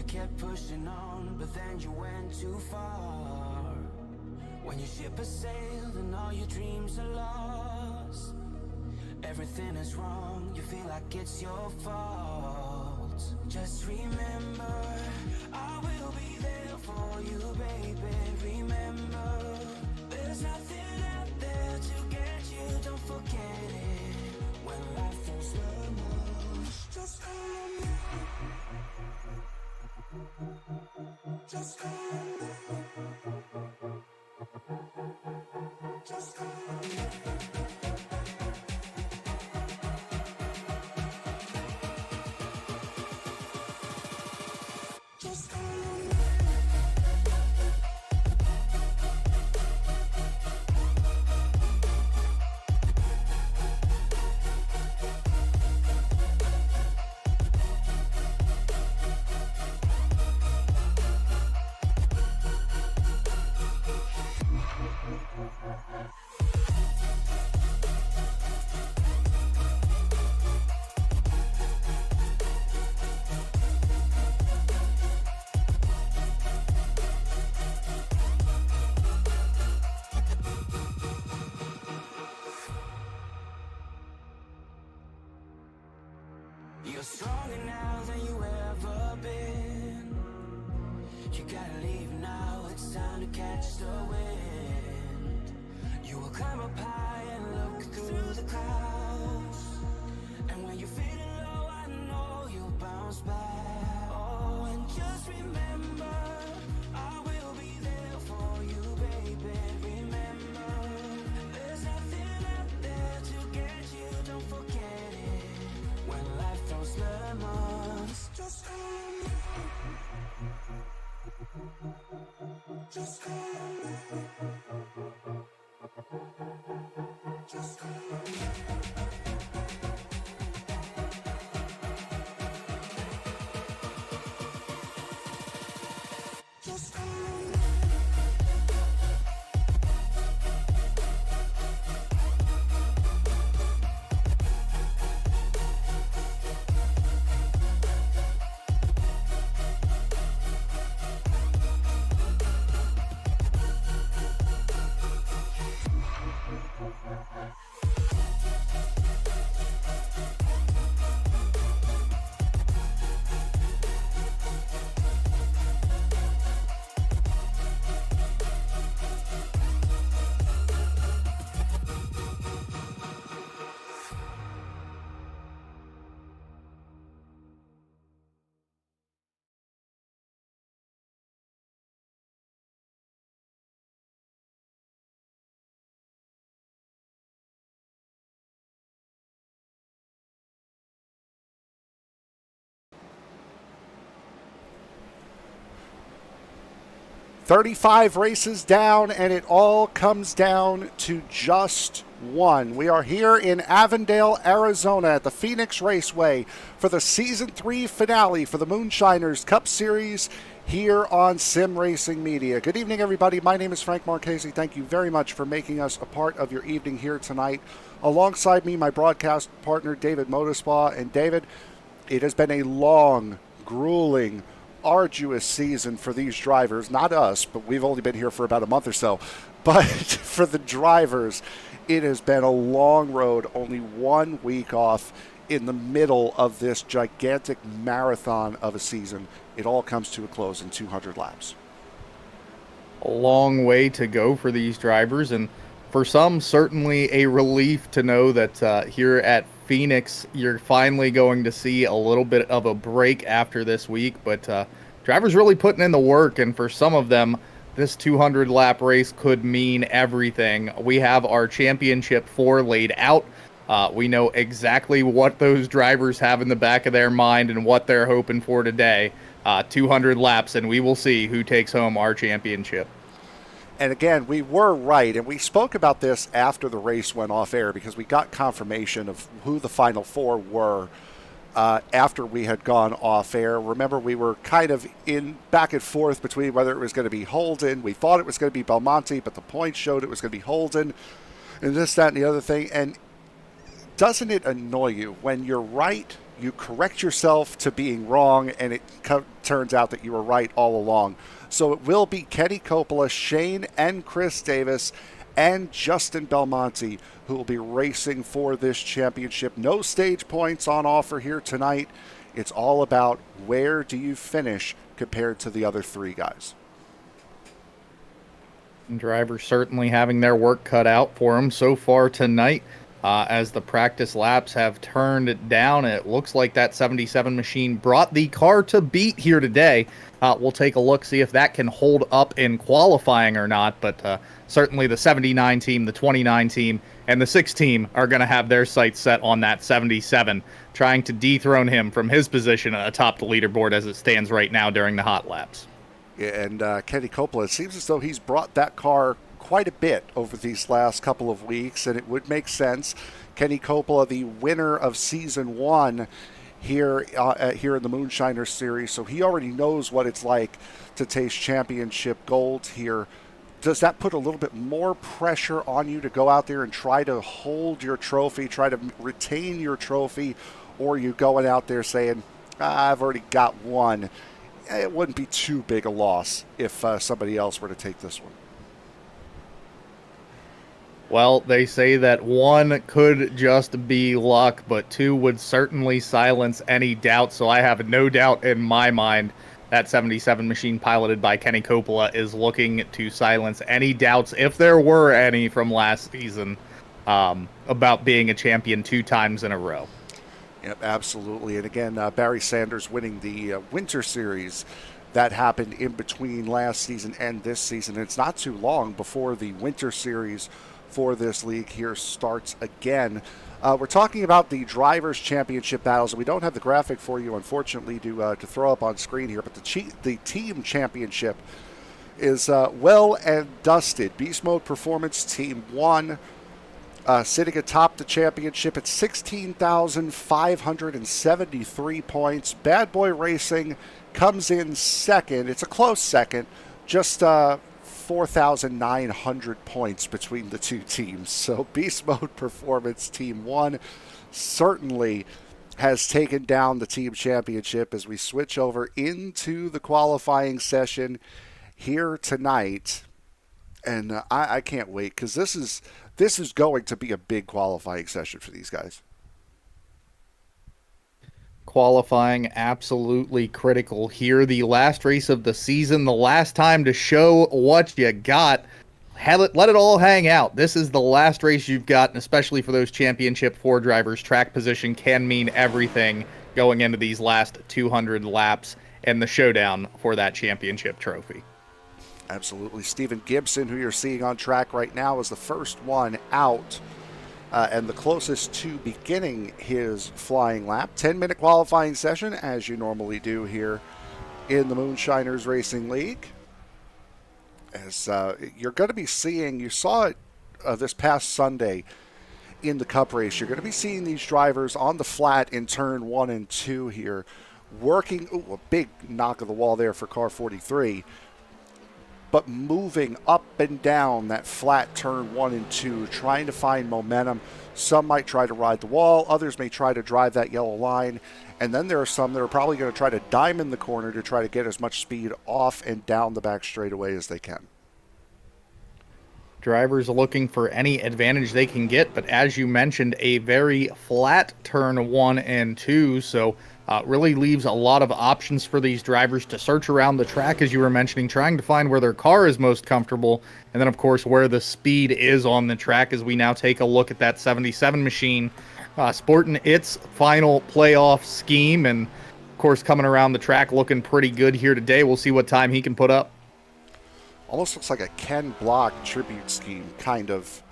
kept pushing on, but then you went too far. When your ship has sailed and all your dreams are lost, everything is wrong, you feel like it's your fault. Just remember, I will be there for you, baby. Remember, there's nothing out there to get you, don't forget it. When life throws lemons, just call on me. Just call on me. Just call on me. Just call on me. You're stronger now than you ever been. You gotta leave now, it's time to catch the wind. You will climb up high and look through the clouds, and when you're feeling low, I know you'll bounce back. Oh, and just remember, I will be there for you, baby. Remember, there's nothing out there to get you, don't forget it. When life throws lemons, just call on me. Just call on me. Just call on me. Just call on me. "35 races down, and it all comes down to just one." We are here in Avondale, Arizona at the Phoenix Raceway for the Season 3 finale for the Moonshiners Cup Series here on Sim Racing Media. Good evening, everybody. My name is Frank Marchese. Thank you very much for making us a part of your evening here tonight. Alongside me, my broadcast partner, David Modespaw. And David, it has been a long, grueling, arduous season for these drivers. Not us, but we've only been here for about a month or so. But for the drivers, it has been a long road, only 1 week off in the middle of this gigantic marathon of a season. It all comes to a close in 200 laps. A long way to go for these drivers, and for some, certainly a relief to know that here at Phoenix, you're finally going to see a little bit of a break after this week, but drivers really putting in the work, and for some of them, this 200-lap race could mean everything. We have our championship 4 laid out. We know exactly what those drivers have in the back of their mind and what they're hoping for today. 200 laps, and we will see who takes home our championship. And again, we were right, and we spoke about this after the race went off air because we got confirmation of who the final 4 were after we had gone off air. Remember, we were kind of in back and forth between whether it was going to be Holden. We thought it was going to be Belmonte, but the points showed it was going to be Holden, and this, that, and the other thing. And doesn't it annoy you when you're right you correct yourself to being wrong, and it turns out that you were right all along. So it will be Kenny Coppola, Shane and Chris Davis, and Justin Belmonte who will be racing for this championship. No stage points on offer here tonight. It's all about where do you finish compared to the other three guys. Drivers certainly having their work cut out for them so far tonight. As the practice laps have turned it down, it looks like that 77 machine brought the car to beat here today. We'll take a look, see if that can hold up in qualifying or not, but certainly the 79 team, the 29 team, and the 6 team are going to have their sights set on that 77, trying to dethrone him from his position atop the leaderboard as it stands right now during the hot laps. Yeah, and Kenny Coppola, it seems as though he's brought that car quite a bit over these last couple of weeks, and it would make sense. Kenny Coppola, the winner of Season 1 here in the Moonshiners Series, so he already knows what it's like to taste championship gold here. Does that put a little bit more pressure on you to go out there and try to hold your trophy, try to retain your trophy, or are you going out there saying, I've already got one? It wouldn't be too big a loss if somebody else were to take this one. Well, they say that 1 could just be luck, but 2 would certainly silence any doubt. So I have no doubt in my mind that 77 machine piloted by Kenny Coppola is looking to silence any doubts, if there were any, from last season about being a champion 2 times in a row. Yep, absolutely. And again, Barry Sanders winning the Winter Series. That happened in between last season and this season. It's not too long before the Winter Series for this league here starts again. We're talking about the Drivers' Championship battles. We don't have the graphic for you, unfortunately, to throw up on screen here, but the Team Championship is well and dusted. Beast Mode Performance Team 1 sitting atop the championship at 16,573 points. Bad Boy Racing comes in second. It's a close second, just 4,900 points between the two teams. So Beast Mode Performance Team 1 certainly has taken down the team championship as we switch over into the qualifying session here tonight. And I can't wait, because this is going to be a big qualifying session for these guys. Qualifying absolutely critical here. The last race of the season, the last time to show what you got. Let it all hang out. This is the last race you've got, and especially for those championship 4 drivers, track position can mean everything going into these last 200 laps and the showdown for that championship trophy. Absolutely. Stephen Gibson, who you're seeing on track right now, is the first one out and the closest to beginning his flying lap. 10-minute qualifying session, as you normally do here in the Moonshiners Racing League. As you're going to be seeing, you saw it this past Sunday in the Cup race, you're going to be seeing these drivers on the flat in turn 1 and 2 here, working, a big knock of the wall there for car 43, but moving up and down that flat turn 1 and 2, trying to find momentum. Some might try to ride the wall, others may try to drive that yellow line, and then there are some that are probably going to try to diamond the corner to try to get as much speed off and down the back straightaway as they can. Drivers looking for any advantage they can get, but as you mentioned, a very flat turn 1 and 2, so really leaves a lot of options for these drivers to search around the track, as you were mentioning, trying to find where their car is most comfortable, and then, of course, where the speed is on the track, as we now take a look at that 77 machine sporting its final playoff scheme, and, of course, coming around the track looking pretty good here today. We'll see what time he can put up. Almost looks like a Ken Block tribute scheme, kind of,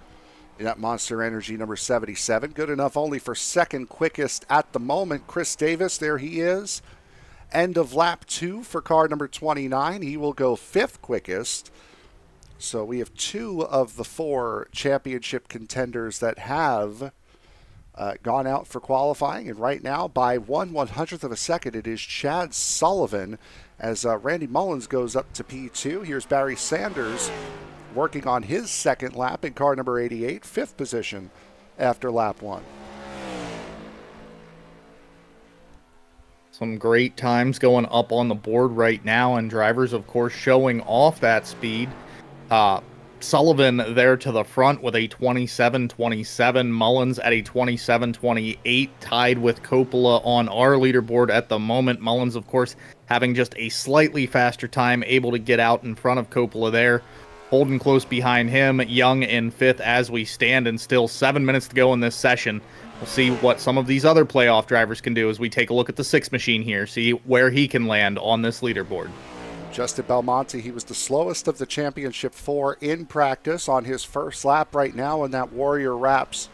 in that Monster Energy number 77. Good enough only for second quickest at the moment. Chris Davis, there he is. End of lap 2 for car number 29. He will go 5th quickest. So we have 2 of the 4 championship contenders that have gone out for qualifying. And right now, by 1/100th of a second, it is Chad Sullivan as Randy Mullins goes up to P2. Here's Barry Sanders working on his second lap in car number 88, 5th position after lap 1. Some great times going up on the board right now, and drivers, of course, showing off that speed. Sullivan there to the front with a 27-27. Mullins at a 27-28, tied with Coppola on our leaderboard at the moment. Mullins, of course, having just a slightly faster time, able to get out in front of Coppola there. Holden close behind him, Young in 5th as we stand, and still 7 minutes to go in this session. We'll see what some of these other playoff drivers can do as we take a look at the 6 machine here, see where he can land on this leaderboard. Justin Belmonte, he was the slowest of the Championship 4 in practice on his first lap right now in that Warrior Wraps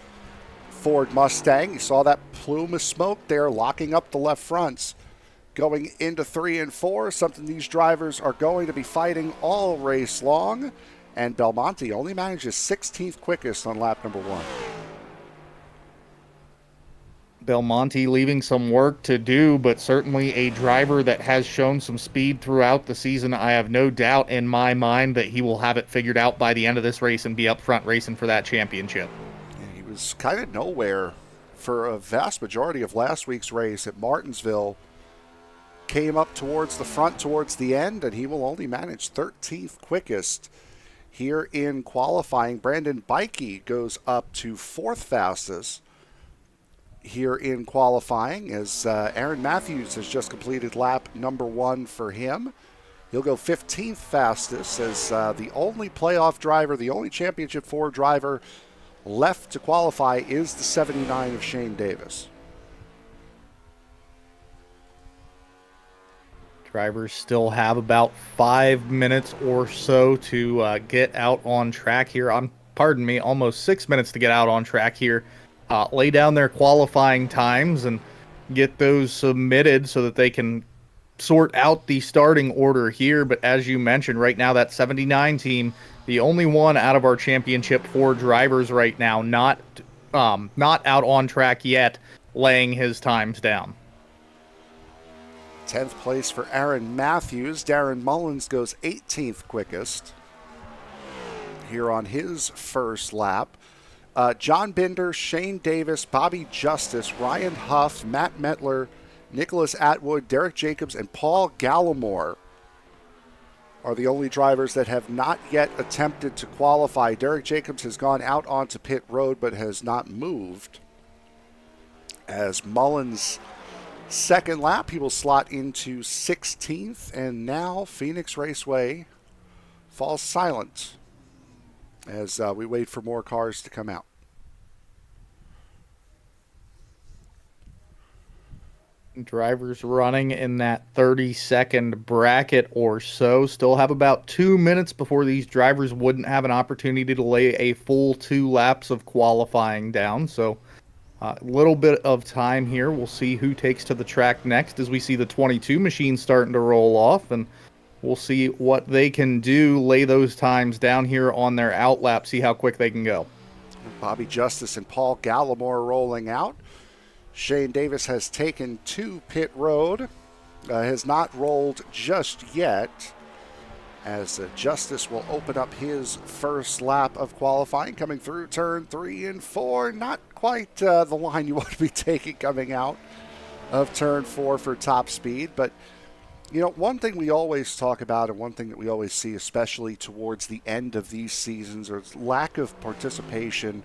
Ford Mustang. You saw that plume of smoke there locking up the left fronts. Going into 3 and 4, something these drivers are going to be fighting all race long. And Belmonte only manages 16th quickest on lap number 1. Belmonte leaving some work to do, but certainly a driver that has shown some speed throughout the season. I have no doubt in my mind that he will have it figured out by the end of this race and be up front racing for that championship. Yeah, he was kind of nowhere for a vast majority of last week's race at Martinsville. Came up towards the front towards the end, and he will only manage 13th quickest here in qualifying. Brandon Bikey goes up to 4th fastest here in qualifying, as Aaron Matthews has just completed lap number 1 for him. He'll go 15th fastest as the only playoff driver, the only Championship 4 driver left to qualify is the 79 of Shane Davis. Drivers still have about 5 minutes or so to get out on track here. Pardon me, almost 6 minutes to get out on track here. Lay down their qualifying times and get those submitted so that they can sort out the starting order here. But as you mentioned, right now that 79 team, the only one out of our Championship 4 drivers right now, not out on track yet, laying his times down. 10th place for Aaron Matthews. Darren Mullins goes 18th quickest here on his first lap. John Binder, Shane Davis, Bobby Justice, Ryan Huff, Matt Metler, Nicholas Atwood, Derek Jacobs, and Paul Gallimore are the only drivers that have not yet attempted to qualify. Derek Jacobs has gone out onto pit road but has not moved. As Mullins' second lap, he will slot into 16th, and now Phoenix Raceway falls silent as we wait for more cars to come out. Drivers running in that 30-second bracket or so. Still have about 2 minutes before these drivers wouldn't have an opportunity to lay a full 2 laps of qualifying down. So a little bit of time here. We'll see who takes to the track next as we see the 22 machine starting to roll off, and we'll see what they can do, lay those times down here on their out lap, see how quick they can go. Bobby Justice and Paul Gallimore rolling out. Shane Davis has taken to pit road, has not rolled just yet, as Justice will open up his first lap of qualifying, coming through turn 3 and 4. Not quite the line you want to be taking coming out of turn 4 for top speed, but you know, one thing we always talk about and one thing that we always see, especially towards the end of these seasons, is lack of participation.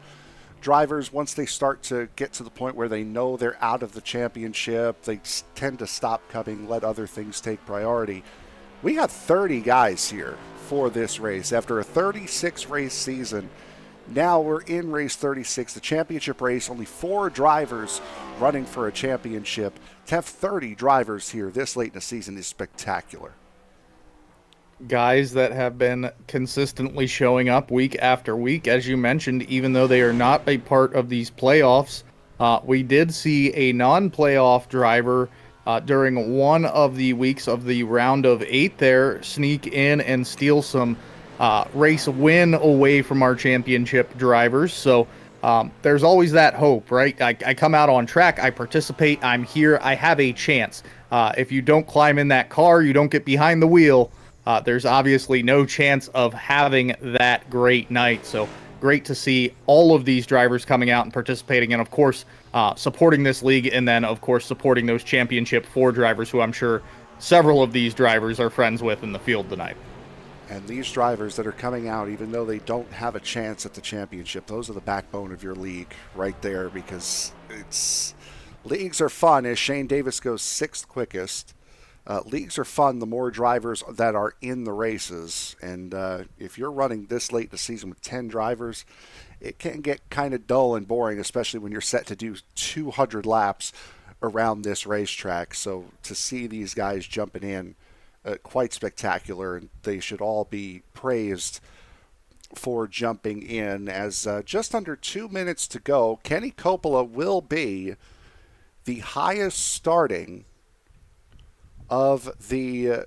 Drivers, once they start to get to the point where they know they're out of the championship, they tend to stop coming, let other things take priority. We got 30 guys here for this race. After a 36-race season, now we're in race 36, the championship race. Only 4 drivers running for a championship. To have 30 drivers here this late in the season is spectacular. Guys that have been consistently showing up week after week, as you mentioned, even though they are not a part of these playoffs. We did see a non-playoff driver during one of the weeks of the round of 8 there sneak in and steal some race win away from our championship drivers. So there's always that hope, right? I come out on track, I participate, I'm here, I have a chance. If you don't climb in that car, you don't get behind the wheel, there's obviously no chance of having that great night. So great to see all of these drivers coming out and participating, and of course supporting this league, and then of course supporting those Championship 4 drivers who I'm sure several of these drivers are friends with in the field tonight. And these drivers that are coming out, even though they don't have a chance at the championship, those are the backbone of your league right there, because leagues are fun. As Shane Davis goes 6th quickest, leagues are fun the more drivers that are in the races. And if you're running this late in the season with 10 drivers, it can get kind of dull and boring, especially when you're set to do 200 laps around this racetrack. So to see these guys jumping in, quite spectacular, and they should all be praised for jumping in. As just under 2 minutes to go, Kenny Coppola will be the highest starting of the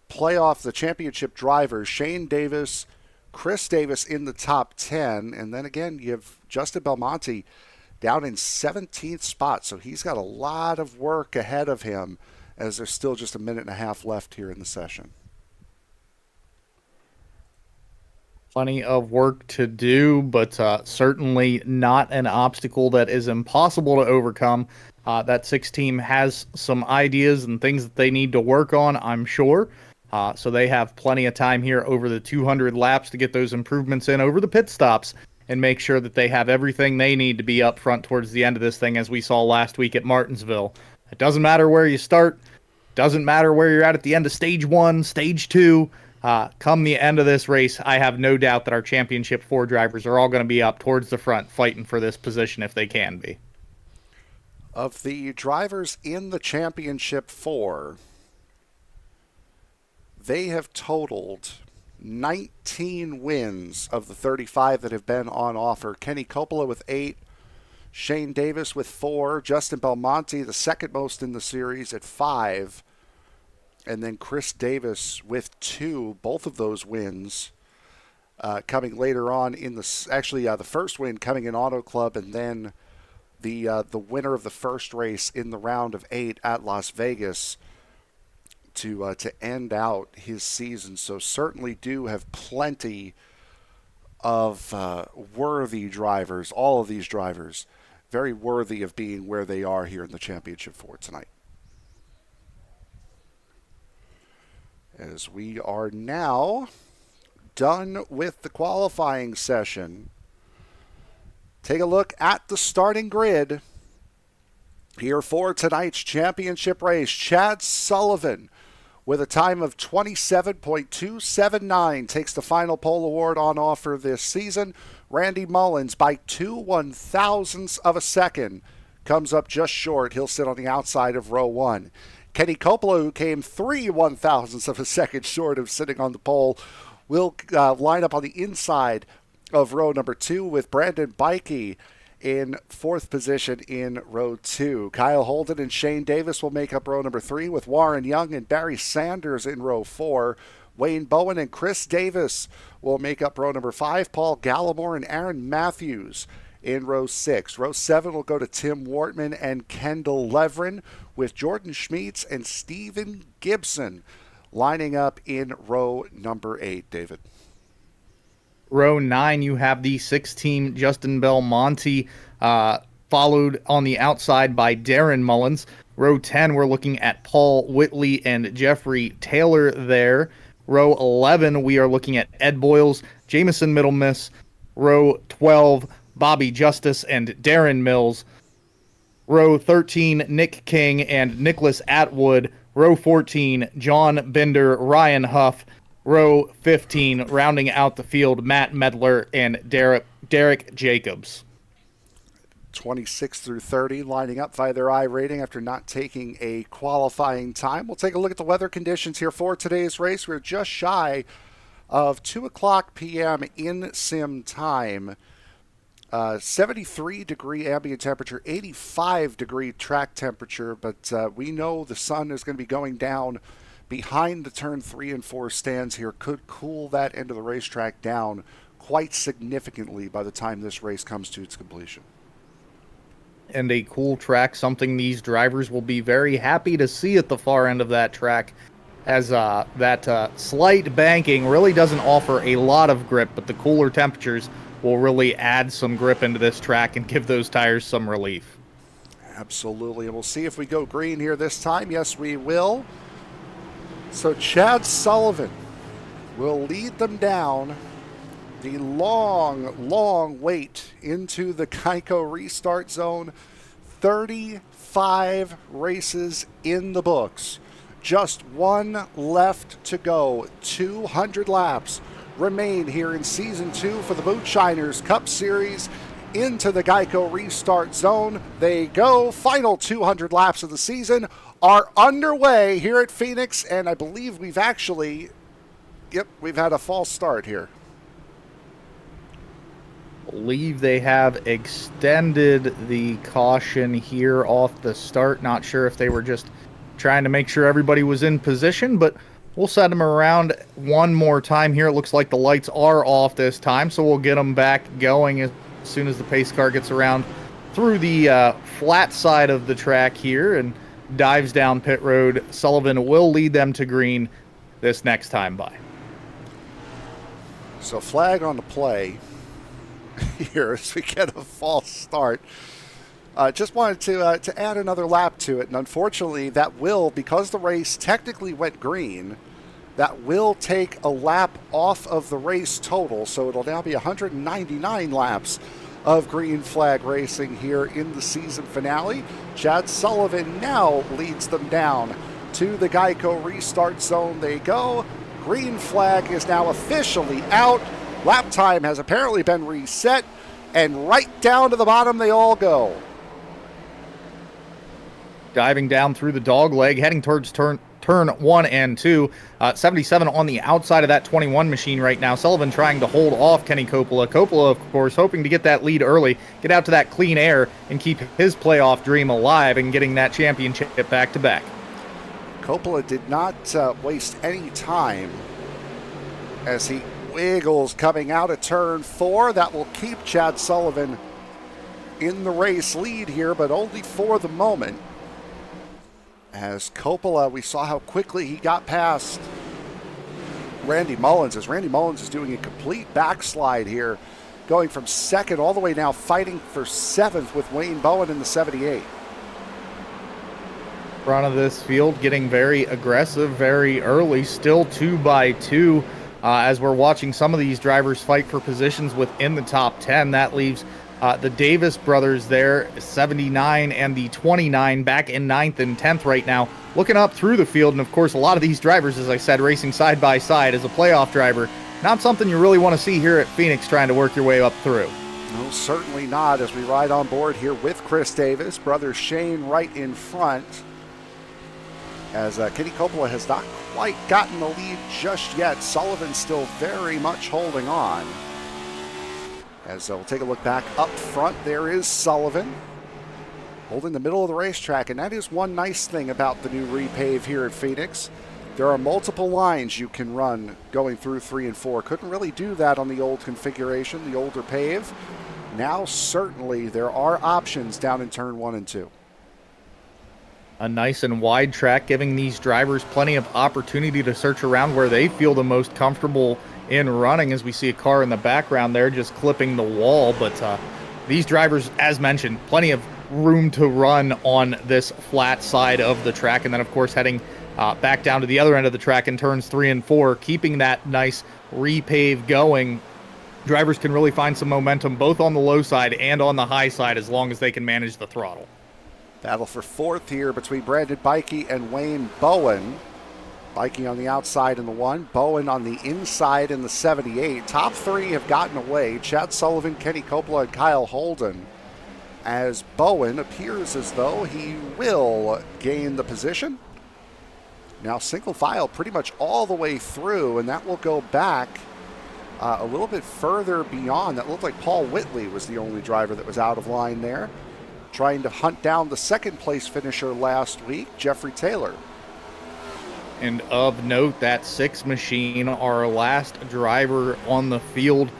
playoff, the championship drivers. Shane Davis, Chris Davis in the top 10, and then again you have Justin Belmonte down in 17th spot, so he's got a lot of work ahead of him, as there's still just a minute and a half left here in the session. Plenty of work to do, but certainly not an obstacle that is impossible to overcome. That 6 team has some ideas and things that they need to work on, I'm sure. So they have plenty of time here over the 200 laps to get those improvements in over the pit stops and make sure that they have everything they need to be up front towards the end of this thing, as we saw last week at Martinsville. It doesn't matter where you start. Doesn't matter where you're at the end of stage 1, stage 2. Come the end of this race, I have no doubt that our Championship 4 drivers are all going to be up towards the front fighting for this position if they can be. Of the drivers in the Championship 4, they have totaled 19 wins of the 35 that have been on offer. Kenny Coppola with 8. Shane Davis with 4, Justin Belmonte, the second most in the series, at 5, and then Chris Davis with 2, both of those wins coming later on in the first win coming in Auto Club, and then the winner of the first race in the round of 8 at Las Vegas to end out his season. So certainly do have plenty of worthy drivers, all of these drivers, very worthy of being where they are here in the Championship 4 tonight. As we are now done with the qualifying session, take a look at the starting grid here for tonight's championship race. Chad Sullivan with a time of 27.279 takes the final pole award on offer this season. Randy Mullins, by 2 1,000ths of a second, comes up just short. He'll sit on the outside of row 1. Kenny Coppola, who came 3 1,000ths of a second short of sitting on the pole, will line up on the inside of row number 2 with Brandon Bikey in 4th position in row 2. Kyle Holden and Shane Davis will make up row number 3 with Warren Young and Barry Sanders in row 4. Wayne Bowen and Chris Davis will make up row number 5. Paul Gallimore and Aaron Matthews in row 6. Row 7 will go to Tim Wortman and Kendall Levrin, with Jordan Schmeets and Steven Gibson lining up in row number 8, David. Row 9, you have the 6-team Justin Belmonte, followed on the outside by Darren Mullins. Row 10, we're looking at Paul Whitley and Jeffrey Taylor there. Row 11, we are looking at Ed Boyles, Jamison Middlemiss. Row 12, Bobby Justice and Darren Mills. Row 13, Nick King and Nicholas Atwood. Row 14, John Bender, Ryan Huff. Row 15, rounding out the field, Matt Medler and Derek Jacobs. 26 through 30 lining up via their iRating after not taking a qualifying time. We'll take a look at the weather conditions here for today's race. We're just shy of 2 o'clock p.m. in sim time. 73-degree ambient temperature, 85-degree track temperature, but we know the sun is going to be going down behind the turn 3 and 4 stands here. Could cool that end of the racetrack down quite significantly by the time this race comes to its completion. And a cool track, something these drivers will be very happy to see at the far end of that track. as that slight banking really doesn't offer a lot of grip, but the cooler temperatures will really add some grip into this track and give those tires some relief. Absolutely, and we'll see if we go green here this time. Yes, we will. So Chad Sullivan will lead them down the long wait into the Geico restart zone. 35 races in the books. Just one left to go. 200 laps remain here in Season 2 for the Moonshiners Cup Series. Into the Geico restart zone they go. Final 200 laps of the season are underway here at Phoenix, and I believe we've actually, we've had a false start here. Believe they have extended the caution here off the start. Not sure if they were just trying to make sure everybody was in position, but we'll set them around one more time here. It looks like the lights are off this time, so we'll get them back going as soon as the pace car gets around through the flat side of the track here and dives down pit road. Sullivan will lead them to green this next time by. So flag on the play here as we get a false start. Just wanted to add another lap to it, and unfortunately that will, because the race technically went green, that will take a lap off of the race total, so it'll now be 199 laps of green flag racing here in the season finale. Chad Sullivan now leads them down to the Geico restart zone they go. Green flag is now officially out. Lap time has apparently been reset, and right down to the bottom they all go. Diving down through the dog leg, heading towards turn 1 and 2. 77 on the outside of that 21 machine right now. Sullivan trying to hold off Kenny Coppola. Coppola, of course, hoping to get that lead early, get out to that clean air, and keep his playoff dream alive and getting that championship back-to-back. Coppola did not waste any time as he wiggles coming out of turn 4. That will keep Chad Sullivan in the race lead here, but only for the moment. As Coppola, we saw how quickly he got past Randy Mullins, as Randy Mullins is doing a complete backslide here, going from second all the way now fighting for 7th with Wayne Bowen in the 78. Front of this field getting very aggressive very early, still 2 by 2 as we're watching some of these drivers fight for positions within the top 10. That leaves the Davis brothers there, 79 and the 29, back in 9th and 10th right now, looking up through the field. And of course, a lot of these drivers, as I said, racing side by side as a playoff driver. Not something you really want to see here at Phoenix, trying to work your way up through. No, certainly not, as we ride on board here with Chris Davis, brother Shane right in front, as Kenny Coppola has not quite gotten the lead just yet. Sullivan still very much holding on. As we'll take a look back up front, there is Sullivan holding the middle of the racetrack, and that is one nice thing about the new repave here at Phoenix. There are multiple lines you can run going through 3 and 4. Couldn't really do that on the old configuration, the older pave. Now certainly there are options down in turn 1 and 2. A nice and wide track, giving these drivers plenty of opportunity to search around where they feel the most comfortable in running, as we see a car in the background there just clipping the wall. But these drivers, as mentioned, plenty of room to run on this flat side of the track, and then of course heading back down to the other end of the track in turns 3 and 4, keeping that nice repave going. Drivers can really find some momentum both on the low side and on the high side as long as they can manage the throttle. Battle for 4th here between Brandon Bikey and Wayne Bowen. Bikey on the outside in the 1, Bowen on the inside in the 78. Top 3 have gotten away. Chad Sullivan, Kenny Coppola, and Kyle Holden. As Bowen appears as though he will gain the position. Now single file pretty much all the way through, and that will go back a little bit further beyond. That looked like Paul Whitley was the only driver that was out of line there, trying to hunt down the 2nd place finisher last week, Jeffery Taylor. And of note, that 6 machine, our last driver on the field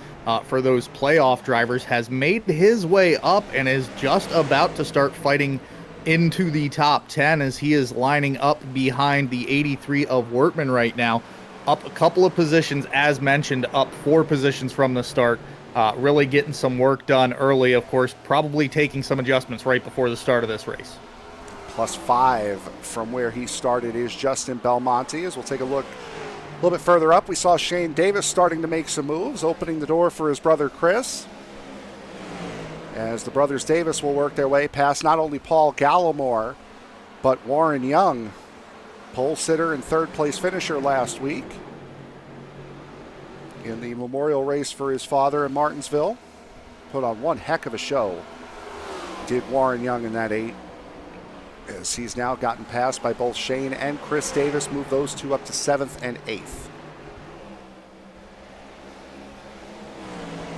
for those playoff drivers, has made his way up and is just about to start fighting into the top 10 as he is lining up behind the 83 of Wortman right now. Up a couple of positions, as mentioned, up 4 positions from the start. Really getting some work done early, of course, probably taking some adjustments right before the start of this race. +5 from where he started is Justin Belmonte. As we'll take a look a little bit further up, we saw Shane Davis starting to make some moves, opening the door for his brother Chris. As the brothers Davis will work their way past not only Paul Gallimore, but Warren Young, pole sitter and third place finisher last week in the memorial race for his father in Martinsville. Put on one heck of a show, did Warren Young in that 8. As he's now gotten passed by both Shane and Chris Davis, move those two up to 7th and 8th.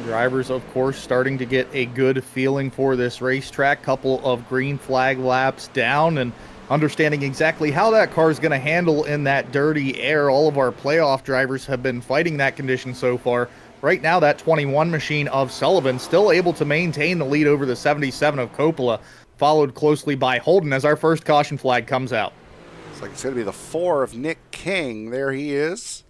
Drivers, of course, starting to get a good feeling for this racetrack. Couple of green flag laps down and understanding exactly how that car is going to handle in that dirty air. All of our playoff drivers have been fighting that condition so far. Right now, that 21 machine of Sullivan still able to maintain the lead over the 77 of Coppola, followed closely by Holden as our first caution flag comes out. Looks like it's going to be the 4 of Nick King. There he is,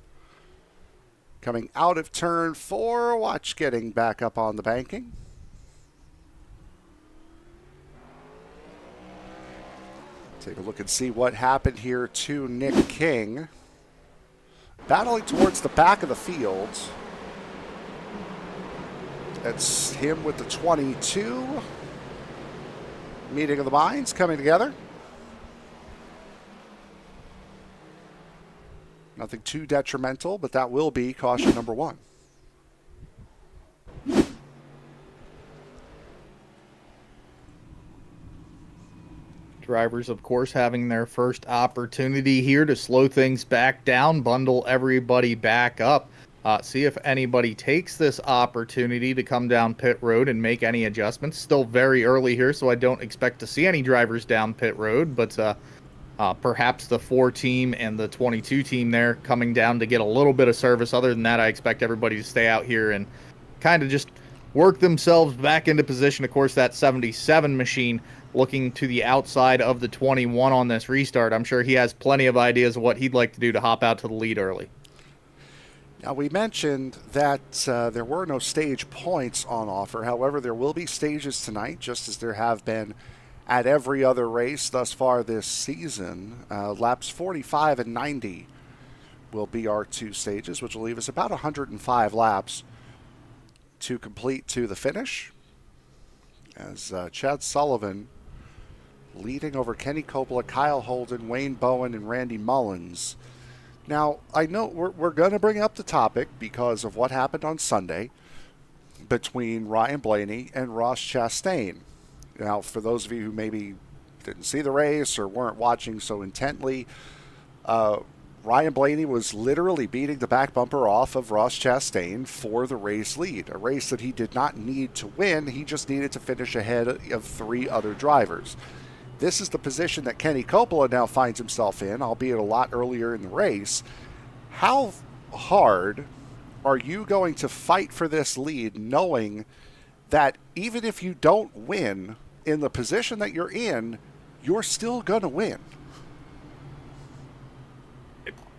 coming out of turn 4. Watch getting back up on the banking. Take a look and see what happened here to Nick King. Battling towards the back of the field. That's him with the 22. Meeting of the minds coming together. Nothing too detrimental, but that will be caution number 1. Drivers, of course, having their first opportunity here to slow things back down, bundle everybody back up, see if anybody takes this opportunity to come down pit road and make any adjustments. Still very early here, so I don't expect to see any drivers down pit road, but perhaps the 4 team and the 22 team there coming down to get a little bit of service. Other than that, I expect everybody to stay out here and kind of just work themselves back into position. Of course, that 77 machine looking to the outside of the 21 on this restart. I'm sure he has plenty of ideas of what he'd like to do to hop out to the lead early. Now, we mentioned that there were no stage points on offer. However, there will be stages tonight, just as there have been at every other race thus far this season. Laps 45 and 90 will be our 2 stages, which will leave us about 105 laps to complete to the finish. As Chad Sullivan leading over Kenny Coppola, Kyle Holden, Wayne Bowen, and Randy Mullins. Now, I know we're going to bring up the topic because of what happened on Sunday between Ryan Blaney and Ross Chastain. Now, for those of you who maybe didn't see the race or weren't watching so intently, Ryan Blaney was literally beating the back bumper off of Ross Chastain for the race lead, a race that he did not need to win. He just needed to finish ahead of 3 other drivers. This is the position that Kenny Coppola now finds himself in, albeit a lot earlier in the race. How hard are you going to fight for this lead, knowing that even if you don't win in the position that you're in, you're still going to win?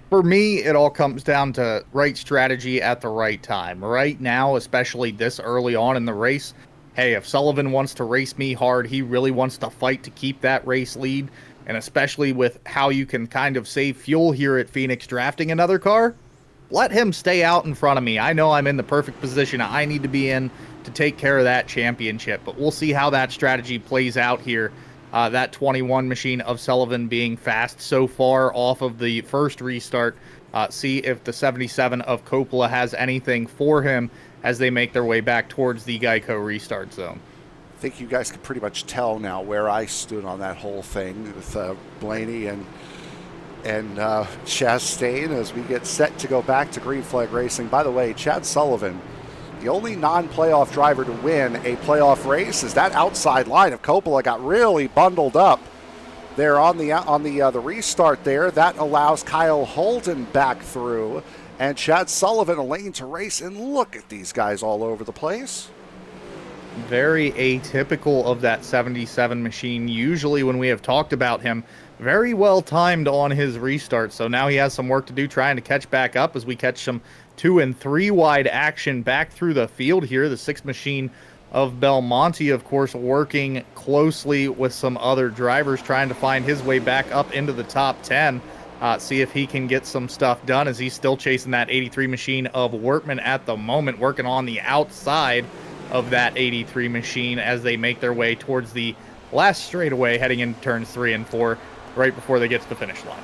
For me, it all comes down to right strategy at the right time. Right now, especially this early on in the race, hey, if Sullivan wants to race me hard, he really wants to fight to keep that race lead, and especially with how you can kind of save fuel here at Phoenix drafting another car, let him stay out in front of me. I know I'm in the perfect position I need to be in to take care of that championship, but we'll see how that strategy plays out here. That 21 machine of Sullivan being fast so far off of the first restart. See if the 77 of Coppola has anything for him as they make their way back towards the Geico restart zone. I think you guys can pretty much tell now where I stood on that whole thing with Blaney and Chastain as we get set to go back to green flag racing. By the way, Chad Sullivan, the only non-playoff driver to win a playoff race, is that outside line of Coppola got really bundled up there on the restart there. That allows Kyle Holden back through, and Chad Sullivan a lane to race. And look at these guys all over the place. very atypical of that 77 machine. Usually when we have talked about him, very well timed on his restart. So now he has some work to do trying to catch back up as we catch some 2 and 3 wide action back through the field here. The 6 machine of Belmonte, of course, working closely with some other drivers, trying to find his way back up into the top 10. See if he can get some stuff done as he's still chasing that 83 machine of Wortman at the moment, working on the outside of that 83 machine as they make their way towards the last straightaway heading into turns 3 and 4 right before they get to the finish line.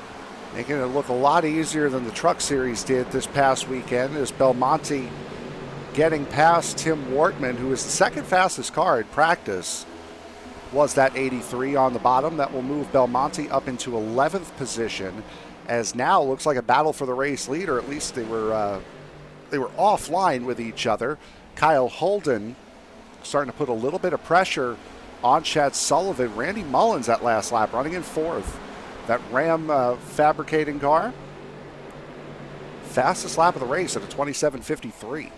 Making it look a lot easier than the Truck Series did this past weekend is Belmonte getting past Tim Wortman, who is the second fastest car in practice, was that 83 on the bottom. That will move Belmonte up into 11th position, as now looks like a battle for the race lead, or at least they were offline with each other. Kyle Holden starting to put a little bit of pressure on Chad Sullivan. Randy Mullins that last lap running in 4th. That Ram fabricating car, fastest lap of the race at a 27:53.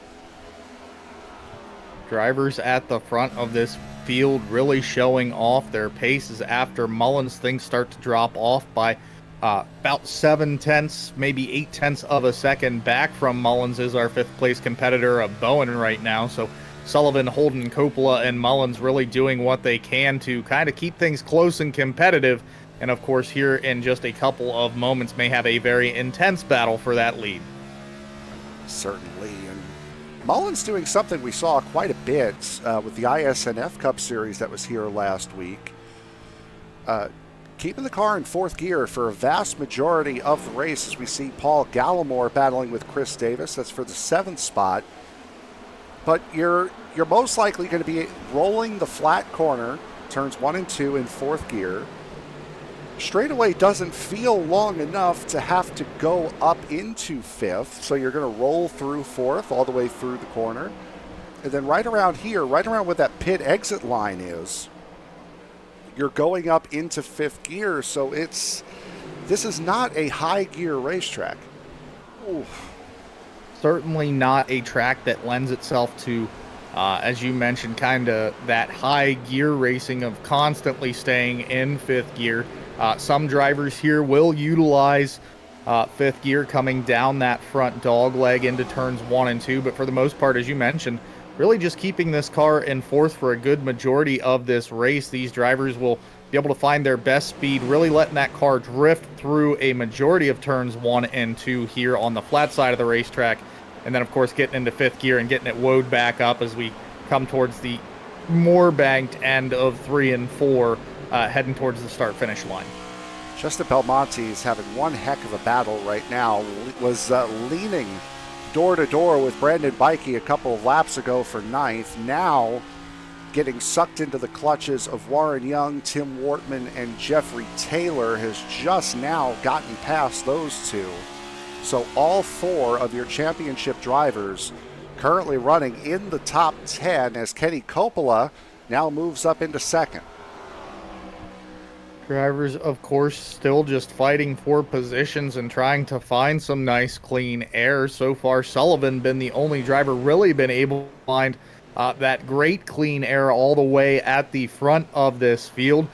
Drivers at the front of this field really showing off their paces after Mullins. Things start to drop off by about 7 tenths, maybe 8 tenths of a second back from Mullins is our 5th place competitor of Bowen right now. So Sullivan, Holden, Coppola, and Mullins really doing what they can to kind of keep things close and competitive. And of course, here in just a couple of moments may have a very intense battle for that lead. Certainly. And Mullins doing something we saw quite a bit with the ISNF Cup Series that was here last week. Keeping the car in 4th gear for a vast majority of the race, as we see Paul Gallimore battling with Chris Davis. That's for the 7th spot. But you're most likely going to be rolling the flat corner, turns 1 and 2 in 4th gear. Straightaway doesn't feel long enough to have to go up into 5th, so you're going to roll through 4th all the way through the corner. And then right around here, right around where that pit exit line is, you're going up into 5th gear, so this is not a high gear racetrack. Oof. Certainly not a track that lends itself to, as you mentioned, kind of that high gear racing of constantly staying in 5th gear. Some drivers here will utilize 5th gear coming down that front dog leg into turns 1 and 2, but for the most part, as you mentioned, really just keeping this car in 4th for a good majority of this race. These drivers will be able to find their best speed, really letting that car drift through a majority of turns 1 and 2 here on the flat side of the racetrack, and then of course getting into 5th gear and getting it woed back up as we come towards the more banked end of 3 and 4, heading towards the start-finish line. Justin Belmonte is having one heck of a battle right now. Was leaning door-to-door with Brandon Bikey a couple of laps ago for 9th. Now getting sucked into the clutches of Warren Young, Tim Wortman, and Jeffrey Taylor. Has just now gotten past those two. So all 4 of your championship drivers currently running in the top 10 as Kenny Coppola now moves up into 2nd. Drivers, of course, still just fighting for positions and trying to find some nice clean air. So far, Sullivan been the only driver really been able to find that great clean air all the way at the front of this field.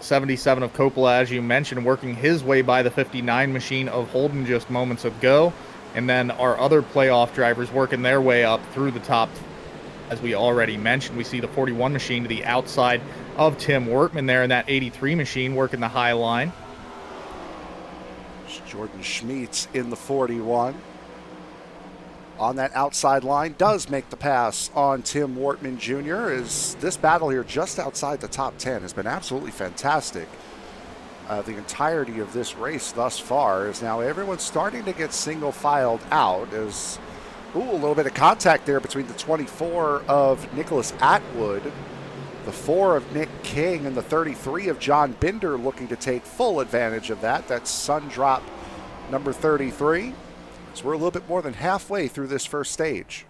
77 of Coppola, as you mentioned, working his way by the 59 machine of Holden just moments ago. And then our other playoff drivers working their way up through the top. As we already mentioned, we see the 41 machine to the outside of Tim Wortman there, and that 83 machine working the high line. Jordan Schmeets in the 41. On that outside line, does make the pass on Tim Wortman Jr. Is this battle here just outside the top 10 has been absolutely fantastic. The entirety of this race thus far is now everyone's starting to get single filed out as a little bit of contact there between the 24 of Nicholas Atwood, the 4 of Nick King, and the 33 of John Binder looking to take full advantage of that. That's sun drop number 33. So we're a little bit more than halfway through this first stage.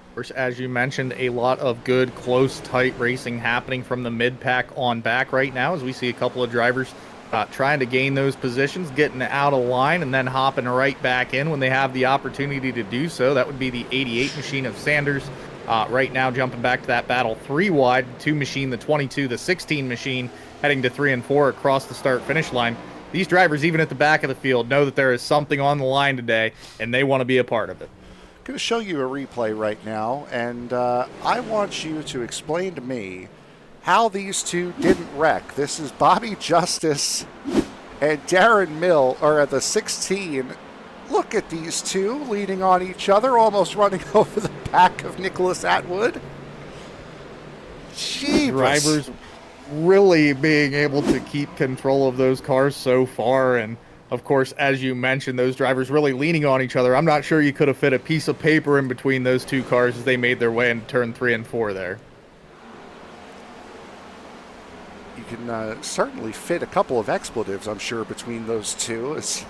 Of course, as you mentioned, a lot of good, close, tight racing happening from the mid-pack on back right now as we see a couple of drivers trying to gain those positions, getting out of line, and then hopping right back in when they have the opportunity to do so. That would be the 88 machine of Sanders, Right now, jumping back to that battle 3 wide, 2 machine, the 22, the 16 machine, heading to 3 and 4 across the start-finish line. These drivers, even at the back of the field, know that there is something on the line today, and they want to be a part of it. I'm going to show you a replay right now, and I want you to explain to me how these two didn't wreck. This is Bobby Justice and Darren Mill, or the 16. Look at these two leaning on each other, almost running over the back of Nicholas Atwood. Jeebus. Drivers really being able to keep control of those cars so far, and of course, as you mentioned, those drivers really leaning on each other. I'm not sure you could have fit a piece of paper in between those two cars as they made their way into turn 3 and 4 there. You can certainly fit a couple of expletives, I'm sure, between those two, as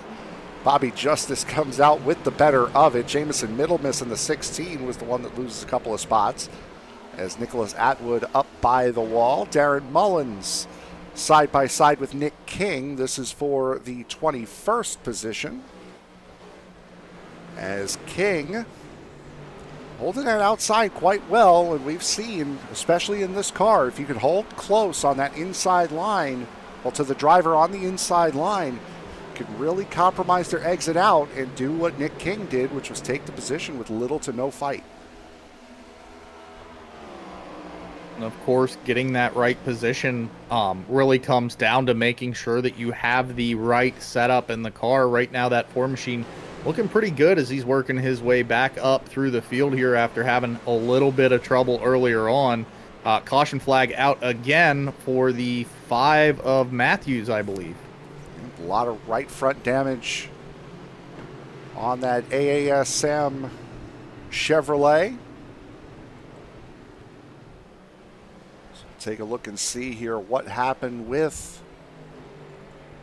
Bobby Justice comes out with the better of it. Jamison Middlemiss in the 16 was the one that loses a couple of spots, as Nicholas Atwood up by the wall. Darren Mullins side by side with Nick King. This is for the 21st position, as King holding that outside quite well. And we've seen, especially in this car, if you can hold close on that inside line, well, to the driver on the inside line, could really compromise their exit out and do what Nick King did, which was take the position with little to no fight. And of course, getting that right position really comes down to making sure that you have the right setup in the car. Right now, that 4 machine looking pretty good as he's working his way back up through the field here after having a little bit of trouble earlier on. Caution flag out again for the 5 of Matthews, I believe. A lot of right front damage on that AASM Chevrolet. Take a look and see here what happened with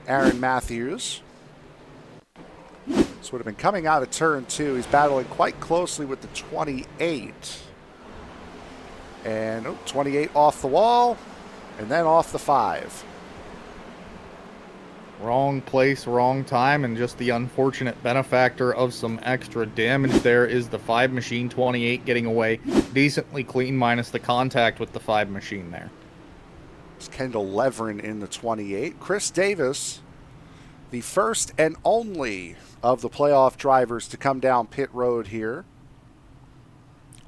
Aaron Matthews. This would have been coming out of turn 2. He's battling quite closely with the 28. And 28 off the wall, and then off the 5. Wrong place, wrong time, and just the unfortunate benefactor of some extra damage there is the 5 machine. 28 getting away decently clean, minus the contact with the 5 machine there. It's Kendall Levering in the 28. Chris Davis, the first and only of the playoff drivers to come down pit road here.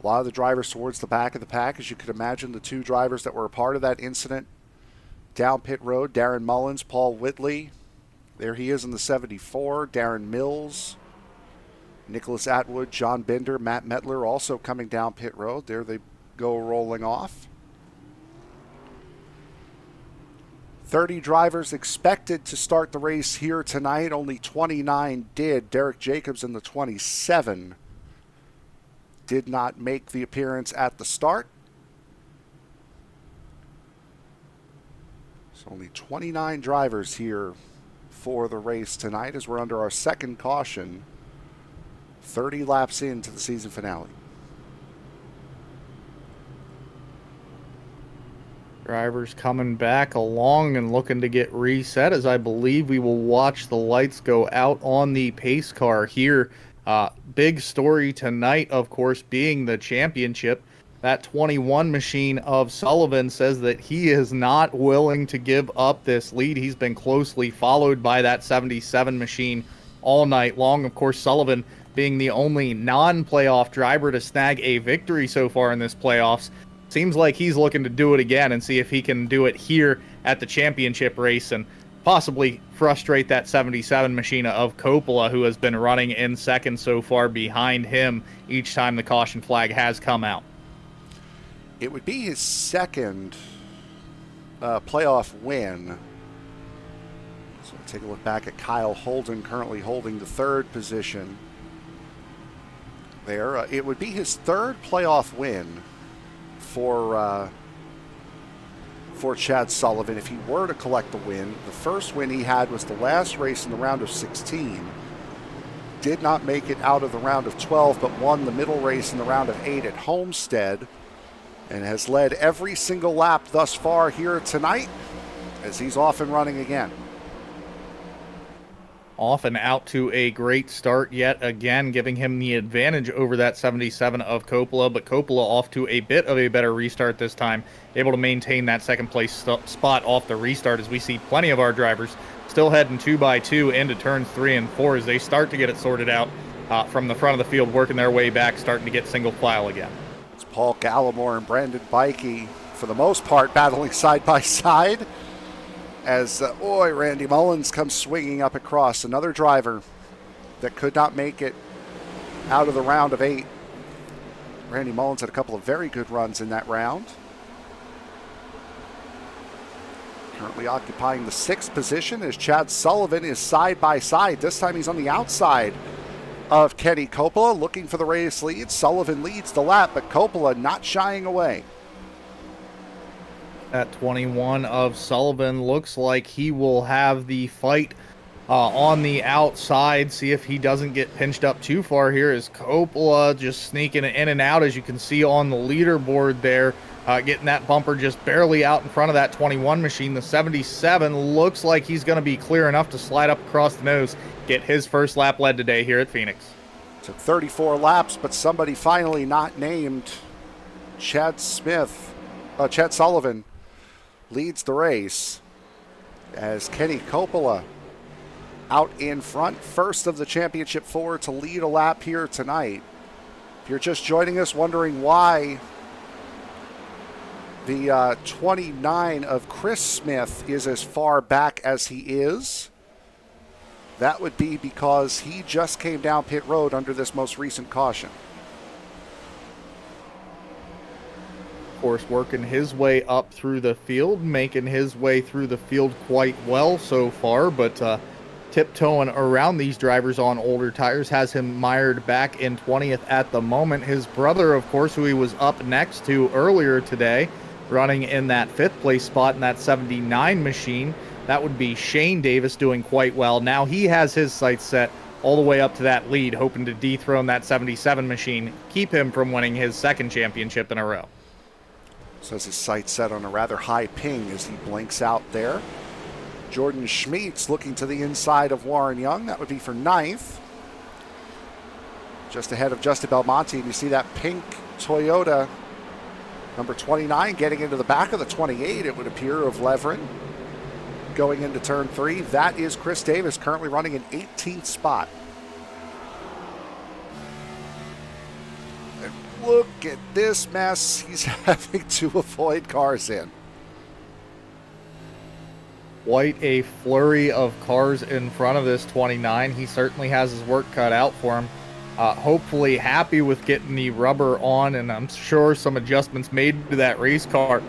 A lot of the drivers towards the back of the pack, as you could imagine, the 2 drivers that were a part of that incident down pit road. Darren Mullins, Paul Whitley. There he is in the 74. Darren Mills, Nicholas Atwood, John Bender, Matt Metler also coming down pit road. There they go rolling off. 30 drivers expected to start the race here tonight. Only 29 did. Derek Jacobs in the 27 did not make the appearance at the start. So only 29 drivers here for the race tonight as we're under our second caution, 30 laps into the season finale. Drivers coming back along and looking to get reset, as I believe we will watch the lights go out on the pace car here. Big story tonight, of course, being the championship. That 21 machine of Sullivan says that he is not willing to give up this lead. He's been closely followed by that 77 machine all night long. Of course, Sullivan being the only non-playoff driver to snag a victory so far in this playoffs. Seems like he's looking to do it again and see if he can do it here at the championship race and possibly frustrate that 77 machine of Coppola, who has been running in second so far behind him each time the caution flag has come out. It would be his second playoff win. So take a look back at Kyle Holden, currently holding the 3rd position there. It would be his 3rd playoff win for Chad Sullivan if he were to collect the win. The first win he had was the last race in the round of 16. Did not make it out of the round of 12, but won the middle race in the round of 8 at Homestead, and has led every single lap thus far here tonight as he's off and running again. off and out to a great start yet again, giving him the advantage over that 77 of Coppola, but Coppola off to a bit of a better restart this time, able to maintain that second place spot off the restart, as we see plenty of our drivers still heading 2x2 into turns 3 and 4 as they start to get it sorted out from the front of the field, working their way back, starting to get single file again. It's Paul Gallimore and Brandon Bikey, for the most part, battling side by side, as Randy Mullins comes swinging up across. Another driver that could not make it out of the round of 8. Randy Mullins had a couple of very good runs in that round. Currently occupying the 6th position as Chad Sullivan is side by side. This time he's on the outside of Kenny Coppola, looking for the race lead. Sullivan leads the lap, but Coppola not shying away. At 21 of Sullivan, looks like he will have the fight on the outside. See if he doesn't get pinched up too far here, as Coppola just sneaking in and out, as you can see on the leaderboard there, getting that bumper just barely out in front of that 21 machine. The 77 looks like he's going to be clear enough to slide up across the nose, get his first lap led today here at Phoenix. Took 34 laps, but somebody finally not named Chad Sullivan leads the race, as Kenny Coppola out in front, first of the championship 4 to lead a lap here tonight. If you're just joining us wondering why the 29 of Chris Smith is as far back as he is, that would be because he just came down pit road under this most recent caution. Of course, working his way up through the field, making his way through the field quite well so far, but tiptoeing around these drivers on older tires has him mired back in 20th at the moment. His brother, of course, who he was up next to earlier today, running in that 5th place spot in that 79 machine. That would be Shane Davis, doing quite well. Now he has his sights set all the way up to that lead, hoping to dethrone that 77 machine, keep him from winning his 2nd championship in a row. So his sights set on a rather high ping as he blinks out there. Jordan Schmeets looking to the inside of Warren Young. That would be for 9th. Just ahead of Justin Belmonte, and you see that pink Toyota number 29 getting into the back of the 28, it would appear, of Leveren. Going into turn 3, that is Chris Davis, currently running in 18th spot. And look at this mess he's having to avoid cars in. Quite a flurry of cars in front of this 29. He certainly has his work cut out for him. Hopefully happy with getting the rubber on, and I'm sure some adjustments made to that race car.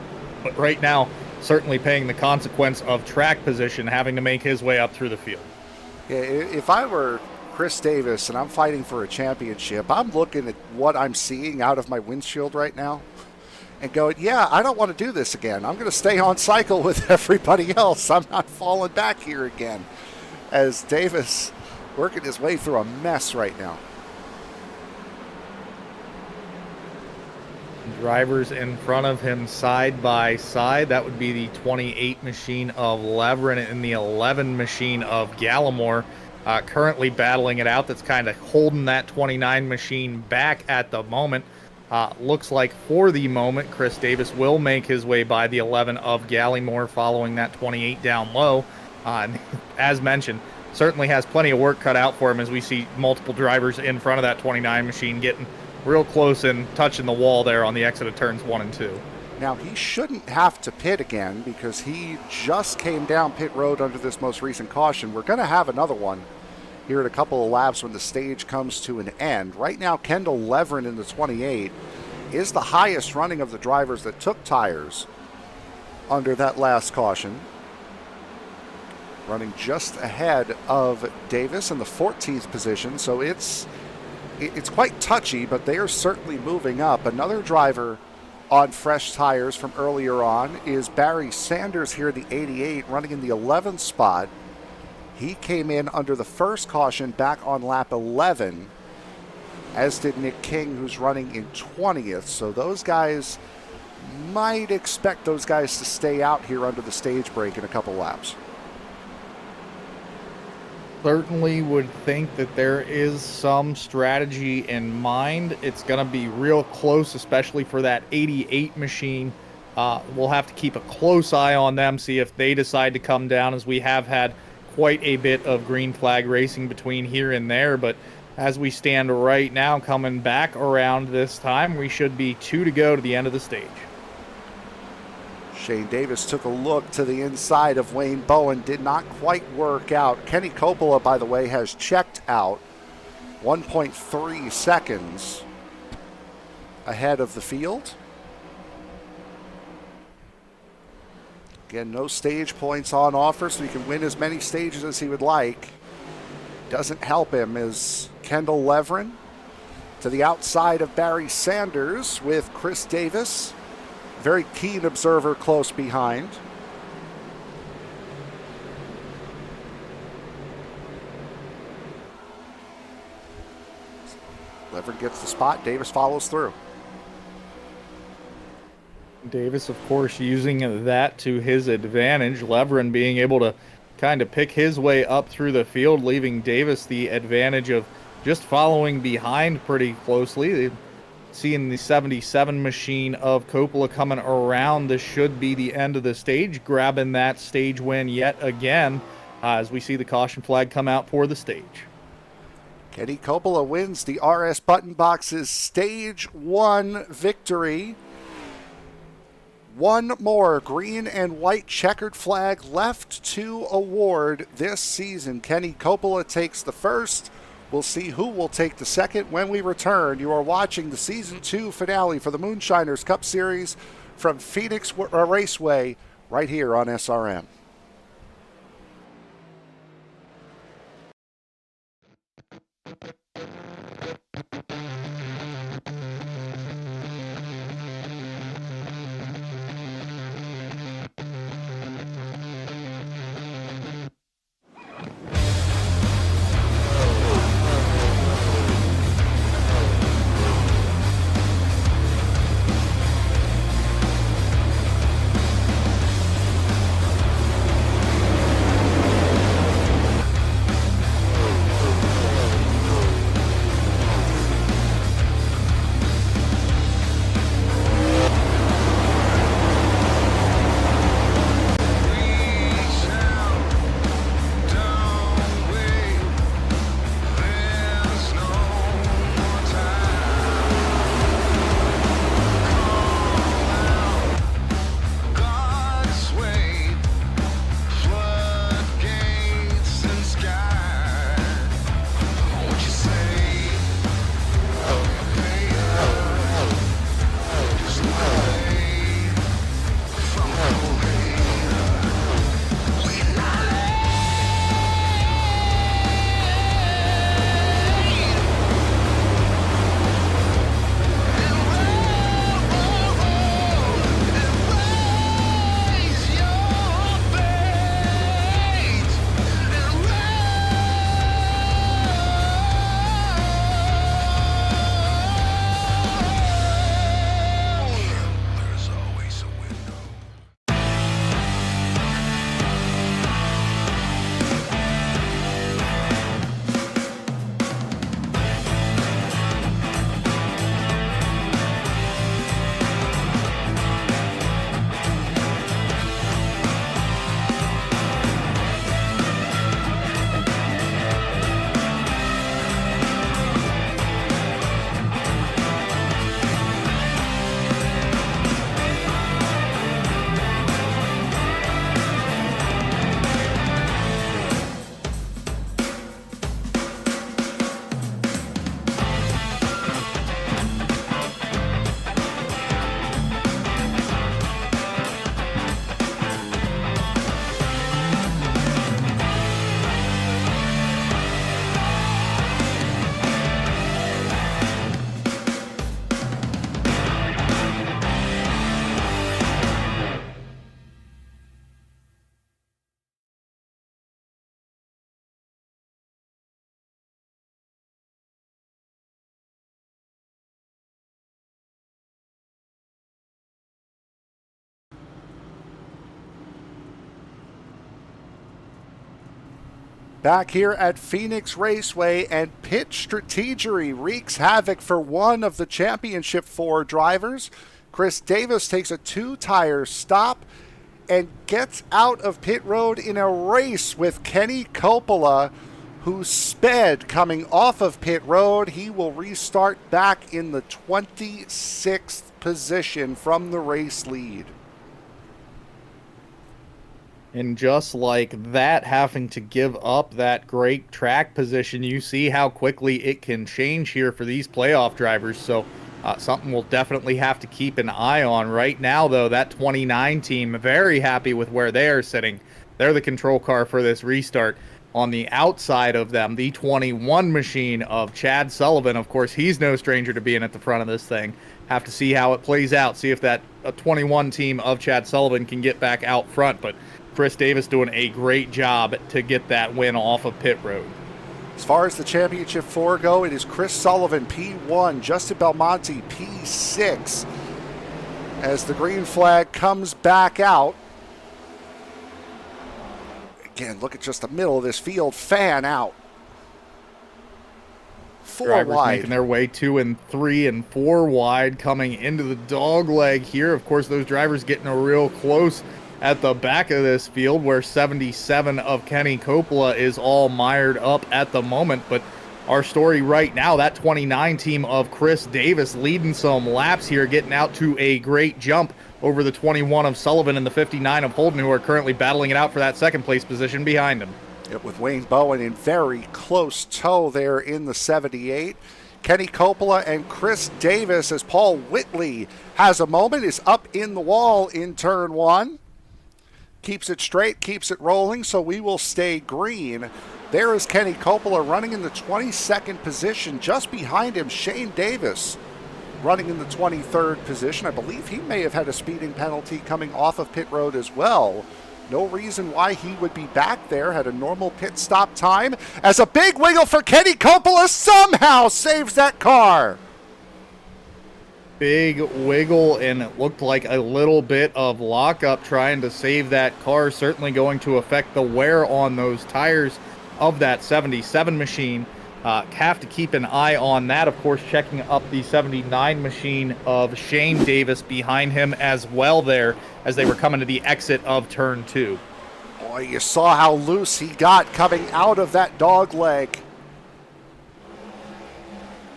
But right now, certainly paying the consequence of track position, having to make his way up through the field. Yeah, if I were Chris Davis and I'm fighting for a championship, I'm looking at what I'm seeing out of my windshield right now and going, yeah, I don't want to do this again. I'm going to stay on cycle with everybody else. I'm not falling back here again. As Davis working his way through a mess right now. Drivers in front of him side by side. That would be the 28 machine of Leveren and the 11 machine of Gallimore, currently battling it out. That's kind of holding that 29 machine back at the moment. Looks like for the moment, Chris Davis will make his way by the 11 of Gallimore, following that 28 down low. And as mentioned, certainly has plenty of work cut out for him, as we see multiple drivers in front of that 29 machine getting real close and touching the wall there on the exit of turns 1 and 2. Now, he shouldn't have to pit again because he just came down pit road under this most recent caution. We're going to have another one here in a couple of laps when the stage comes to an end. Right now, Kendall Leveren in the 28 is the highest running of the drivers that took tires under that last caution. Running just ahead of Davis in the 14th position, so it's quite touchy, but they are certainly moving up. Another driver on fresh tires from earlier on is Barry Sanders here, the 88, running in the 11th spot. He came in under the first caution back on lap 11, as did Nick King, who's running in 20th. So those guys, might expect those guys to stay out here under the stage break in a couple laps. certainly would think that there is some strategy in mind. It's going to be real close, especially for that 88 machine. We'll have to keep a close eye on them, see if they decide to come down, as we have had quite a bit of green flag racing between here and there. But as we stand right now, coming back around this time, we should be 2 to go to the end of the stage. Shane Davis took a look to the inside of Wayne Bowen. Did not quite work out. Kenny Coppola, by the way, has checked out 1.3 seconds ahead of the field. Again, no stage points on offer, so he can win as many stages as he would like. Doesn't help him is Kendall Leveren to the outside of Barry Sanders with Chris Davis. Very keen observer close behind. Leveren gets the spot. Davis follows through. Davis, of course, using that to his advantage. Leveren being able to kind of pick his way up through the field, leaving Davis the advantage of just following behind pretty closely. Seeing the 77 machine of Coppola coming around, this should be the end of the stage, grabbing that stage win yet again as we see the caution flag come out for the stage. Kenny Coppola wins the RS Button Box's Stage 1 victory. One more green and white checkered flag left to award this season. Kenny Coppola takes the first. We'll see who will take the second when we return. You are watching the Season 2 finale for the Moonshiners Cup Series from Phoenix Raceway right here on SRM. Back here at Phoenix Raceway, and pit strategery wreaks havoc for one of the championship 4 drivers. Chris Davis takes a 2-tire stop and gets out of pit road in a race with Kenny Coppola, who sped coming off of pit road. He will restart back in the 26th position from the race lead. And just like that, having to give up that great track position, you see how quickly it can change here for these playoff drivers. So something we'll definitely have to keep an eye on. Right now, though, that 29 team, very happy with where they are sitting. They're the control car for this restart. On the outside of them, the 21 machine of Chad Sullivan. Of course, he's no stranger to being at the front of this thing. Have to see how it plays out, see if that 21 team of Chad Sullivan can get back out front. But Chris Davis doing a great job to get that win off of pit road. As far as the championship 4 go, it is Chris Sullivan, P1, Justin Belmonte, P6. As the green flag comes back out. Again, look at just the middle of this field, fan out. 4 Drivers wide. making their way 2 and 3 and 4 wide coming into the dog leg here. Of course, those drivers getting a real close at the back of this field, where 77 of Kenny Coppola is all mired up at the moment. But our story right now, that 29 team of Chris Davis leading some laps here, getting out to a great jump over the 21 of Sullivan and the 59 of Holden, who are currently battling it out for that second place position behind him. Yep, with Wayne Bowen in very close tow there in the 78. Kenny Coppola and Chris Davis, as Paul Whitley has a moment, is up in the wall in turn 1. Keeps it straight, keeps it rolling, so we will stay green. There is Kenny Coppola running in the 22nd position. Just behind him, Shane Davis running in the 23rd position. I believe he may have had a speeding penalty coming off of pit road as well. No reason why he would be back there. Had a normal pit stop time. As a big wiggle for Kenny Coppola somehow saves that car. Big wiggle, and it looked like a little bit of lockup trying to save that car. Certainly going to affect the wear on those tires of that 77 machine. Have to keep an eye on that. Of course, checking up the 79 machine of Shane Davis behind him as well there as they were coming to the exit of turn 2. Boy, you saw how loose he got coming out of that dog leg.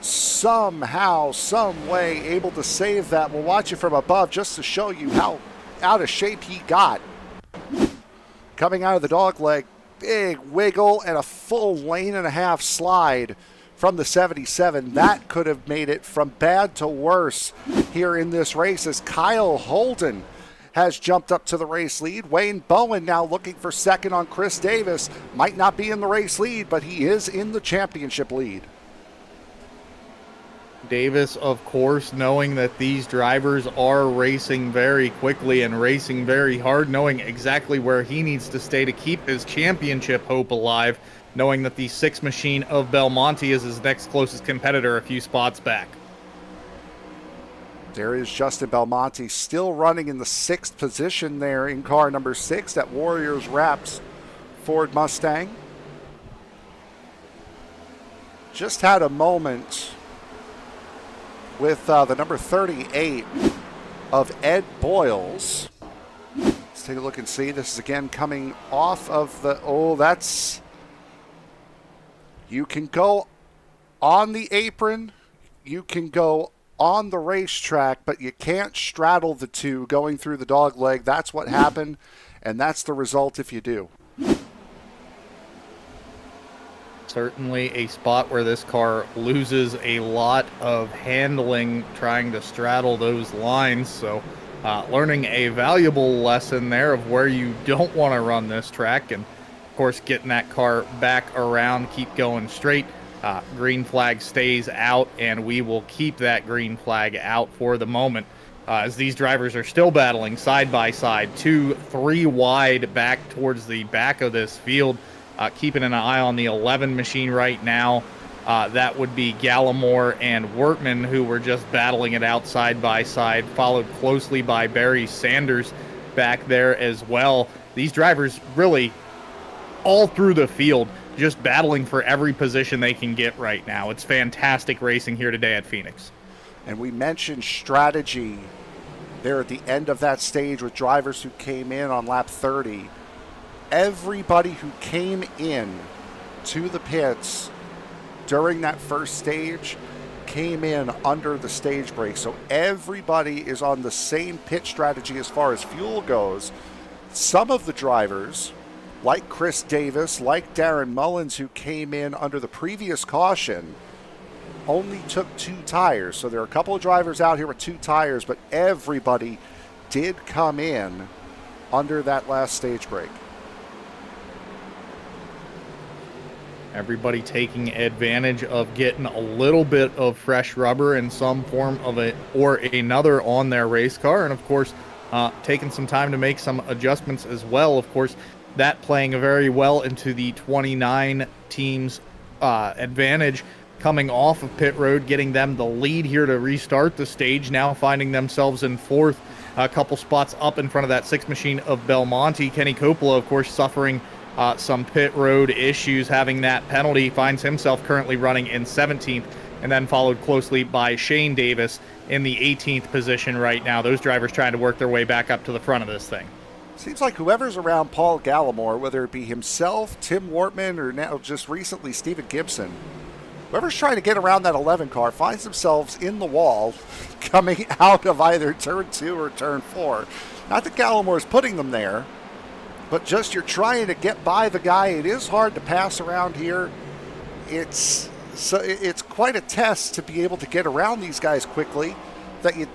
Somehow, some way, able to save that. We'll watch it from above just to show you how out of shape he got. Coming out of the dog leg, big wiggle and a full lane and a half slide from the 77. That could have made it from bad to worse here in this race, as Kyle Holden has jumped up to the race lead. Wayne Bowen now looking for second on Chris Davis. Might not be in the race lead, but he is in the championship lead. Davis, of course, knowing that these drivers are racing very quickly and racing very hard, knowing exactly where he needs to stay to keep his championship hope alive, knowing that the 6 machine of Belmonte is his next closest competitor a few spots back. There is Justin Belmonte still running in the 6th position there in car number 6, that Warriors Wraps Ford Mustang. Just had a moment with the number 38 of Ed Boyles. Let's take a look and see. This is again coming off of the, that's, you can go on the apron, you can go on the racetrack, but you can't straddle the two going through the dog leg. That's what happened, and that's the result if you do. Certainly a spot where this car loses a lot of handling trying to straddle those lines. So learning a valuable lesson there of where you don't want to run this track. And, of course, getting that car back around, keep going straight. Green flag stays out, and we will keep that green flag out for the moment. As these drivers are still battling side by side, 2, 3 wide back towards the back of this field. Keeping an eye on the 11 machine right now. That would be Gallimore and Wortman, who were just battling it out side by side, followed closely by Barry Sanders back there as well. These drivers really all through the field just battling for every position they can get right now. It's fantastic racing here today at Phoenix. And we mentioned strategy there at the end of that stage with drivers who came in on lap 30. Everybody who came in to the pits during that first stage came in under the stage brake. So everybody is on the same pit strategy as far as fuel goes. Some of the drivers, like Chris Davis, like Darren Mullins, who came in under the previous caution, only took 2 tires. So there are a couple of drivers out here with 2 tires, but everybody did come in under that last stage brake. Everybody taking advantage of getting a little bit of fresh rubber in some form of it or another on their race car. And of course, taking some time to make some adjustments as well. Of course, that playing very well into the 29 teams advantage coming off of pit road, getting them the lead here to restart the stage, now finding themselves in 4th, a couple spots up in front of that 6 machine of Belmonte. Kenny Coppola, of course, suffering some pit road issues, having that penalty, finds himself currently running in 17th, and then followed closely by Shane Davis in the 18th position right now. Those drivers trying to work their way back up to the front of this thing. Seems like whoever's around Paul Gallimore, whether it be himself, Tim Wortman, or now just recently Stephen Gibson, whoever's trying to get around that 11 car finds themselves in the wall coming out of either turn 2 or turn 4. Not that Gallimore's putting them there, but just you're trying to get by the guy. It is hard to pass around here. It's quite a test to be able to get around these guys quickly, that you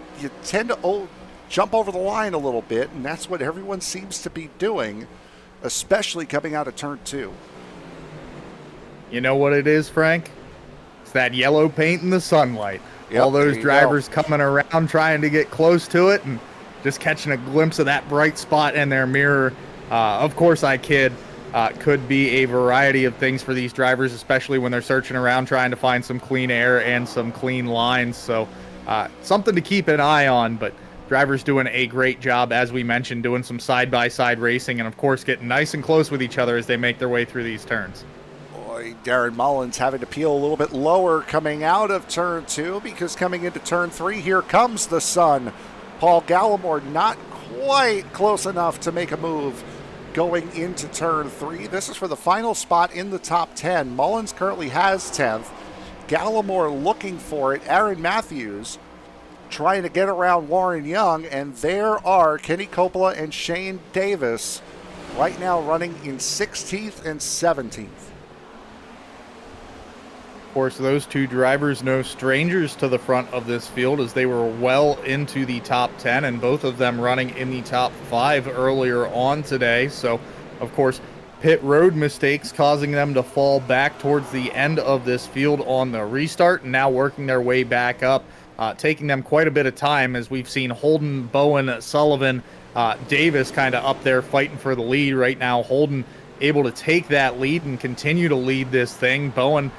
tend to jump over the line a little bit, and that's what everyone seems to be doing, especially coming out of turn 2. You know what it is, Frank? It's that yellow paint in the sunlight. Yep, all those drivers coming around trying to get close to it and just catching a glimpse of that bright spot in their mirror. Of course, I kid. Could be a variety of things for these drivers, especially when they're searching around trying to find some clean air and some clean lines. So something to keep an eye on, but drivers doing a great job, as we mentioned, doing some side-by-side racing and, of course, getting nice and close with each other as they make their way through these turns. Boy, Darren Mullins having to peel a little bit lower coming out of turn 2, because coming into turn 3, here comes the sun. Paul Gallimore not quite close enough to make a move going into turn 3. This is for the final spot in the top 10. Mullins currently has 10th. Gallimore looking for it. Aaron Matthews trying to get around Warren Young, and there are Kenny Coppola and Shane Davis right now running in 16th and 17th. Of course, those two drivers no strangers to the front of this field, as they were well into the top 10, and both of them running in the top 5 earlier on today. So, of course, pit road mistakes causing them to fall back towards the end of this field on the restart, and now working their way back up, taking them quite a bit of time, as we've seen Holden, Bowen, Sullivan, Davis kind of up there fighting for the lead right now. Holden able to take that lead and continue to lead this thing. Bowen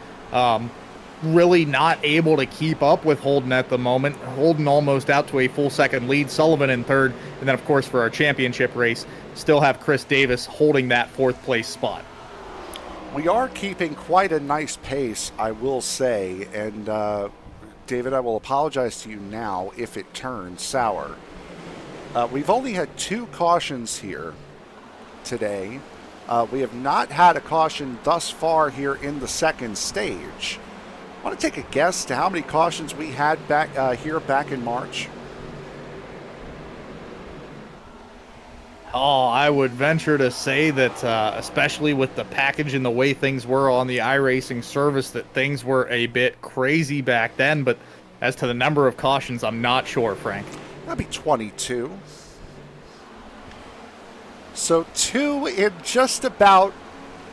really not able to keep up with Holden at the moment. Holden almost out to a full second lead. Sullivan in 3rd. And then, of course, for our championship race, still have Chris Davis holding that 4th place spot. We are keeping quite a nice pace, I will say. And, David, I will apologize to you now if it turns sour. We've only had 2 cautions here today. We have not had a caution thus far here in the second stage. I want to take a guess to how many cautions we had back back in March. Oh, I would venture to say that, especially with the package and the way things were on the iRacing service, that things were a bit crazy back then. But as to the number of cautions, I'm not sure, Frank. That'd be 22. So 2 in just about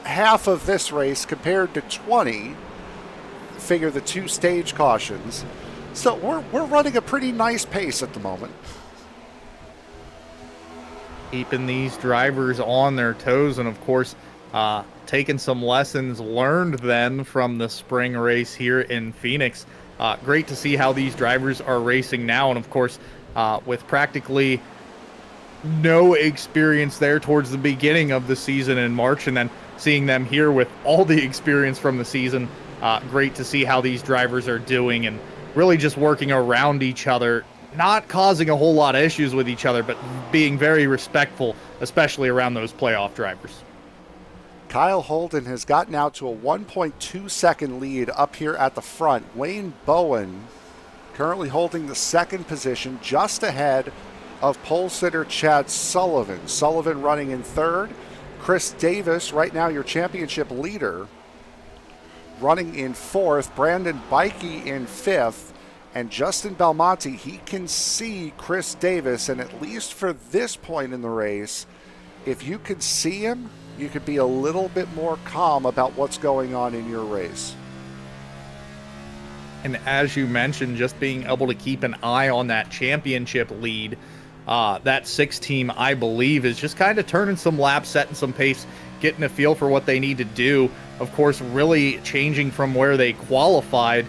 half of this race compared to 20. Figure the 2 stage cautions. So we're running a pretty nice pace at the moment. Keeping these drivers on their toes, and of course taking some lessons learned then from the spring race here in Phoenix. Great to see how these drivers are racing now, and of course with practically no experience there towards the beginning of the season in March, and then seeing them here with all the experience from the season. Great to see how these drivers are doing and really just working around each other, not causing a whole lot of issues with each other, but being very respectful, especially around those playoff drivers. Kyle Holden has gotten out to a 1.2 second lead up here at the front. Wayne Bowen currently holding the second position, just ahead of pole sitter Chad Sullivan. Sullivan running in third. Chris Davis, right now your championship leader, running in fourth. Brandon Bikey in fifth. And Justin Belmonte, he can see Chris Davis, and at least for this point in the race, if you could see him, you could be a little bit more calm about what's going on in your race. And as you mentioned, just being able to keep an eye on that championship lead, that 6 team, I believe, is just kind of turning some laps, setting some pace, getting a feel for what they need to do. Of course, really changing from where they qualified.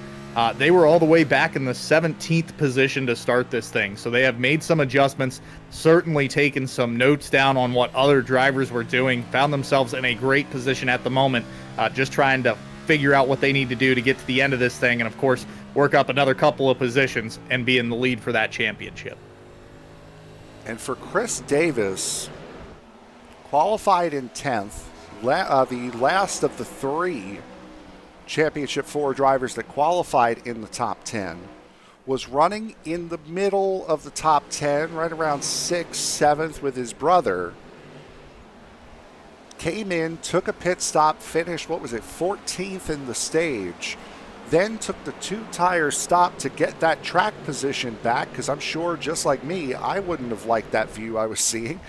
They were all the way back in the 17th position to start this thing. So they have made some adjustments, certainly taken some notes down on what other drivers were doing, found themselves in a great position at the moment, just trying to figure out what they need to do to get to the end of this thing. And of course, work up another couple of positions and be in the lead for that championship. And for Chris Davis, qualified in 10th, the last of the 3 Championship 4 drivers that qualified in the top 10, was running in the middle of the top 10, right around 6th, 7th with his brother. Came in, took a pit stop, finished, 14th in the stage. Then took the 2-tire stop to get that track position back, because I'm sure, just like me, I wouldn't have liked that view I was seeing.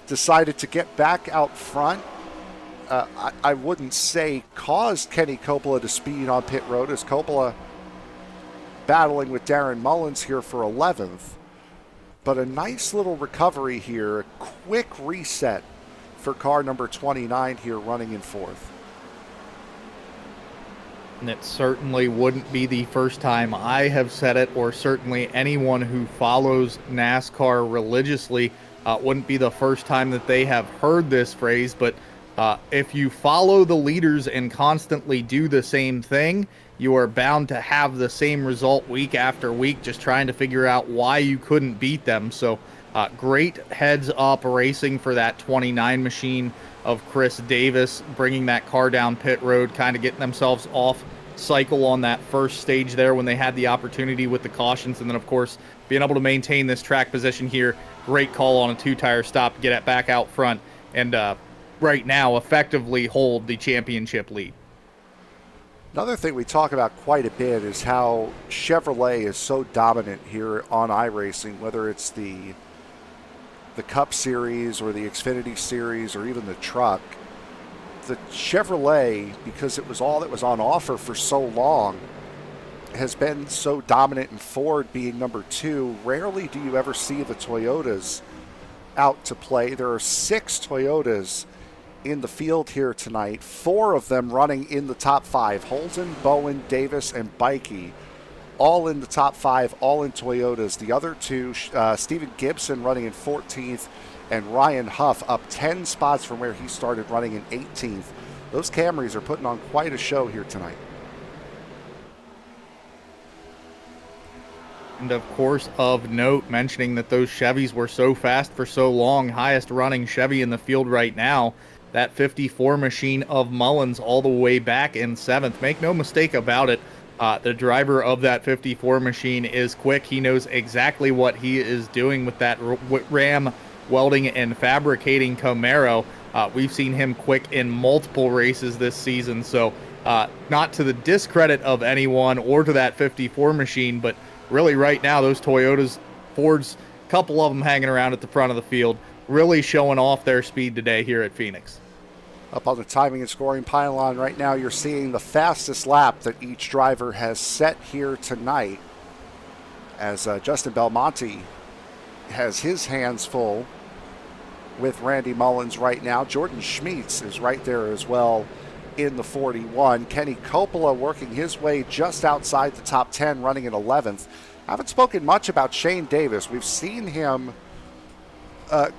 Decided to get back out front. I wouldn't say caused Kenny Coppola to speed on pit road, as Coppola battling with Darren Mullins here for 11th. But a nice little recovery here, a quick reset for car number 29 here running in 4th. And it certainly wouldn't be the first time I have said it, or certainly anyone who follows NASCAR religiously wouldn't be the first time that they have heard this phrase, but if you follow the leaders and constantly do the same thing, you are bound to have the same result week after week, just trying to figure out why you couldn't beat them. So great heads up racing for that 29 machine of Chris Davis, bringing that car down pit road, kind of getting themselves off cycle on that first stage there when they had the opportunity with the cautions. And then, of course, being able to maintain this track position here. Great call on a 2-tire stop to get it back out front. And right now effectively hold the championship lead. Another thing we talk about quite a bit is how Chevrolet is so dominant here on iRacing, whether it's the Cup Series or the Xfinity Series or even the truck. The Chevrolet, because it was all that was on offer for so long, has been so dominant, and Ford being number 2. Rarely do you ever see the Toyotas out to play. There are 6 Toyotas in the field here tonight, 4 of them running in the top 5. Holden, Bowen, Davis, and Bikey, all in the top 5, all in Toyotas. The other 2, Stephen Gibson running in 14th, and Ryan Huff up 10 spots from where he started, running in 18th. Those Camrys are putting on quite a show here tonight. And of course, of note, mentioning that those Chevys were so fast for so long, highest running Chevy in the field right now, that 54 machine of Mullins all the way back in 7th. Make no mistake about it, the driver of that 54 machine is quick. He knows exactly what he is doing with that Ram welding and fabricating Camaro. We've seen him quick in multiple races this season, so not to the discredit of anyone or to that 54 machine, but really right now those Toyotas, Fords, a couple of them hanging around at the front of the field, really showing off their speed today here at Phoenix. Up on the timing and scoring pylon right now, you're seeing the fastest lap that each driver has set here tonight, as Justin Belmonte has his hands full with Randy Mullins right now. Jordan Schmeetz is right there as well in the 41. Kenny Coppola working his way just outside the top 10, running in 11th. I haven't spoken much about Shane Davis. We've seen him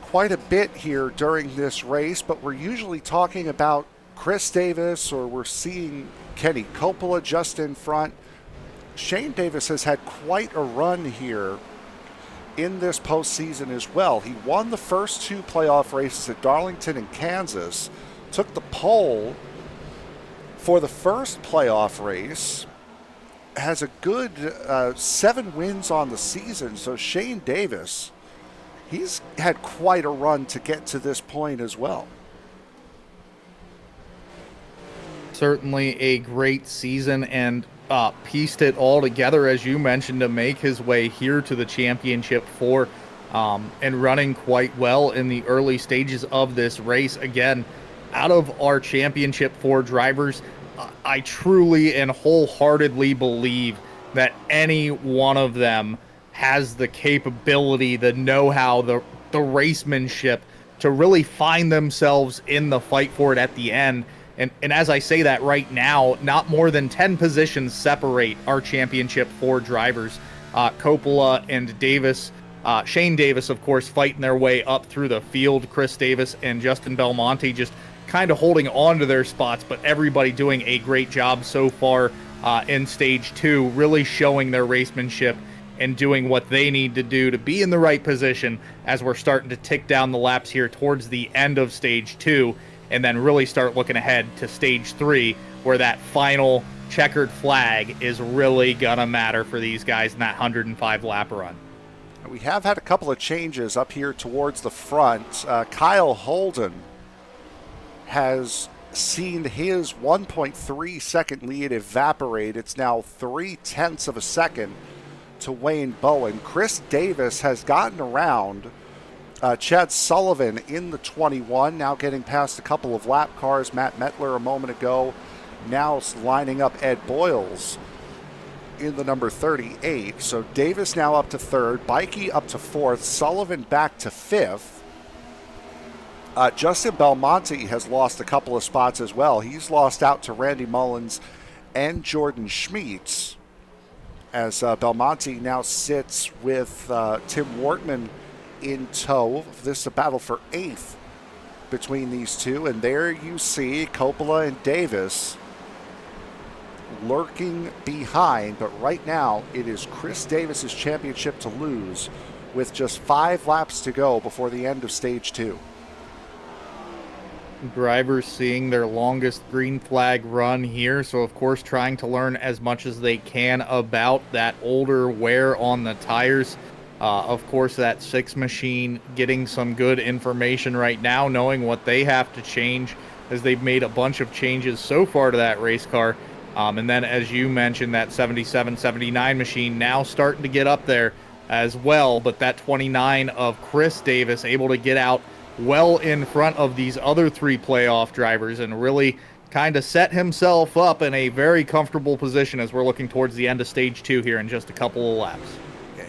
quite a bit here during this race, but we're usually talking about Chris Davis, or we're seeing Kenny Coppola just in front. Shane Davis has had quite a run here in this postseason as well. He won the first 2 playoff races at Darlington and Kansas, took the pole for the first playoff race, has a good 7 wins on the season. So Shane Davis, he's had quite a run to get to this point as well. Certainly a great season, and pieced it all together, as you mentioned, to make his way here to the Championship 4, and running quite well in the early stages of this race. Again, out of our Championship 4 drivers, I truly and wholeheartedly believe that any one of them has the capability, the know-how, the racemanship to really find themselves in the fight for it at the end. And as I say that right now, not more than 10 positions separate our Championship 4 drivers. Coppola and Davis, Shane Davis, of course, fighting their way up through the field. Chris Davis and Justin Belmonte just kind of holding on to their spots, but everybody doing a great job so far in Stage 2, really showing their racemanship and doing what they need to do to be in the right position as we're starting to tick down the laps here towards the end of Stage 2. And then really start looking ahead to Stage 3, where that final checkered flag is really going to matter for these guys in that 105 lap run. We have had a couple of changes up here towards the front. Kyle Holden has seen his 1.3 second lead evaporate. It's now 0.3 of a second to Wayne Bowen. Chris Davis has gotten around Chad Sullivan in the 21, now getting past a couple of lap cars. Matt Mettler a moment ago, now lining up Ed Boyles in the number 38. So Davis now up to 3rd, Bikey up to 4th, Sullivan back to 5th. Justin Belmonte has lost a couple of spots as well. He's lost out to Randy Mullins and Jordan Schmeets, as Belmonte now sits with Tim Wortman in tow. This is a battle for 8th between these two, and there you see Coppola and Davis lurking behind, but right now it is Chris Davis's championship to lose with just 5 laps to go before the end of Stage 2. Drivers seeing their longest green flag run here, so of course trying to learn as much as they can about that older wear on the tires. Of course, that 6 machine getting some good information right now, knowing what they have to change, as they've made a bunch of changes so far to that race car. And then, as you mentioned, that 77, 79 machine now starting to get up there as well. But that 29 of Chris Davis able to get out well in front of these other 3 playoff drivers and really kind of set himself up in a very comfortable position as we're looking towards the end of Stage 2 here in just a couple of laps.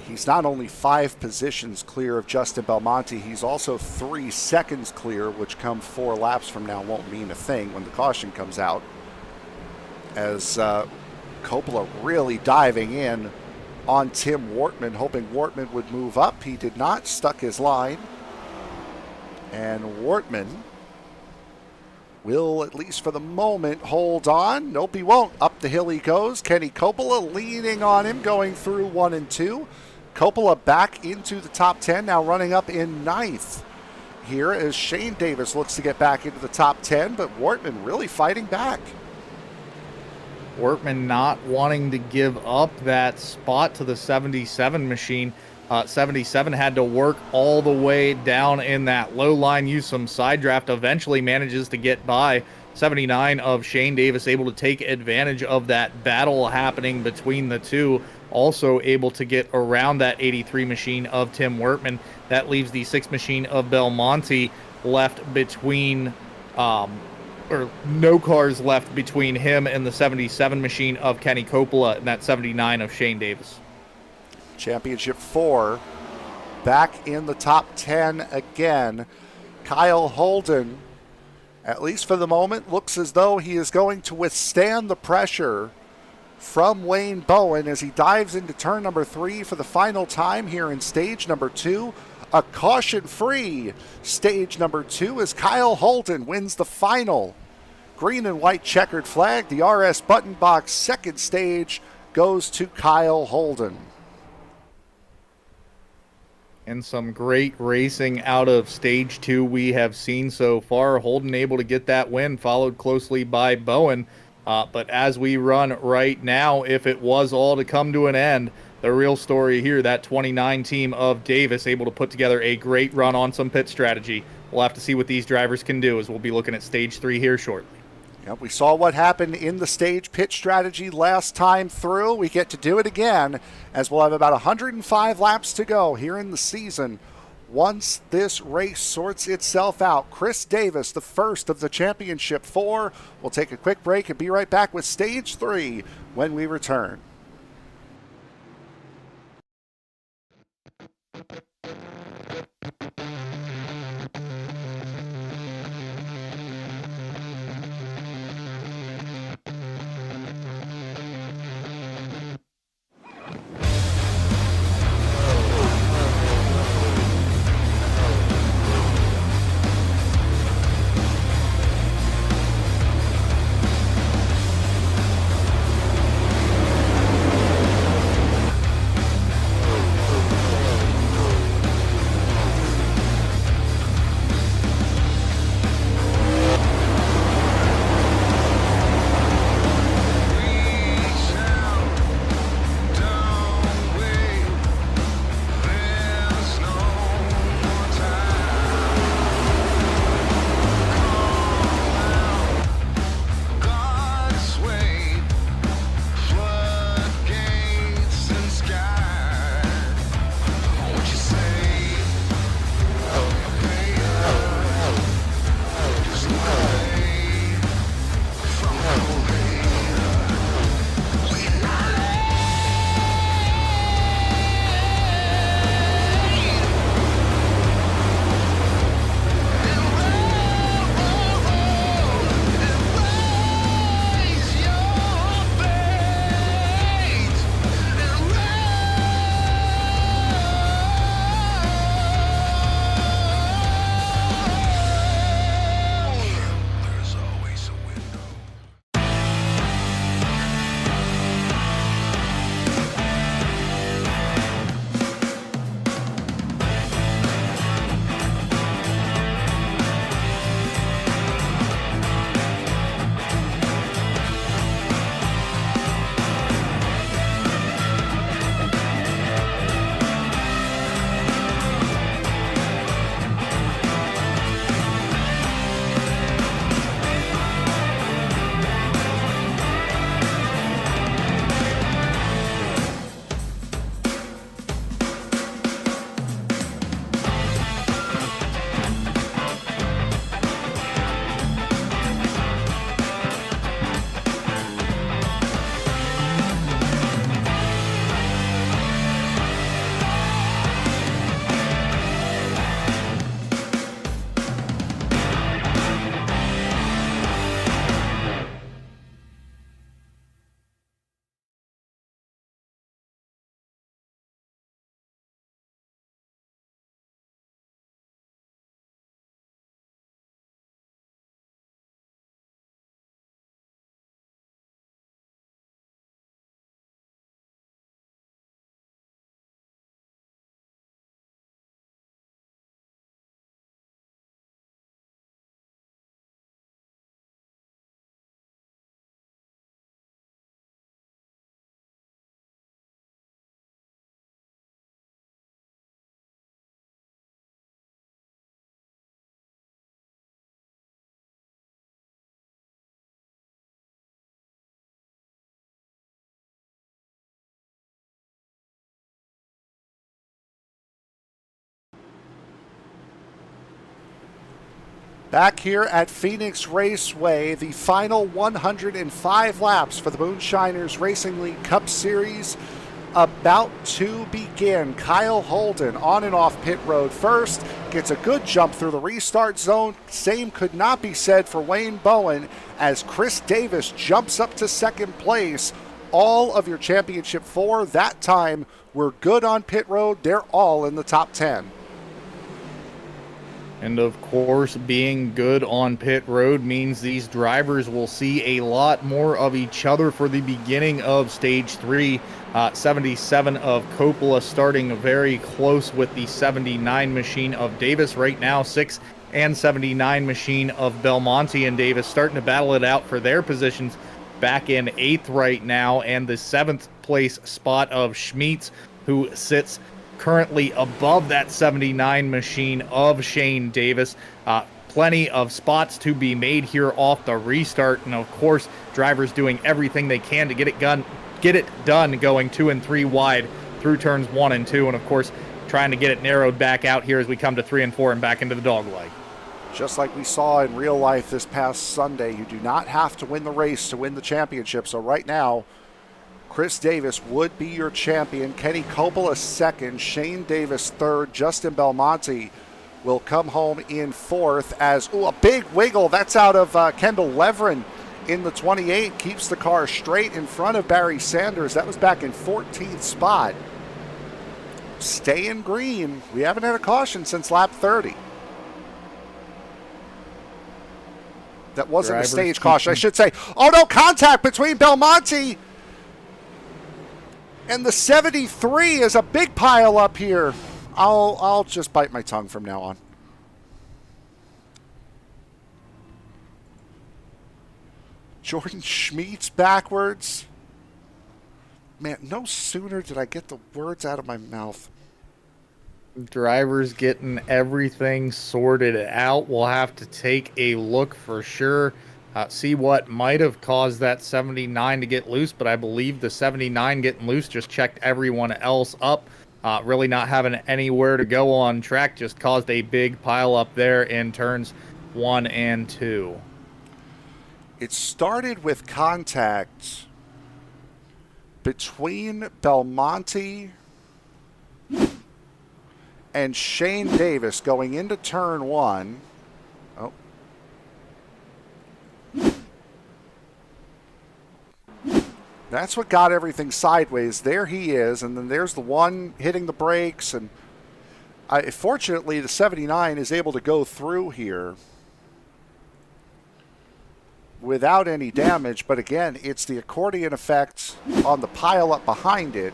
He's not only 5 positions clear of Justin Belmonte, he's also 3 seconds clear, which come 4 laps from now won't mean a thing when the caution comes out. As Coppola really diving in on Tim Wortman, hoping Wortman would move up. He did not, stuck his line. And Wortman will, at least for the moment, hold on. Nope, he won't. Up the hill he goes. Kenny Coppola leaning on him, going through 1 and 2. Coppola back into the top 10, now running up in 9th here as Shane Davis looks to get back into the top 10, but Wortman really fighting back. Wortman not wanting to give up that spot to the 77 machine. 77 had to work all the way down in that low line, use some side draft, eventually manages to get by. 79 of Shane Davis able to take advantage of that battle happening between the two, also able to get around that 83 machine of Tim Wortman. That leaves the 6 machine of Belmonte left between, or no cars left between him and the 77 machine of Kenny Coppola and that 79 of Shane Davis. Championship 4 back in the top 10 again. Kyle Holden, at least for the moment, looks as though he is going to withstand the pressure from Wayne Bowen as he dives into turn number 3 for the final time here in stage number 2. A caution-free stage number 2 as Kyle Holden wins the final green and white checkered flag. The RS button box second stage goes to Kyle Holden. And some great racing out of stage 2 we have seen so far. Holden able to get that win, followed closely by Bowen. But as we run right now, if it was all to come to an end, the real story here, that 29 team of Davis able to put together a great run on some pit strategy. We'll have to see what these drivers can do as we'll be looking at stage 3 here shortly. Yep, we saw what happened in the stage pit strategy last time through. We get to do it again as we'll have about 105 laps to go here in the season. Once this race sorts itself out, Chris Davis, the first of the championship 4, will take a quick break and be right back with stage 3 when we return. Back here at Phoenix Raceway, the final 105 laps for the Moonshiners Racing League Cup Series about to begin. Kyle Holden on and off pit road first, gets a good jump through the restart zone. Same could not be said for Wayne Bowen as Chris Davis jumps up to second place. All of your championship 4 that time were good on pit road. They're all in the top 10. And of course, being good on pit road means these drivers will see a lot more of each other for the beginning of stage 3. 77 of Coppola starting very close with the 79 machine of Davis. Right now, 6 and 79 machine of Belmonte and Davis starting to battle it out for their positions back in 8th right now. And the 7th place spot of Schmitz, who sits currently above that 79 machine of Shane Davis. Plenty of spots to be made here off the restart, and of course drivers doing everything they can to get it done going 2 and 3 wide through turns 1 and 2, and of course trying to get it narrowed back out here as we come to 3 and 4 and back into the dog leg. Just like we saw in real life this past Sunday, you do not have to win the race to win the championship. So right now, Chris Davis would be your champion. Kenny Coppola second, Shane Davis third, Justin Belmonte will come home in 4th as, a big wiggle. That's out of Kendall Leveren in the 28. Keeps the car straight in front of Barry Sanders. That was back in 14th spot. Staying green. We haven't had a caution since lap 30. That wasn't a stage caution, I should say. Oh no, contact between Belmonte and the 73 is a big pile up here. I'll just bite my tongue from now on. Jordan Schmitz backwards. Man, no sooner did I get the words out of my mouth. Drivers getting everything sorted out. We'll have to take a look for sure. See what might have caused that 79 to get loose, but I believe the 79 getting loose just checked everyone else up. Really not having anywhere to go on track, just caused a big pile up there in turns 1 and 2. It started with contact between Belmonte and Shane Davis going into turn 1. Oh. That's what got everything sideways. There he is, and then there's the one hitting the brakes. And fortunately, the 79 is able to go through here without any damage. But again, it's the accordion effect on the pile up behind it.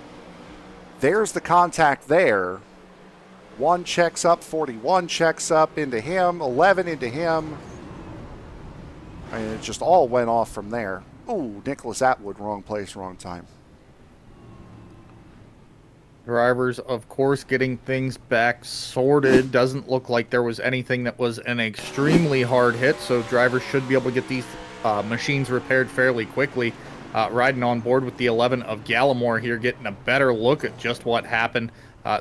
There's the contact there. 1 checks up, 41 checks up into him, 11 into him. I mean, it just all went off from there. Ooh, Nicholas Atwood, wrong place, wrong time. Drivers, of course, getting things back sorted. Doesn't look like there was anything that was an extremely hard hit, so drivers should be able to get these machines repaired fairly quickly. Riding on board with the 11 of Gallimore here, getting a better look at just what happened.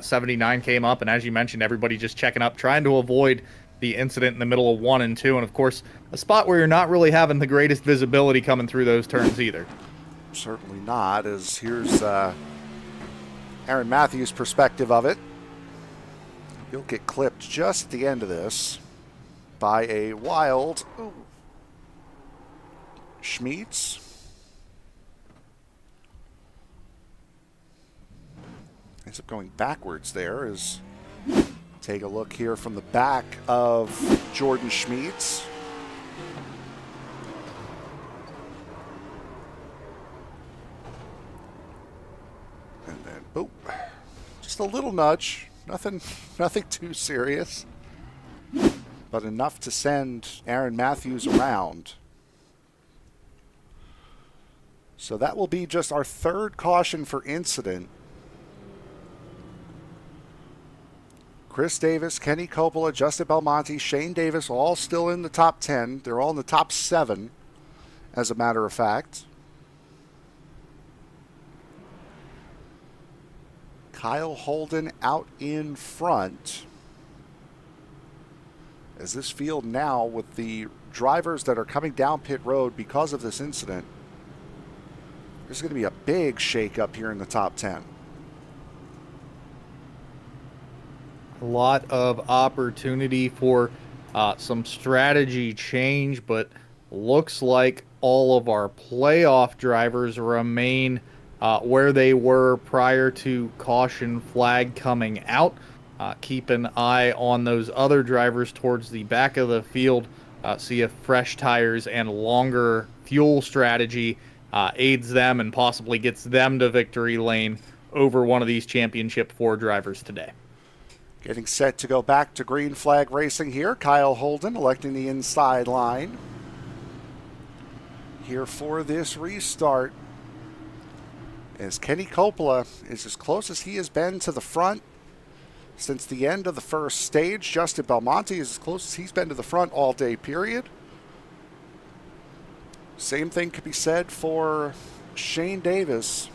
79 came up, and as you mentioned, everybody just checking up, trying to avoid the incident in the middle of 1 and 2, and of course a spot where you're not really having the greatest visibility coming through those turns either. Certainly not, as here's Aaron Matthews' perspective of it. He'll get clipped just at the end of this by a wild Schmitz. Ends up going backwards there. As take a look here from the back of Jordan Schmitz. And then, boop. Just a little nudge. Nothing too serious. But enough to send Aaron Matthews around. So that will be just our 3rd caution for incident. Chris Davis, Kenny Coppola, Justin Belmonte, Shane Davis, all still in the top 10. They're all in the top 7, as a matter of fact. Kyle Holden out in front. As this field now, with the drivers that are coming down pit road because of this incident, there's going to be a big shake-up here in the top 10. A lot of opportunity for some strategy change, but looks like all of our playoff drivers remain where they were prior to caution flag coming out. keep an eye on those other drivers towards the back of the field. See if fresh tires and longer fuel strategy aids them and possibly gets them to victory lane over one of these Championship 4 drivers today. Getting set to go back to green flag racing here. Kyle Holden electing the inside line here for this restart, as Kenny Coppola is as close as he has been to the front since the end of the first stage. Justin Belmonte is as close as he's been to the front all day, period. Same thing could be said for Shane Davis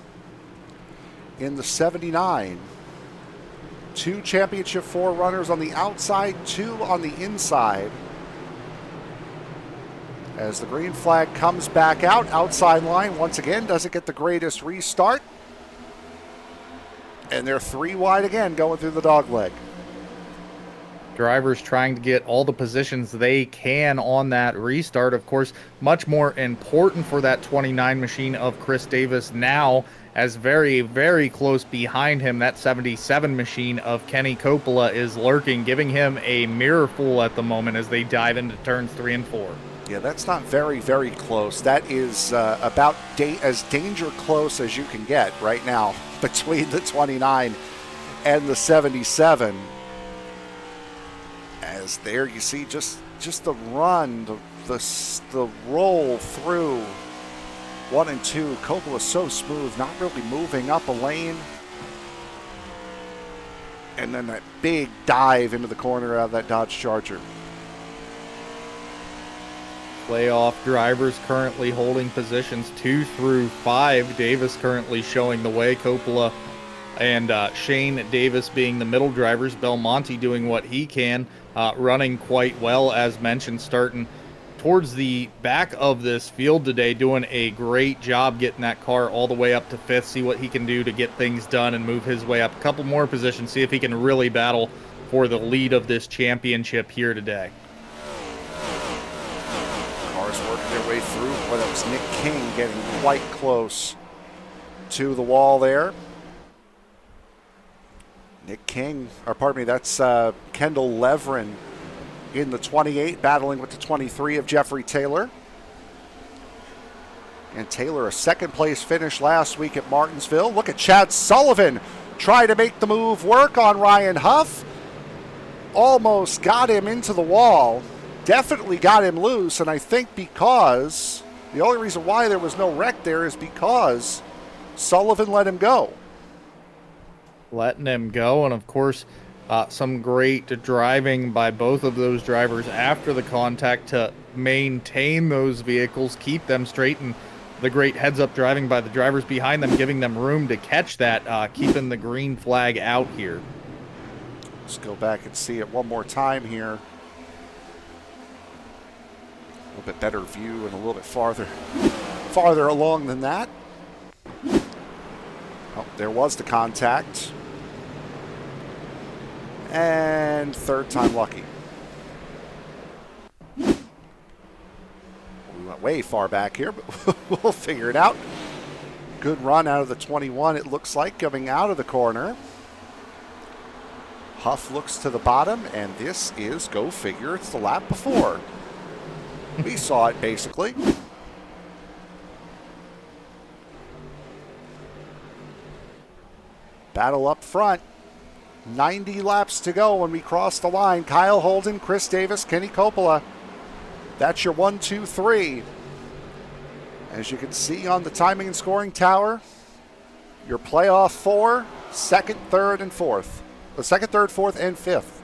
in the 79. 2 Championship 4 runners on the outside, 2 on the inside. As the green flag comes back out, outside line once again doesn't get the greatest restart. And they're 3 wide again going through the dogleg. Drivers trying to get all the positions they can on that restart. Of course, much more important for that 29 machine of Chris Davis now, as very, very close behind him, that 77 machine of Kenny Coppola is lurking, giving him a mirror fool at the moment as they dive into turns 3 and 4. Yeah, that's not very, very close. That is about as danger close as you can get right now between the 29 and the 77. As there you see just the run, the roll through 1 and 2. Coppola so smooth, not really moving up a lane. And then that big dive into the corner out of that Dodge Charger. Playoff drivers currently holding positions 2 through 5. Davis currently showing the way. Coppola and Shane Davis being the middle drivers. Belmonte doing what he can, running quite well, as mentioned, starting towards the back of this field today, doing a great job getting that car all the way up to 5th, see what he can do to get things done and move his way up a couple more positions, see if he can really battle for the lead of this championship here today. Cars working their way through. Boy, that was Nick King getting quite close to the wall there. Nick King, or pardon me, that's Kendall Levrin in the 28, battling with the 23 of Jeffery Taylor. And Taylor, a second place finish last week at Martinsville. Look at Chad Sullivan try to make the move work on Ryan Huff. Almost got him into the wall. Definitely got him loose, and I think because the only reason why there was no wreck there is because Sullivan let him go. Letting him go, and of course some great driving by both of those drivers after the contact to maintain those vehicles, keep them straight, and the great heads-up driving by the drivers behind them, giving them room to catch that, keeping the green flag out here. Let's go back and see it one more time here. A little bit better view and a little bit farther along than that. Oh, there was the contact. And third time lucky. We went way far back here, but we'll figure it out. Good run out of the 21, it looks like, coming out of the corner. Huff looks to the bottom, and this is, go figure, it's the lap before. We saw it, basically. Battle up front. 90 laps to go when we cross the line. Kyle Holden, Chris Davis, Kenny Coppola. That's your 1, 2, 3. As you can see on the timing and scoring tower, your playoff 4, second, third, and fourth. The second, third, fourth, and fifth.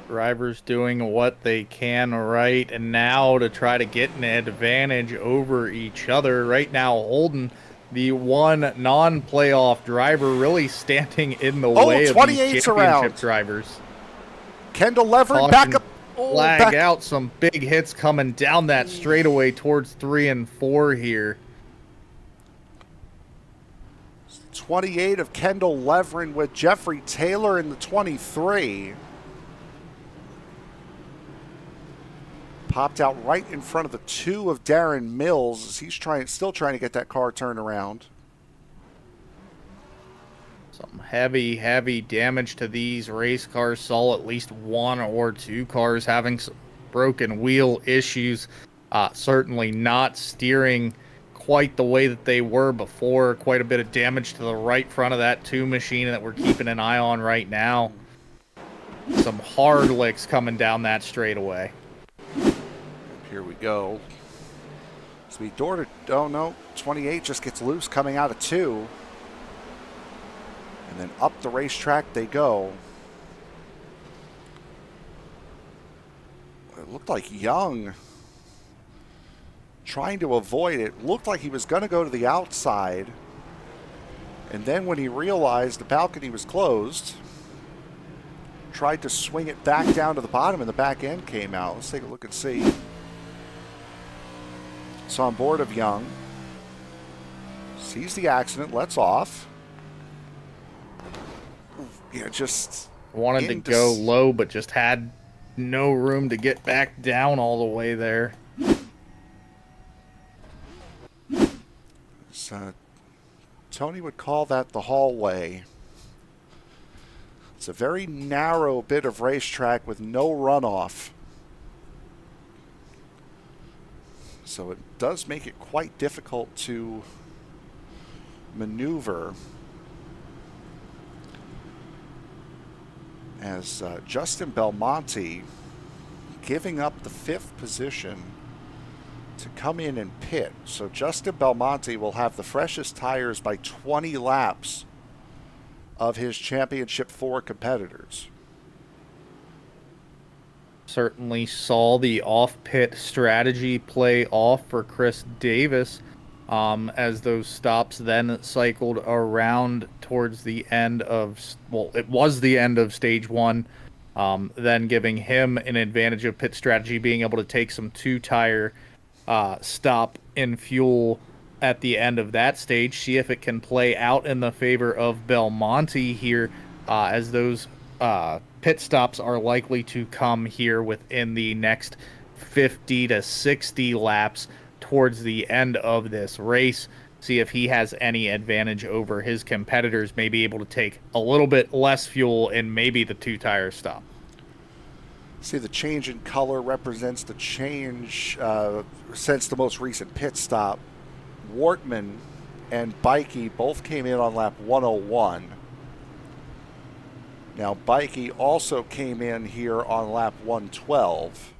Drivers doing what they can right and now to try to get an advantage over each other. Right now, Holden, the one non-playoff driver, really standing in the way of these championship drivers. Kendall Levering back up. Flag out, some big hits coming down that straightaway towards 3 and 4 here. 28 of Kendall Levering with Jeffery Taylor in the 23. Popped out right in front of the 2 of Darren Mills as he's still trying to get that car turned around. Some heavy damage to these race cars. Saw at least one or two cars having some broken wheel issues. Certainly not steering quite the way that they were before. Quite a bit of damage to the right front of that 2 machine that we're keeping an eye on right now. Some hard licks coming down that straightaway. Here we go. Speed door to, oh no, 28 just gets loose coming out of 2. And then up the racetrack they go. It looked like Young trying to avoid it. Looked like he was going to go to the outside. And then when he realized the balcony was closed, tried to swing it back down to the bottom and the back end came out. Let's take a look and see. So on board of Young. Sees the accident, lets off. Yeah, just wanted to go low, but just had no room to get back down all the way there. So, Tony would call that the hallway. It's a very narrow bit of racetrack with no runoff. So it does make it quite difficult to maneuver. As Justin Belmonte giving up the 5th position to come in and pit. So Justin Belmonte will have the freshest tires by 20 laps of his Championship 4 competitors. Certainly saw the off-pit strategy play off for Chris Davis as those stops then cycled around towards the end of, well, it was the end of stage 1, then giving him an advantage of pit strategy, being able to take some 2-tire stop in fuel at the end of that stage, see if it can play out in the favor of Belmonte here, as those pit stops are likely to come here within the next 50 to 60 laps towards the end of this race. See if he has any advantage over his competitors, maybe able to take a little bit less fuel and maybe the 2-tire stop. See, the change in color represents the change since the most recent pit stop. Wortman and Bikey both came in on lap 101. Now, Bikey also came in here on lap 112.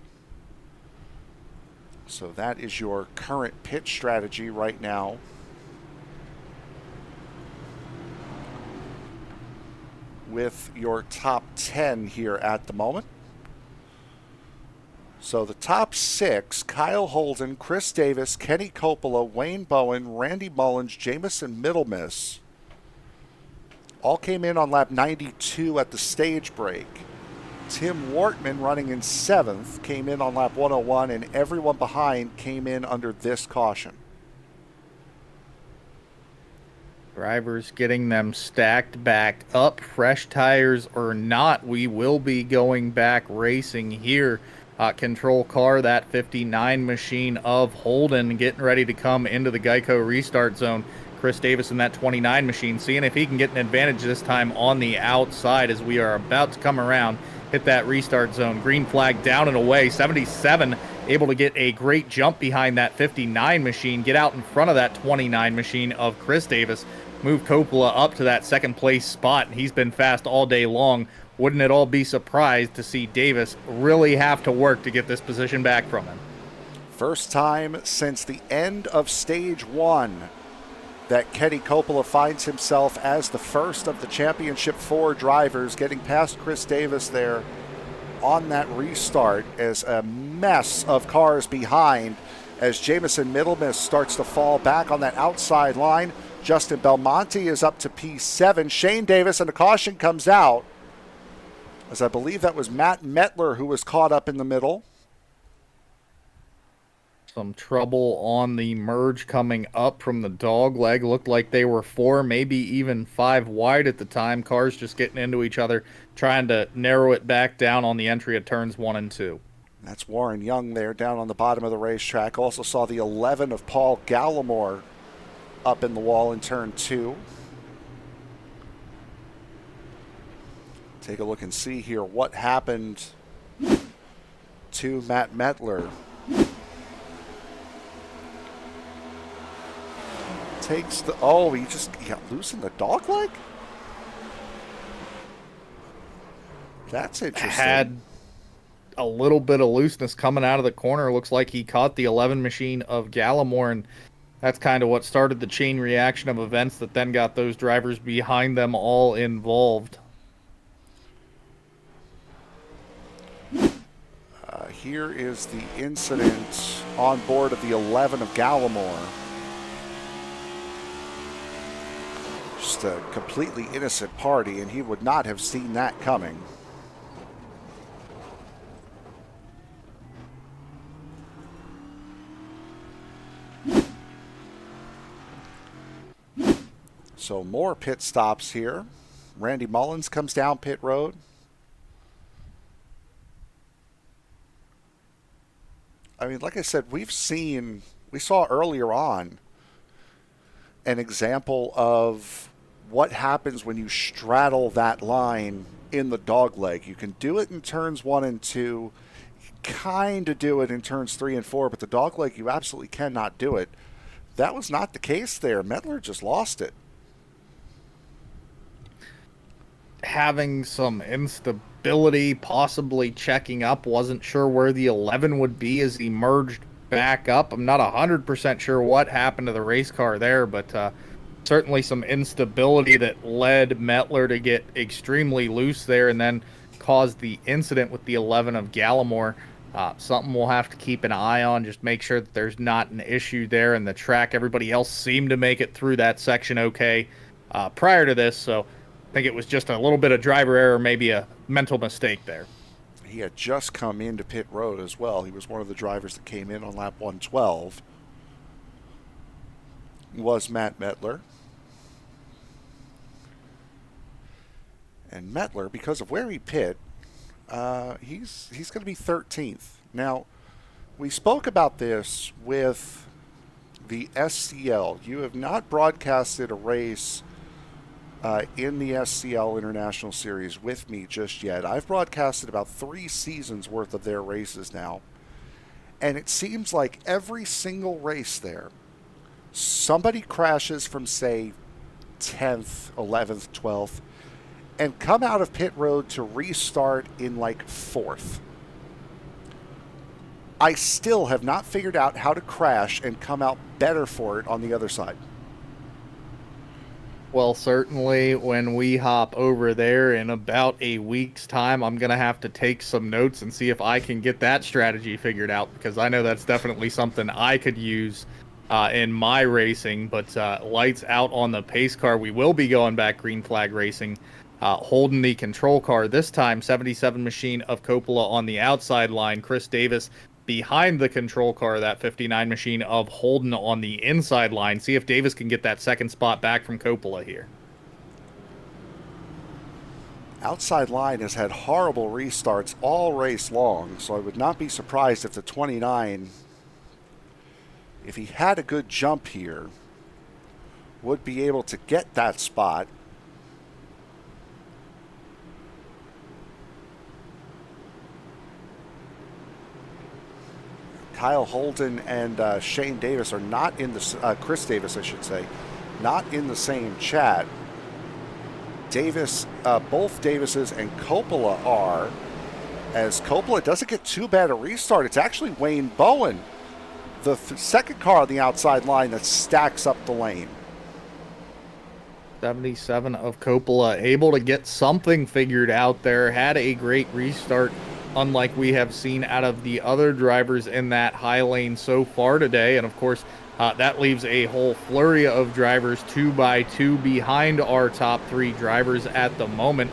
So that is your current pit strategy right now. With your top 10 here at the moment. So the top 6, Kyle Holden, Chris Davis, Kenny Coppola, Wayne Bowen, Randy Mullins, Jamison Middlemiss, all came in on lap 92 at the stage break. Tim Wortman, running in 7th, came in on lap 101, and everyone behind came in under this caution. Drivers getting them stacked back up, fresh tires or not. We will be going back racing here. Control car, that 59 machine of Holden, getting ready to come into the Geico restart zone. Chris Davis in that 29 machine, seeing if he can get an advantage this time on the outside as we are about to come around, hit that restart zone. Green flag down and away. 77 able to get a great jump behind that 59 machine, get out in front of that 29 machine of Chris Davis, move Coppola up to that 2nd place spot, and he's been fast all day long. Wouldn't it all be surprised to see Davis really have to work to get this position back from him? First time since the end of stage 1 that Kenny Coppola finds himself as the first of the Championship 4 drivers, getting past Chris Davis there on that restart as a mess of cars behind as Jamison Middlemiss starts to fall back on that outside line. Justin Belmonte is up to P7. Shane Davis, and a caution comes out, as I believe that was Matt Metler who was caught up in the middle. Some trouble on the merge coming up from the dog leg. Looked like they were 4, maybe even 5 wide at the time. Cars just getting into each other, trying to narrow it back down on the entry of turns 1 and 2. That's Warren Young there down on the bottom of the racetrack. Also saw the 11 of Paul Gallimore up in the wall in turn 2. take a look and see here what happened to Matt Metler. Takes the, oh, he got loose in the dog leg? That's interesting. Had a little bit of looseness coming out of the corner. Looks like he caught the 11 machine of Gallimore, and that's kind of what started the chain reaction of events that then got those drivers behind them all involved. Here is the incident on board of the 11 of Gallimore. Just a completely innocent party, and he would not have seen that coming. So more pit stops here. Randy Mullins comes down pit road. I mean, like I said, we saw earlier on an example of what happens when you straddle that line in the dog leg. You can do it in turns 1 and 2. You kind of do it in turns 3 and 4, but the dog leg, you absolutely cannot do it. That was not the case there. Metler just lost it. Having some instability, possibly checking up. Wasn't sure where the 11 would be as he merged back up. I'm not 100% sure what happened to the race car there, but certainly some instability that led Metler to get extremely loose there and then caused the incident with the 11 of Gallimore. Something we'll have to keep an eye on, just make sure that there's not an issue there in the track. Everybody else seemed to make it through that section okay prior to this, so I think it was just a little bit of driver error, maybe a mental mistake there. He had just come into pit road as well. He was one of the drivers that came in on lap 112. Was Matt Metler. And Metler, because of where he pit, he's going to be 13th. Now, we spoke about this with the SCL. You have not broadcasted a race in the SCL International Series with me just yet. I've broadcasted about 3 seasons worth of their races now. And it seems like every single race there, somebody crashes from, say, 10th, 11th, 12th, and come out of pit road to restart in like 4th. I still have not figured out how to crash and come out better for it on the other side. Well, certainly when we hop over there in about a week's time, I'm going to have to take some notes and see if I can get that strategy figured out, because I know that's definitely something I could use in my racing. But lights out on the pace car. We will be going back green flag racing, holding the control car. This time, 77 machine of Coppola on the outside line. Chris Davis behind the control car, that 59 machine of Holden on the inside line. See if Davis can get that second spot back from Coppola here. Outside line has had horrible restarts all race long, so I would not be surprised if the 29, if he had a good jump here, would be able to get that spot. Kyle Holden and Shane Davis are not in the, Chris Davis, I should say, not in the same chat. Davis, both Davises and Coppola are, as Coppola doesn't get too bad a restart. It's actually Wayne Bowen, the second car on the outside line, that stacks up the lane. 77 of Coppola able to get something figured out there. Had a great restart, unlike we have seen out of the other drivers in that high lane so far today. And of course, that leaves a whole flurry of drivers 2 by 2 behind our top 3 drivers at the moment.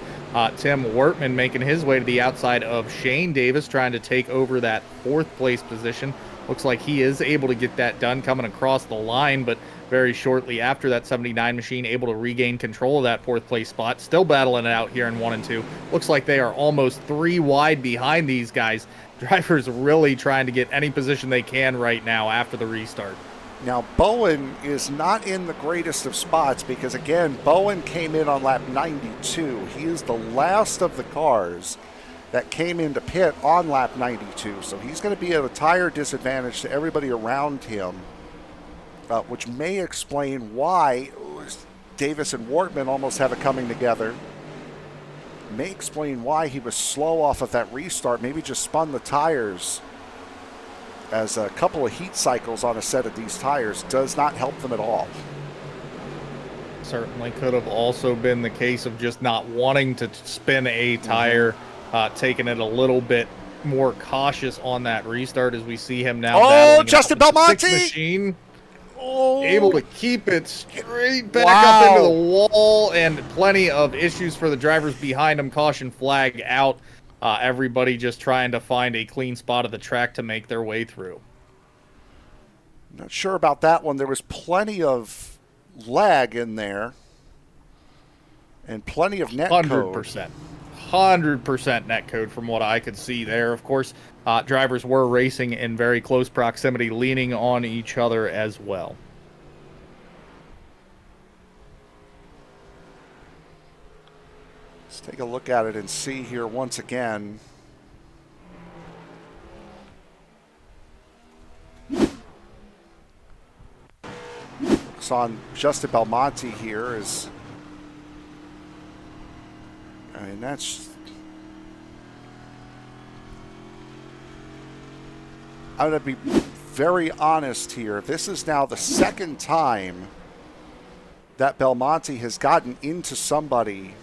Tim Wortman making his way to the outside of Shane Davis, trying to take over that 4th place position. Looks like he is able to get that done coming across the line, but very shortly after that 79 machine able to regain control of that 4th place spot. Still battling it out here in 1 and 2. Looks like they are almost 3 wide behind these guys. Drivers really trying to get any position they can right now after the restart. Now, Bowen is not in the greatest of spots because, again, Bowen came in on lap 92. He is the last of the cars that came into pit on lap 92. So he's going to be at a tire disadvantage to everybody around him, which may explain why Davis and Wortman almost have it coming together. May explain why he was slow off of that restart, maybe just spun the tires, as a couple of heat cycles on a set of these tires does not help them at all. Certainly could have also been the case of just not wanting to spin a tire, taking it a little bit more cautious on that restart as we see him now. Oh, Justin Belmonte! Machine. Oh. Able to keep it straight back up into the wall, and plenty of issues for the drivers behind him. Caution flag out. Everybody just trying to find a clean spot of the track to make their way through. Not sure about that one. There was plenty of lag in there and plenty of net 100%. 100% net code from what I could see there. Of course, drivers were racing in very close proximity, leaning on each other as well. Let's take a look at it and see here once again. Looks on Justin Belmonte here is, I mean, that's, I'm going to be very honest here. This is now the second time that Belmonte has gotten into somebody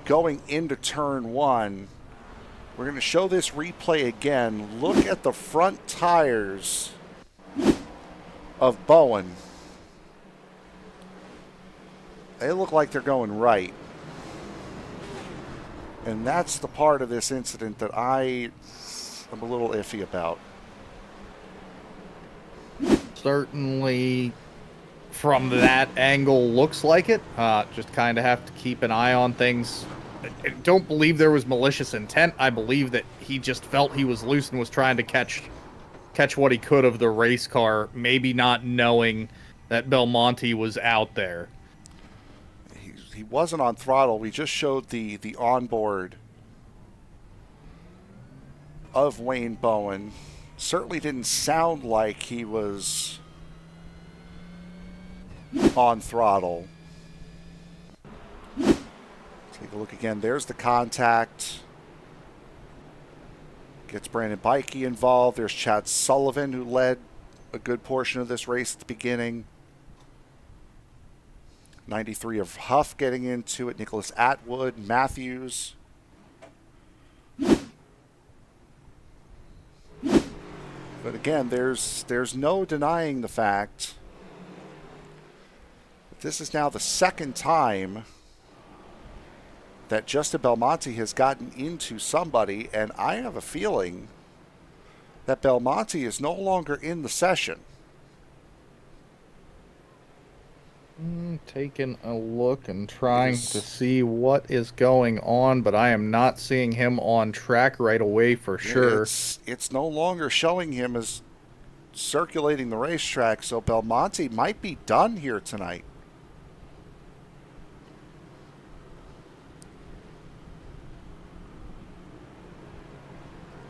going into turn one. We're going to show this replay again. Look at the front tires of Bowen. They look like they're going right. And that's the part of this incident that I am a little iffy about. Certainly from that angle looks like it. Just kind of have to keep an eye on things. I don't believe there was malicious intent. I believe that he just felt he was loose and was trying to catch what he could of the race car, maybe not knowing that Belmonte was out there. He wasn't on throttle. We just showed the onboard of Wayne Bowen. Certainly didn't sound like he was on throttle. Take a look again. There's the contact. Gets Brandon Bikey involved. There's Chad Sullivan, who led a good portion of this race at the beginning. 93 of Huff getting into it. Nicholas Atwood, Matthews. But again, there's no denying the fact that this is now the second time that Justin Belmonte has gotten into somebody, and I have a feeling that Belmonte is no longer in the session. Taking a look and trying to see what is going on, but I am not seeing him on track right away for sure. It's no longer showing him as circulating the racetrack, so Belmonte might be done here tonight.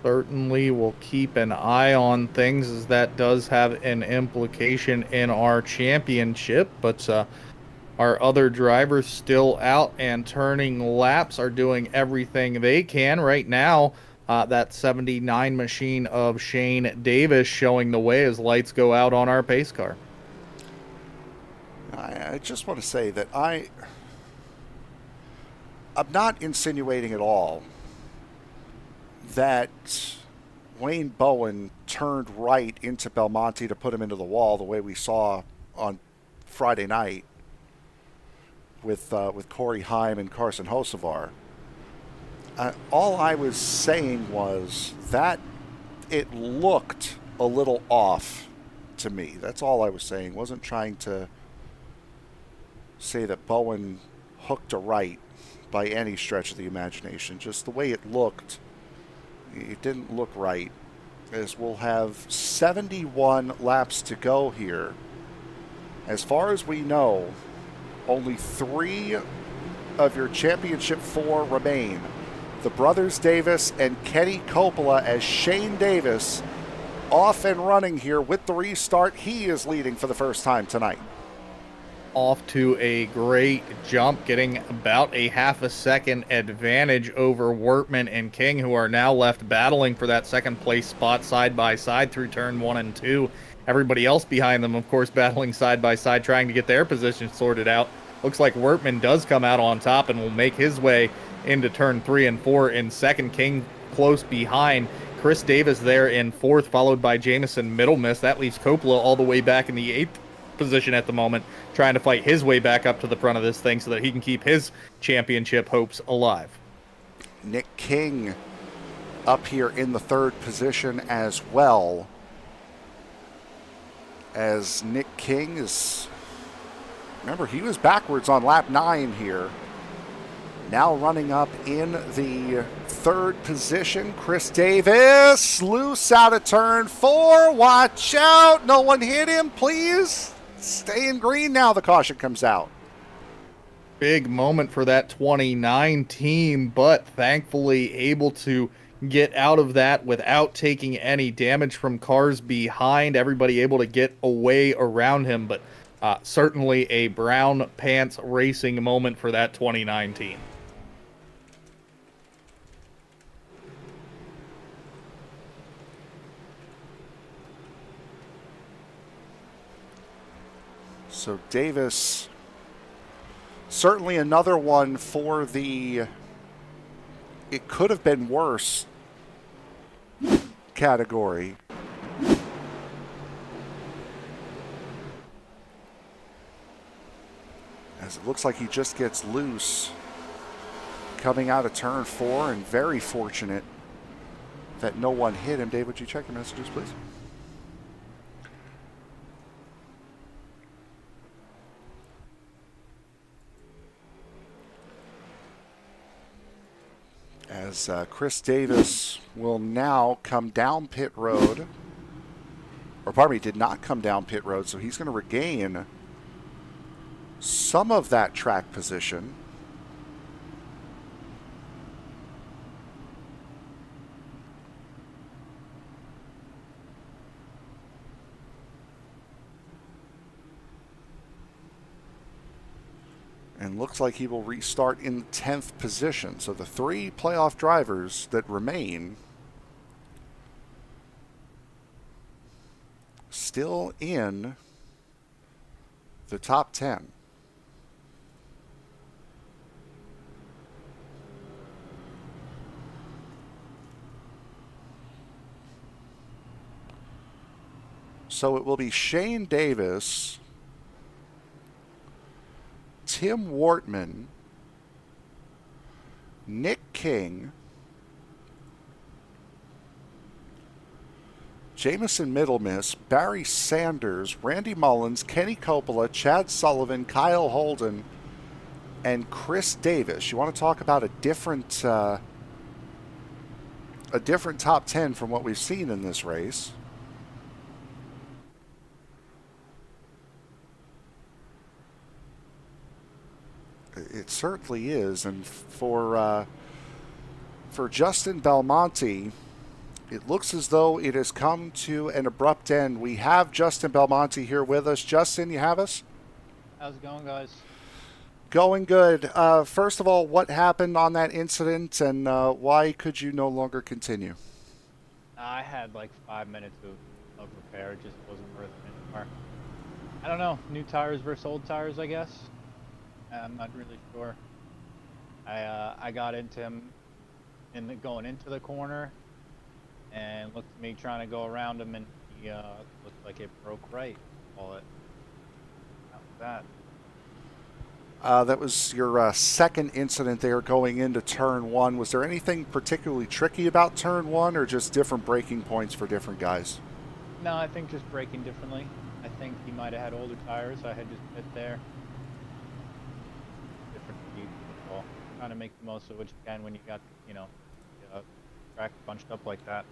Certainly will keep an eye on things, as that does have an implication in our championship, but our other drivers still out and turning laps, are doing everything they can right now. That 79 machine of Shane Davis showing the way as lights go out on our pace car. I just want to say that I'm not insinuating at all that Wayne Bowen turned right into Belmonte to put him into the wall the way we saw on Friday night with Corey Heim and Carson Hocevar. All I was saying was that it looked a little off to me. That's all I was saying. Wasn't trying to say that Bowen hooked a right by any stretch of the imagination. Just the way it looked, it didn't look right. as we'll have 71 laps to go here. As far as we know, only 3 of your championship 4 remain. The brothers Davis and Kenny Coppola, as Shane Davis off and running here with the restart. He is leading for the first time tonight. Off to a great jump, getting about a half a second advantage over Wortman and King, who are now left battling for that second place spot side by side through turn 1 and 2. Everybody else behind them, of course, battling side by side, trying to get their position sorted out. Looks like Wortman does come out on top and will make his way into turn 3 and 4 in second. King close behind. Chris Davis there in 4th, followed by Jamison Middlemiss. That leaves Coppola all the way back in the 8th position at the moment, trying to fight his way back up to the front of this thing so that he can keep his championship hopes alive. Nick King up here in the 3rd position as well, as Nick King is, remember, he was backwards on lap 9 here. Now running up in the 3rd position, Chris Davis, loose out of turn 4. Watch out, no one hit him, please. Stay in green now, the caution comes out. Big moment for that 29 team, but thankfully able to get out of that without taking any damage from cars behind. Everybody able to get away around him, but certainly a brown pants racing moment for that 29 team. So Davis, certainly another one for the it could have been worse category. As it looks like he just gets loose coming out of turn 4, and very fortunate that no one hit him. Dave, would you check your messages, please? As Chris Davis will now come down pit road, or pardon me, did not come down pit road, so he's going to regain some of that track position. And looks like he will restart in the 10th position. So the 3 playoff drivers that remain still in the top 10. So it will be Shane Davis, Tim Wortman, Nick King, Jamison Middlemiss, Barry Sanders, Randy Mullins, Kenny Coppola, Chad Sullivan, Kyle Holden, and Chris Davis. You want to talk about a different top 10 from what we've seen in this race. It certainly is, and for Justin Belmonte, it looks as though it has come to an abrupt end. We have Justin Belmonte here with us. Justin, you have us? How's it going, guys? Going good. First of all, what happened on that incident, and why could you no longer continue? I had like 5 minutes of repair. It just wasn't worth it anymore. I don't know. New tires versus old tires, I guess. I'm not really sure. I got into him going into the corner, and looked at me trying to go around him, and he looked like it broke right. Call it. That was that. That was your second incident there going into turn 1. Was there anything particularly tricky about turn 1, or just different braking points for different guys? No, I think just braking differently. I think he might have had older tires. I had just hit there. Different speed football. Trying to make the most of what you can when you got, track bunched up like that.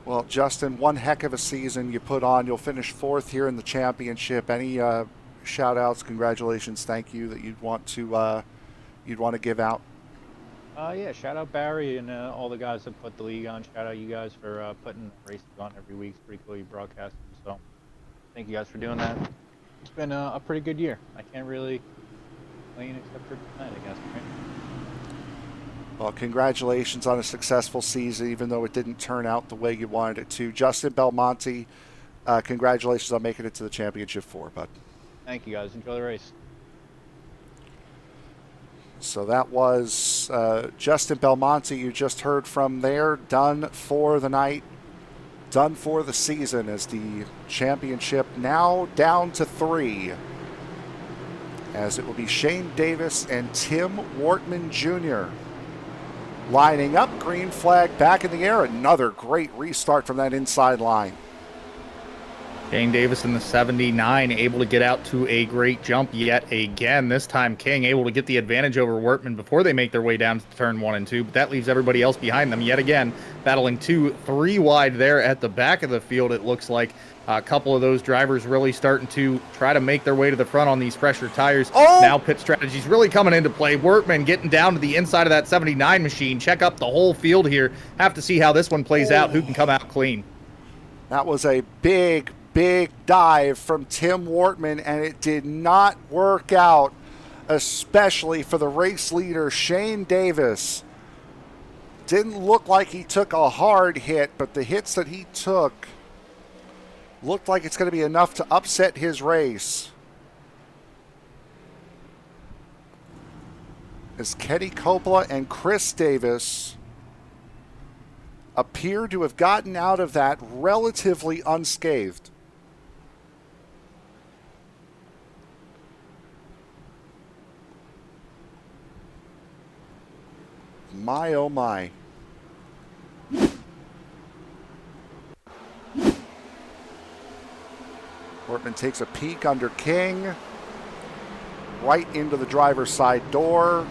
Well, Justin, one heck of a season you put on. You'll finish 4th here in the championship. Any shout-outs, congratulations, thank you that you'd want to give out? Yeah, shout out Barry and all the guys that put the league on. Shout out you guys for putting races on every week. It's pretty cool you broadcast them. So thank you guys for doing that. It's been a pretty good year. I can't really complain except for tonight, I guess. Right? Well, congratulations on a successful season, even though it didn't turn out the way you wanted it to. Justin Belmonte, congratulations on making it to the championship 4, bud. Thank you guys. Enjoy the race. So that was Justin Belmonte you just heard from there. Done for the night, done for the season, as the championship now down to 3. As it will be Shane Davis and Tim Wortman Jr. lining up. Green flag back in the air. Another great restart from that inside line. Shane Davis in the 79 able to get out to a great jump yet again. This time King able to get the advantage over Wortman before they make their way down to turn 1 and 2, but that leaves everybody else behind them yet again, battling 2, 3 wide there at the back of the field. It looks like a couple of those drivers really starting to try to make their way to the front on these fresher tires. Oh! Now pit strategy's really coming into play. Wortman getting down to the inside of that 79 machine. Check up the whole field here. Have to see how this one plays out. Who can come out clean? That was a big dive from Tim Wortman, and it did not work out, especially for the race leader, Shane Davis. Didn't look like he took a hard hit, but the hits that he took looked like it's going to be enough to upset his race. As Kenny Coppola and Chris Davis appear to have gotten out of that relatively unscathed. My, oh my. Wortman takes a peek under King. Right into the driver's side door.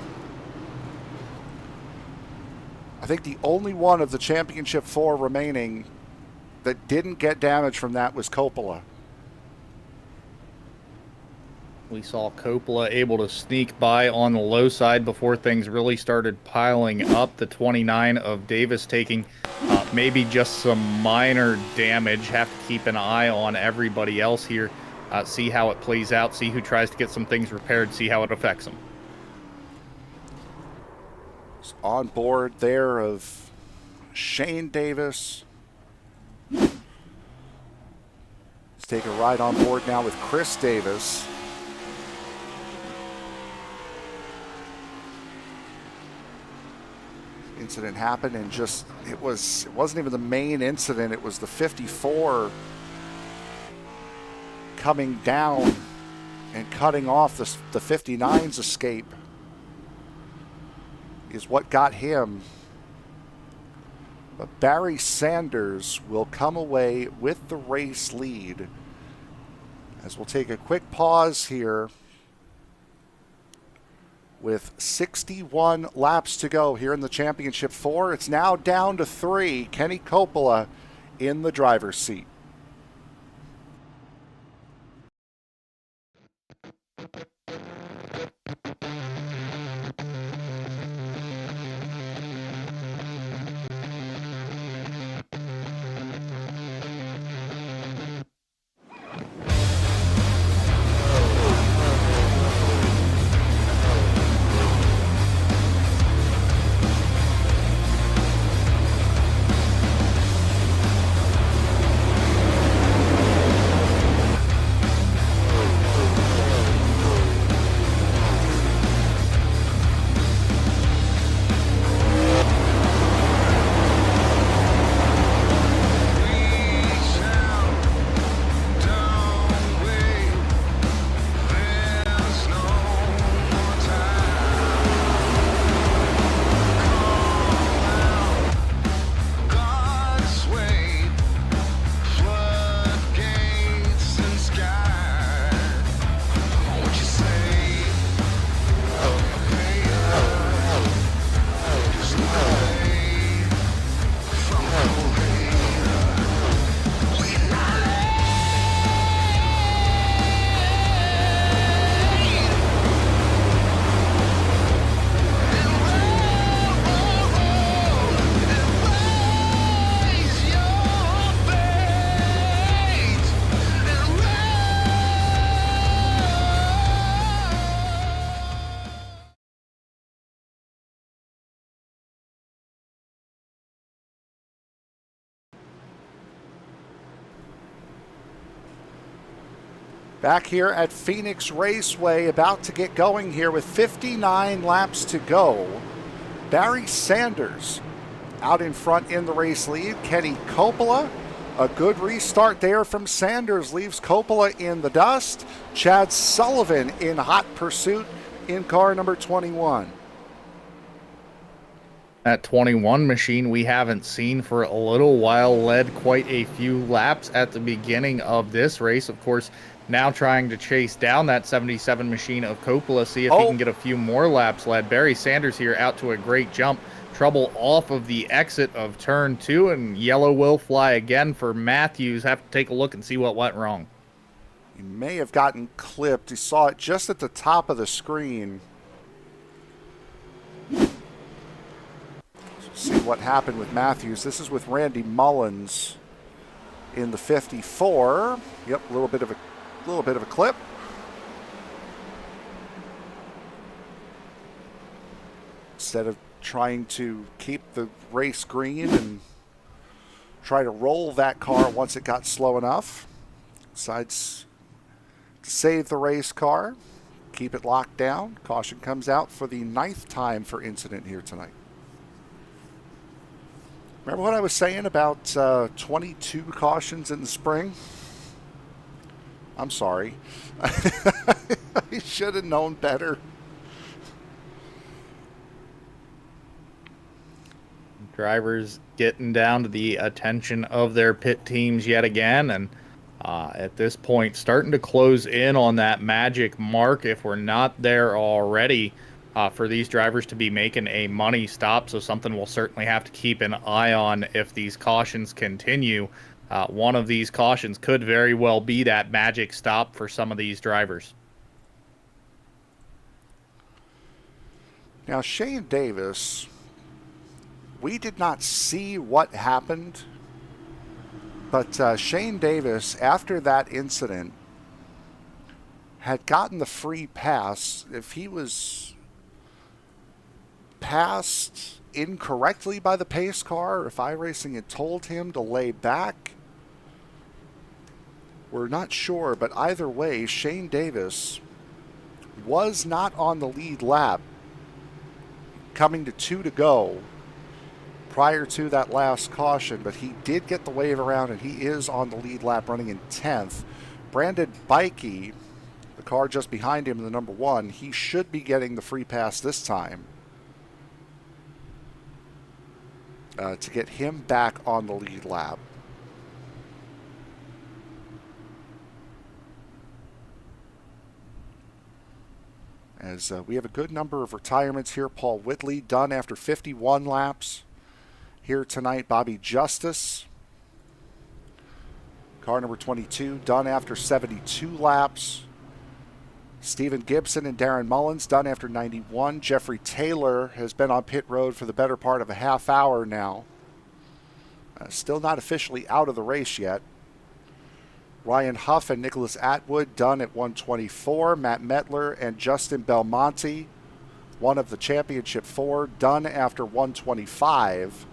I think the only one of the championship 4 remaining that didn't get damage from that was Coppola. We saw Coppola able to sneak by on the low side before things really started piling up. The 29 of Davis taking maybe just some minor damage. Have to keep an eye on everybody else here. See how it plays out. See who tries to get some things repaired. See how it affects them. On board there of Shane Davis. Let's take a ride on board now with Chris Davis. Incident happened, and just it wasn't even the main incident. It was the 54 coming down and cutting off the 59's escape is what got him. But Barry Sanders will come away with the race lead, as we'll take a quick pause here with 61 laps to go here in the championship 4. It's now down to 3. Kenny Coppola in the driver's seat. Back here at Phoenix Raceway, about to get going here with 59 laps to go. Barry Sanders out in front in the race lead. Kenny Coppola, a good restart there from Sanders, leaves Coppola in the dust. Chad Sullivan in hot pursuit in car number 21. That 21 machine we haven't seen for a little while, led quite a few laps at the beginning of this race. Of course, now trying to chase down that 77 machine of Coppola, see if he can get a few more laps led. Barry Sanders here out to a great jump. Trouble off of the exit of turn 2, and yellow will fly again for Matthews. Have to take a look and see what went wrong. He may have gotten clipped. He saw it just at the top of the screen. See what happened with Matthews. This is with Randy Mullins in the 54. Yep, a little bit of a clip. Instead of trying to keep the race green and try to roll that car once it got slow enough, decides to save the race car, keep it locked down. Caution comes out for the 9th time for incident here tonight. Remember what I was saying about 22 cautions in the spring? I'm sorry. I should have known better. Drivers getting down to the attention of their pit teams yet again, and at this point starting to close in on that magic mark, if we're not there already, for these drivers to be making a money stop. So something we'll certainly have to keep an eye on if these cautions continue. One of these cautions could very well be that magic stop for some of these drivers. Now, Shane Davis, we did not see what happened, but Shane Davis, after that incident, had gotten the free pass. If he was passed incorrectly by the pace car, or if iRacing had told him to lay back, we're not sure, but either way, Shane Davis was not on the lead lap coming to 2 to go prior to that last caution, but he did get the wave around and he is on the lead lap running in 10th. Brandon Bikey, the car just behind him in the number 1, he should be getting the free pass this time to get him back on the lead lap. As we have a good number of retirements here. Paul Whitley done after 51 laps here tonight. Bobby Justice, car number 22, done after 72 laps. Stephen Gibson and Darren Mullins done after 91. Jeffrey Taylor has been on pit road for the better part of a half hour now. Still not officially out of the race yet. Ryan Huff and Nicholas Atwood done at 124. Matt Metler and Justin Belmonte, one of the championship 4, done after 125.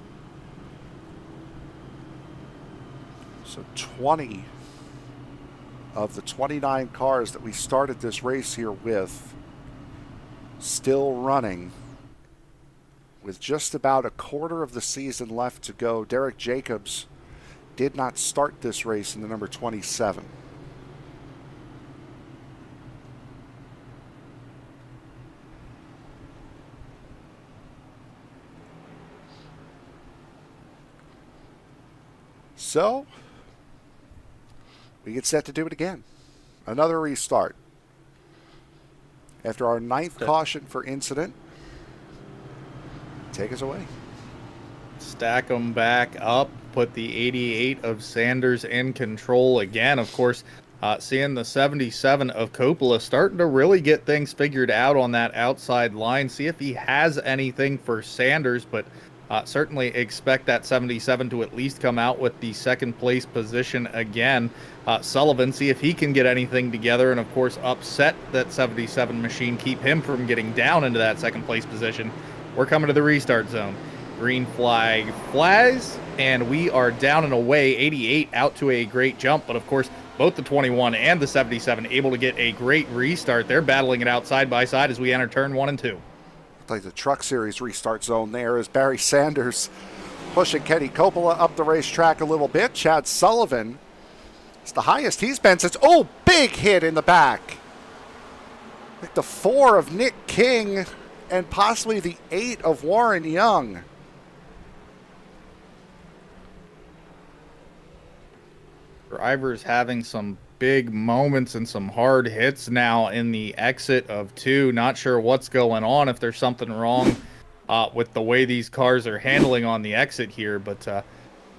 So 20 of the 29 cars that we started this race here with still running, with just about a quarter of the season left to go. Derek Jacobs did not start this race in the number 27. So we get set to do it again. Another restart. After our 9th caution for incident, take us away. Stack them back up, put the 88 of Sanders in control again. Of course, seeing the 77 of Coppola starting to really get things figured out on that outside line. See if he has anything for Sanders, but certainly expect that 77 to at least come out with the 2nd place position again. Sullivan, see if he can get anything together, and of course upset that 77 machine, keep him from getting down into that 2nd place position. We're coming to the restart zone. Green flag flies, and we are down and away. 88 out to a great jump, but of course both the 21 and the 77 able to get a great restart. They're battling it out side by side as we enter turn 1 and 2. Like the Truck Series restart zone there as Barry Sanders pushing Kenny Coppola up the racetrack a little bit. Chad Sullivan, it's the highest he's been since, oh, big hit in the back. Like the 4 of Nick King and possibly the 8 of Warren Young. Drivers having some big moments and some hard hits now in the exit of 2. Not sure what's going on, if there's something wrong with the way these cars are handling on the exit here, but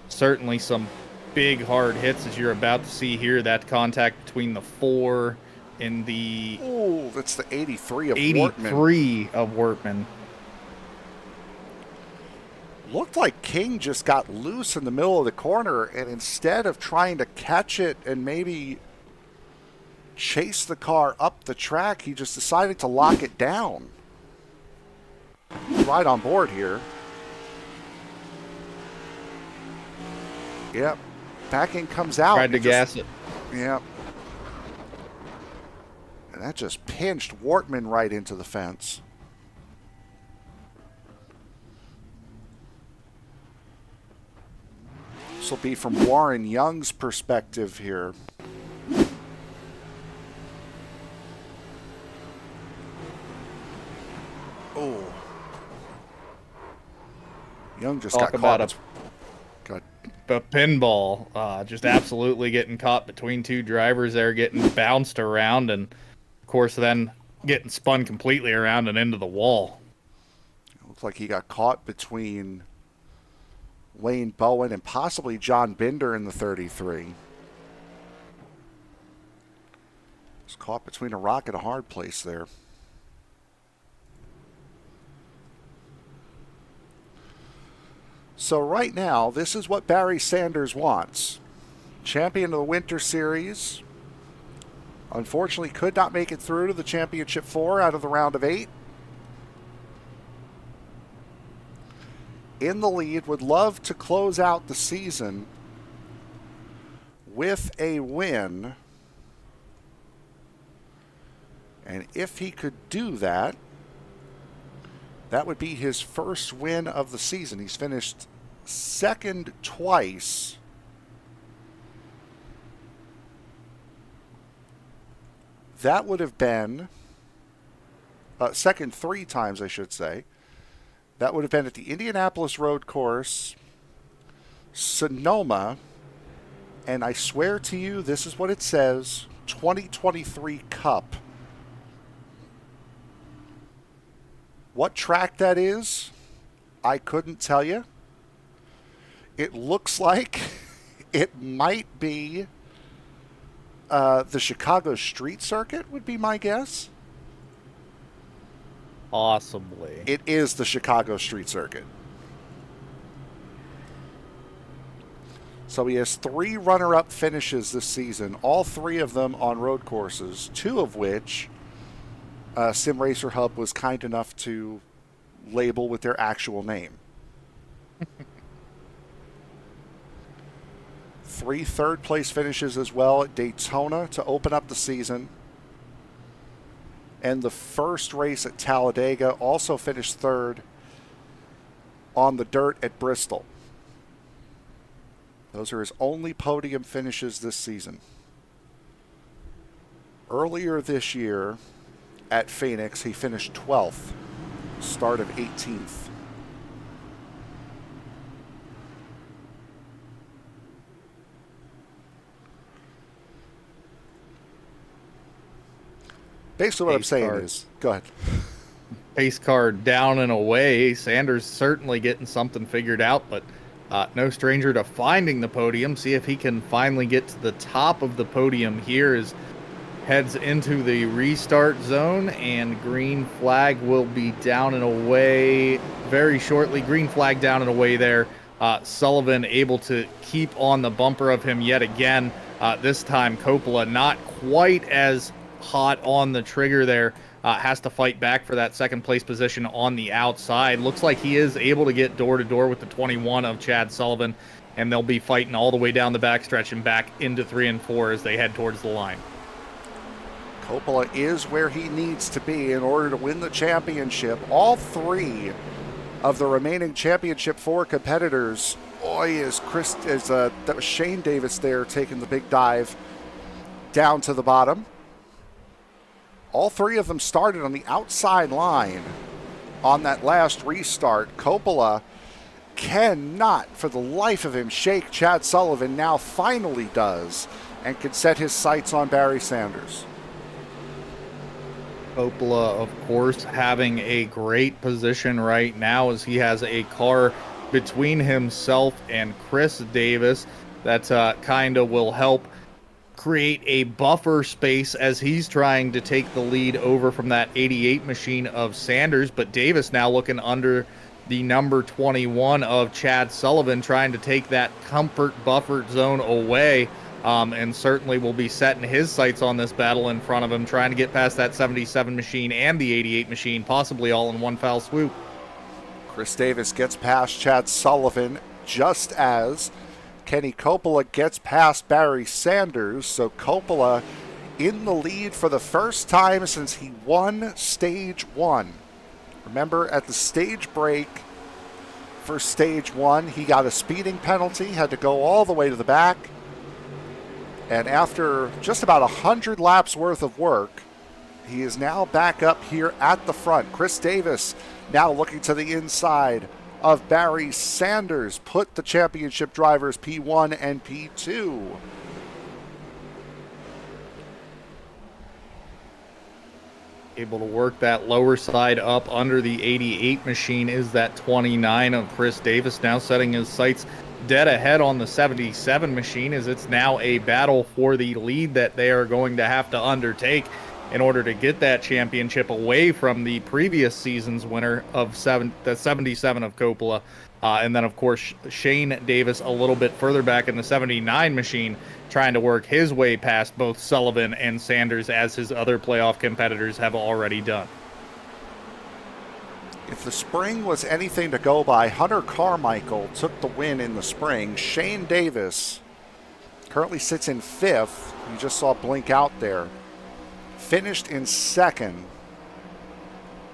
certainly some big hard hits as you're about to see here. That contact between the 4 and the... Oh, that's the 83 of 83 of Wortman. Looked like King just got loose in the middle of the corner, and instead of trying to catch it and maybe chase the car up the track, he just decided to lock it down. Right on board here. Yep. Backing comes out. Tried to gas it. Yep. And that just pinched Wortman right into the fence. This will be from Warren Young's perspective here. Oh. Young just got caught. A pinball, just absolutely getting caught between 2 drivers there, getting bounced around, and of course then getting spun completely around and into the wall. It looks like he got caught between Wayne Bowen and possibly John Binder in the 33. Was caught between a rock and a hard place there. So right now, this is what Barry Sanders wants. Champion of the Winter Series. Unfortunately, could not make it through to the Championship 4 out of the round of 8. In the lead, would love to close out the season with a win. And if he could do that, that would be his first win of the season. He's finished second twice. That would have been second 3 times, I should say. That would have been at the Indianapolis Road Course, Sonoma, and I swear to you, this is what it says, 2023 Cup. What track that is, I couldn't tell you. It looks like it might be the Chicago Street Circuit would be my guess. Possibly. It is the Chicago Street Circuit. So he has 3 runner-up finishes this season, all 3 of them on road courses, 2 of which Sim Racer Hub was kind enough to label with their actual name. 3 third-place finishes as well at Daytona to open up the season. And the first race at Talladega, also finished 3rd on the dirt at Bristol. Those are his only podium finishes this season. Earlier this year at Phoenix, he finished 12th, start of 18th. Basically what I'm saying is, go ahead. Pace car down and away. Sanders certainly getting something figured out, but no stranger to finding the podium. See if he can finally get to the top of the podium here as heads into the restart zone, and green flag will be down and away very shortly. Green flag down and away there. Sullivan able to keep on the bumper of him yet again. This time Coppola not quite as hot on the trigger there, has to fight back for that second place position on the outside. Looks like he is able to get door to door with the 21 of Chad Sullivan and they'll be fighting all the way down the backstretch and back into 3 and 4 as they head towards the line. Coppola is where he needs to be in order to win the championship. All 3 of the remaining championship 4 competitors. Boy, that was Shane Davis there taking the big dive down to the bottom. All 3 of them started on the outside line on that last restart. Coppola cannot, for the life of him, shake Chad Sullivan. Now finally does, and can set his sights on Barry Sanders. Coppola, of course, having a great position right now as he has a car between himself and Chris Davis that kind of will help create a buffer space as he's trying to take the lead over from that 88 machine of Sanders. But Davis now looking under the number 21 of Chad Sullivan, trying to take that comfort buffer zone away, and certainly will be setting his sights on this battle in front of him, trying to get past that 77 machine and the 88 machine, possibly all in one foul swoop. Chris Davis gets past Chad Sullivan just as Kenny Coppola gets past Barry Sanders. So Coppola in the lead for the first time since he won stage 1. Remember, at the stage break for stage 1, he got a speeding penalty, had to go all the way to the back. And after just about 100 laps worth of work, he is now back up here at the front. Chris Davis now looking to the inside of Barry Sanders, put the championship drivers P1 and P2. Able to work that lower side up under the 88 machine is that 29 of Chris Davis, now setting his sights dead ahead on the 77 machine, as it's now a battle for the lead that they are going to have to undertake in order to get that championship away from the previous season's winner of the 77 of Coppola. And then, of course, Shane Davis a little bit further back in the 79 machine, trying to work his way past both Sullivan and Sanders, as his other playoff competitors have already done. If the spring was anything to go by, Hunter Carmichael took the win in the spring. Shane Davis currently sits in 5th. You just saw blink out there. Finished in 2nd.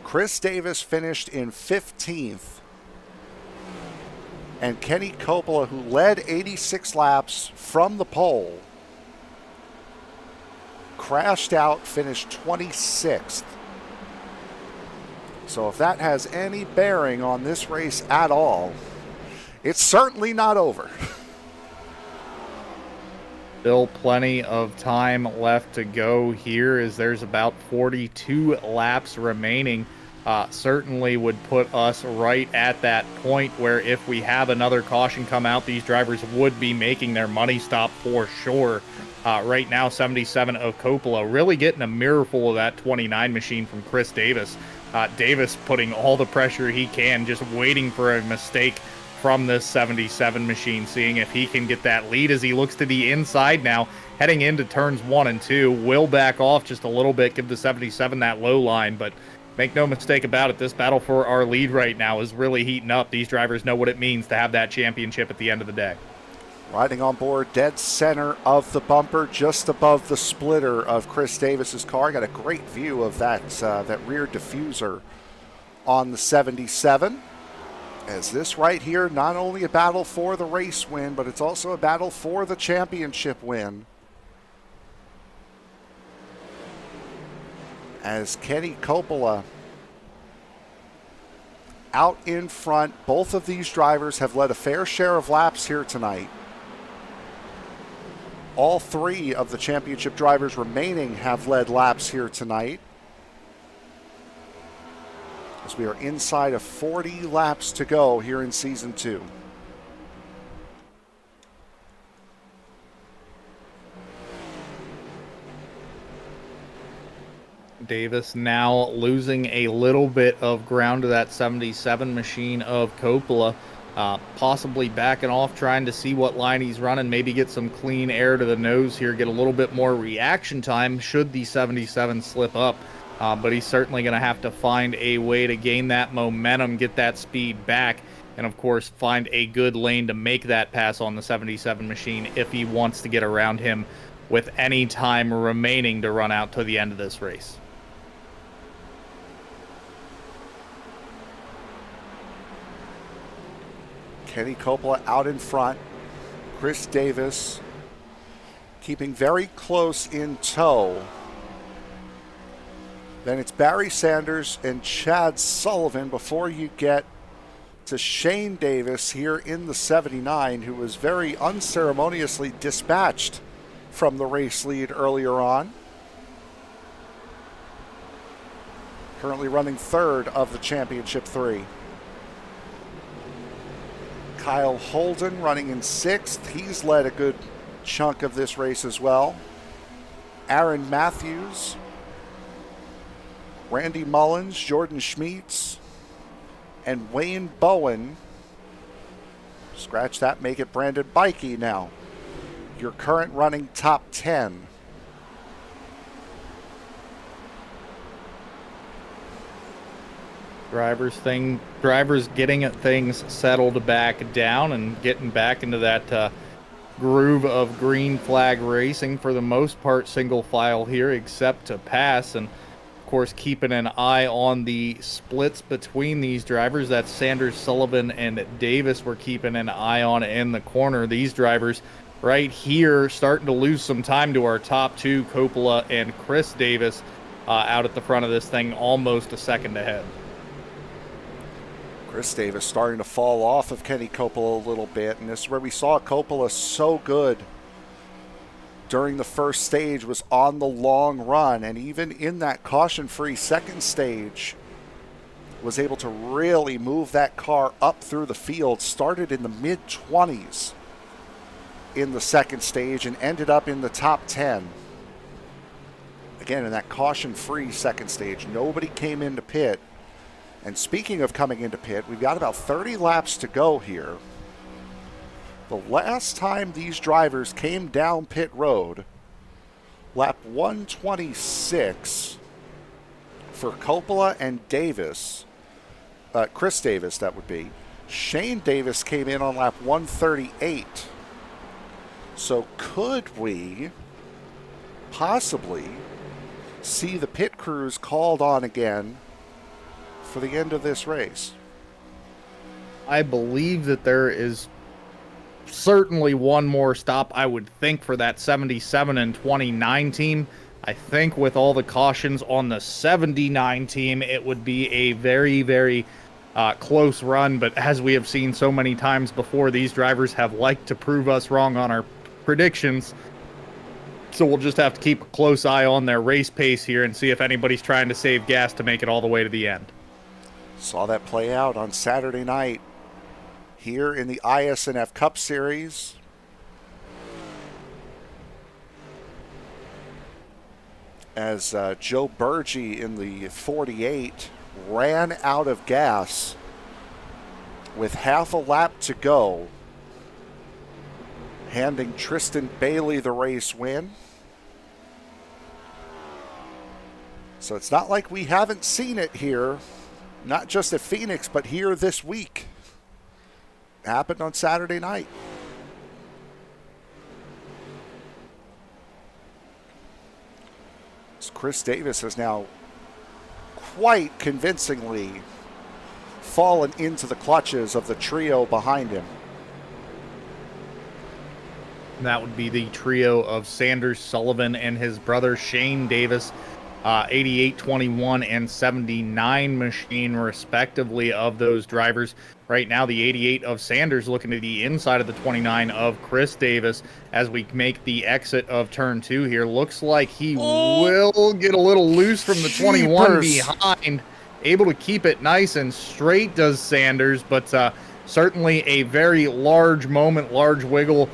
Chris Davis finished in 15th. And Kenny Coppola, who led 86 laps from the pole, crashed out, finished 26th. So if that has any bearing on this race at all, it's certainly not over. Still plenty of time left to go here, as there's about 42 laps remaining. Certainly would put us right at that point where if we have another caution come out, these drivers would be making their money stop for sure. Right now, 77 of Coppola really getting a mirror full of that 29 machine from Chris Davis. Davis putting all the pressure he can, just waiting for a mistake from this 77 machine, seeing if he can get that lead as he looks to the inside now, heading into turns 1 and 2. Will back off just a little bit, give the 77 that low line, but make no mistake about it, this battle for our lead right now is really heating up. These drivers know what it means to have that championship at the end of the day. Riding on board dead center of the bumper, just above the splitter of Chris Davis's car. Got a great view of that rear diffuser on the 77. As this right here, not only a battle for the race win, but it's also a battle for the championship win. As Kenny Coppola out in front, both of these drivers have led a fair share of laps here tonight. All 3 of the championship drivers remaining have led laps here tonight, as we are inside of 40 laps to go here in Season 2. Davis now losing a little bit of ground to that 77 machine of Coppola. Possibly backing off, trying to see what line he's running, maybe get some clean air to the nose here, get a little bit more reaction time should the 77 slip up. But he's certainly going to have to find a way to gain that momentum, get that speed back, and of course find a good lane to make that pass on the 77 machine if he wants to get around him with any time remaining to run out to the end of this race. Kenny Coppola out in front. Chris Davis keeping very close in tow. Then it's Barry Sanders and Chad Sullivan before you get to Shane Davis here in the 79, who was very unceremoniously dispatched from the race lead earlier on. Currently running third of the championship 3. Kyle Holden running in 6th. He's led a good chunk of this race as well. Aaron Matthews, Randy Mullins, Jordan Schmeets, and Wayne Bowen. Scratch that, make it Brandon Bikey now. Your current running top 10. Drivers getting things settled back down and getting back into that groove of green flag racing. For the most part, single file here, except to pass, and of course keeping an eye on the splits between these drivers. That's Sanders, Sullivan, and Davis we're keeping an eye on in the corner. These drivers right here starting to lose some time to our top 2, Coppola and Chris Davis, out at the front of this thing, almost a second ahead. Chris Davis starting to fall off of Kenny Coppola a little bit, and this is where we saw Coppola so good during the first stage, was on the long run, and even in that caution-free second stage was able to really move that car up through the field. Started in the mid-20s in the second stage and ended up in the top 10. Again, in that caution-free second stage, nobody came into pit. And speaking of coming into pit, we've got about 30 laps to go here. The last time these drivers came down pit road, lap 126 for Coppola and Davis, Chris Davis that would be. Shane Davis came in on lap 138. So could we possibly see the pit crews called on again for the end of this race? I believe that there is certainly one more stop, I would think, for that 77 and 29 team. I think with all the cautions on the 79 team, it would be a very, very close run. But as we have seen so many times before, these drivers have liked to prove us wrong on our predictions. So we'll just have to keep a close eye on their race pace here and see if anybody's trying to save gas to make it all the way to the end. Saw that play out on Saturday night here in the ISNF Cup Series. As Joe Burgee in the 48 ran out of gas with half a lap to go, handing Tristan Bailey the race win. So it's not like we haven't seen it here, not just at Phoenix, but here this week. It happened on Saturday night. So Chris Davis has now quite convincingly fallen into the clutches of the trio behind him. That would be the trio of Sanders, Sullivan, and his brother Shane Davis, 88, 21, and 79 machine, respectively, of those drivers. Right now, the 88 of Sanders looking to the inside of the 29 of Chris Davis as we make the exit of turn 2 here. Looks like he will get a little loose from the 21 behind. Able to keep it nice and straight does Sanders, but certainly a very large moment, large wiggle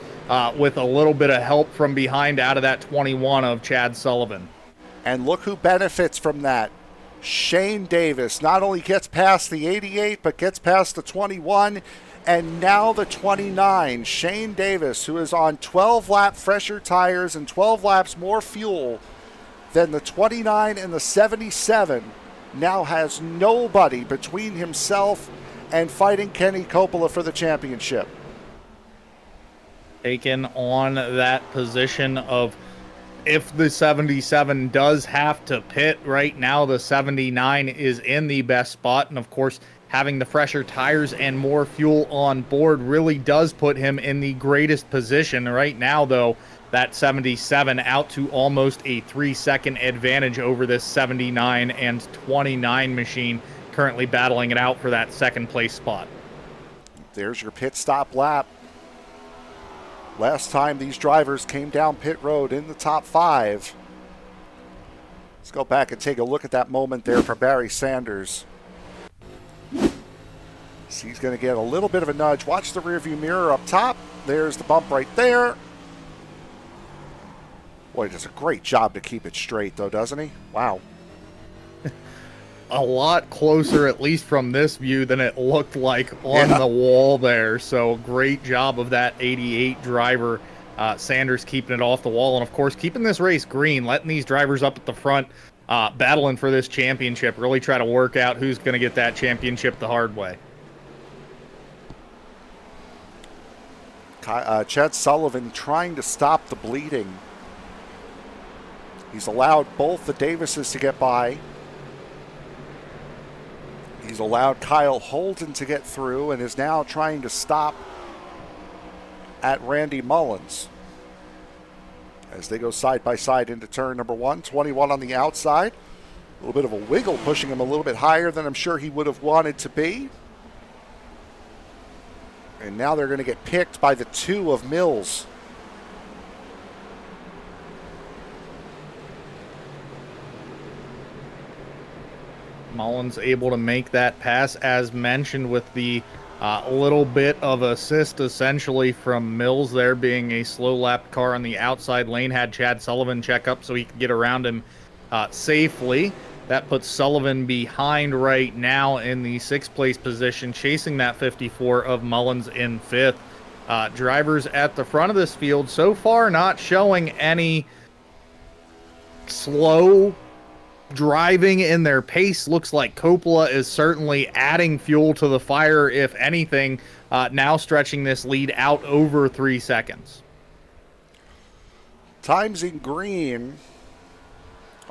with a little bit of help from behind out of that 21 of Chad Sullivan. And look who benefits from that. Shane Davis not only gets past the 88, but gets past the 21, and now the 29. Shane Davis, who is on 12-lap fresher tires and 12 laps more fuel than the 29 and the 77, now has nobody between himself and fighting Kenny Coppola for the championship. Taken on that position of, if the 77 does have to pit right now, the 79 is in the best spot. And of course, having the fresher tires and more fuel on board really does put him in the greatest position. Right now, though, that 77 out to almost a 3-second advantage over this 79 and 29 machine, currently battling it out for that second place spot. There's your pit stop lap. Last time these drivers came down pit road in the top 5. Let's go back and take a look at that moment there for Barry Sanders. So he's going to get a little bit of a nudge. Watch the rearview mirror up top. There's the bump right there. Boy, he does a great job to keep it straight, though, doesn't he? Wow. A lot closer, at least from this view, than it looked like on the wall there. So great job of that 88 driver. Sanders keeping it off the wall, and of course keeping this race green, letting these drivers up at the front battling for this championship, really try to work out who's going to get that championship the hard way. Chad Sullivan trying to stop the bleeding. He's allowed both the Davises to get by. He's allowed Kyle Holden to get through and is now trying to stop at Randy Mullins as they go side by side into turn number 1. 21 on the outside. A little bit of a wiggle, pushing him a little bit higher than I'm sure he would have wanted to be. And now they're going to get picked by the 2 of Mills. Mullins able to make that pass, as mentioned, with the little bit of assist essentially from Mills there, being a slow lap car on the outside lane. Had Chad Sullivan check up so he could get around him safely. That puts Sullivan behind right now in the 6th place position, chasing that 54 of Mullins in 5th. Drivers at the front of this field so far not showing any slow driving in their pace. Looks like Coppola is certainly adding fuel to the fire, if anything, now stretching this lead out over 3 seconds. Times in green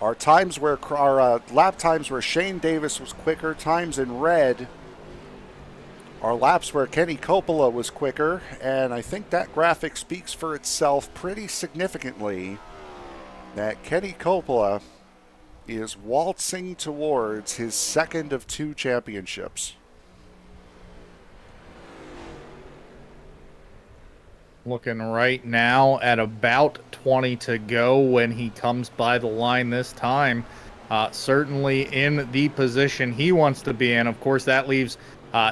are times where lap times where Shane Davis was quicker. Times in red are laps where Kenny Coppola was quicker, and I think that graphic speaks for itself pretty significantly that Kenny Coppola is waltzing towards his 2nd of 2 championships. Looking right now at about 20 to go when he comes by the line this time. Certainly in the position he wants to be in. Of course, that leaves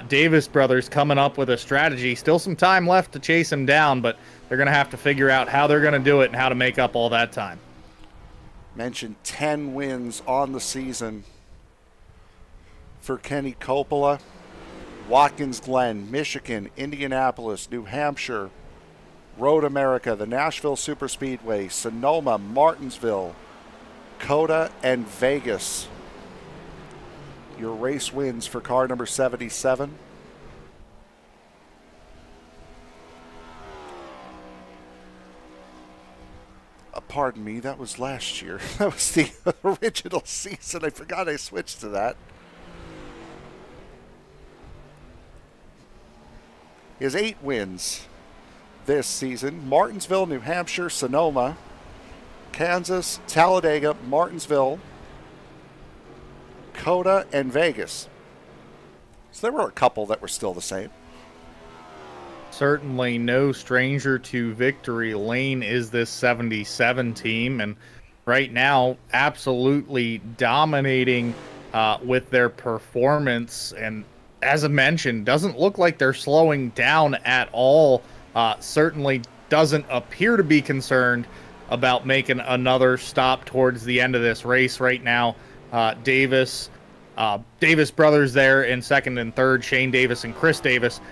Davis brothers coming up with a strategy. Still some time left to chase him down, but they're going to have to figure out how they're going to do it and how to make up all that time. Mentioned 10 wins on the season for Kenny Coppola. Watkins Glen, Michigan, Indianapolis, New Hampshire, Road America, the Nashville Superspeedway, Sonoma, Martinsville, COTA, and Vegas. Your race wins for car number 77. Pardon me, that was last year. That was the original season. I forgot I switched to that. He has 8 wins this season. Martinsville, New Hampshire, Sonoma, Kansas, Talladega, Martinsville, COTA, and Vegas. So there were a couple that were still the same. Certainly no stranger to victory lane is this 77 team, and right now absolutely dominating with their performance. And as I mentioned, doesn't look like they're slowing down at all. Certainly doesn't appear to be concerned about making another stop towards the end of this race right now. Davis brothers there in 2nd and 3rd, Shane Davis and Chris Davis,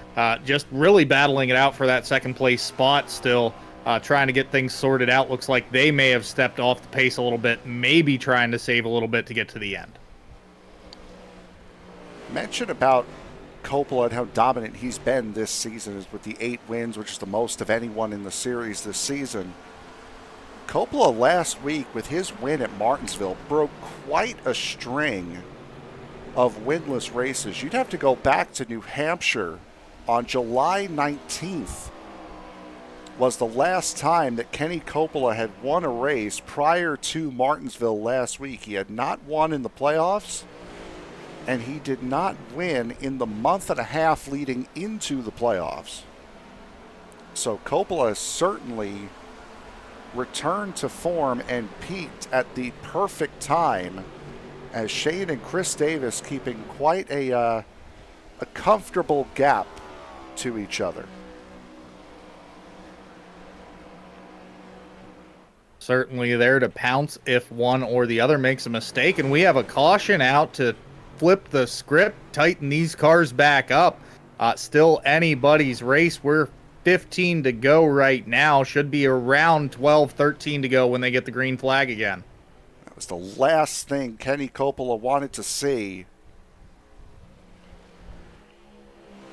just really battling it out for that 2nd place spot still, trying to get things sorted out. Looks like they may have stepped off the pace a little bit, maybe trying to save a little bit to get to the end. Mention about Coppola and how dominant he's been this season is with the 8 wins, which is the most of anyone in the series this season. Coppola last week with his win at Martinsville broke quite a string of winless races. You'd have to go back to New Hampshire on July 19th was the last time that Kenny Coppola had won a race prior to Martinsville last week. He had not won in the playoffs, and he did not win in the month and a half leading into the playoffs. So Coppola certainly returned to form and peaked at the perfect time, as Shane and Chris Davis keeping quite a comfortable gap to each other. Certainly there to pounce if one or the other makes a mistake, and we have a caution out to flip the script, tighten these cars back up. Still anybody's race. We're 15 to go right now. Should be around 12, 13 to go when they get the green flag again. That was the last thing Kenny Coppola wanted to see,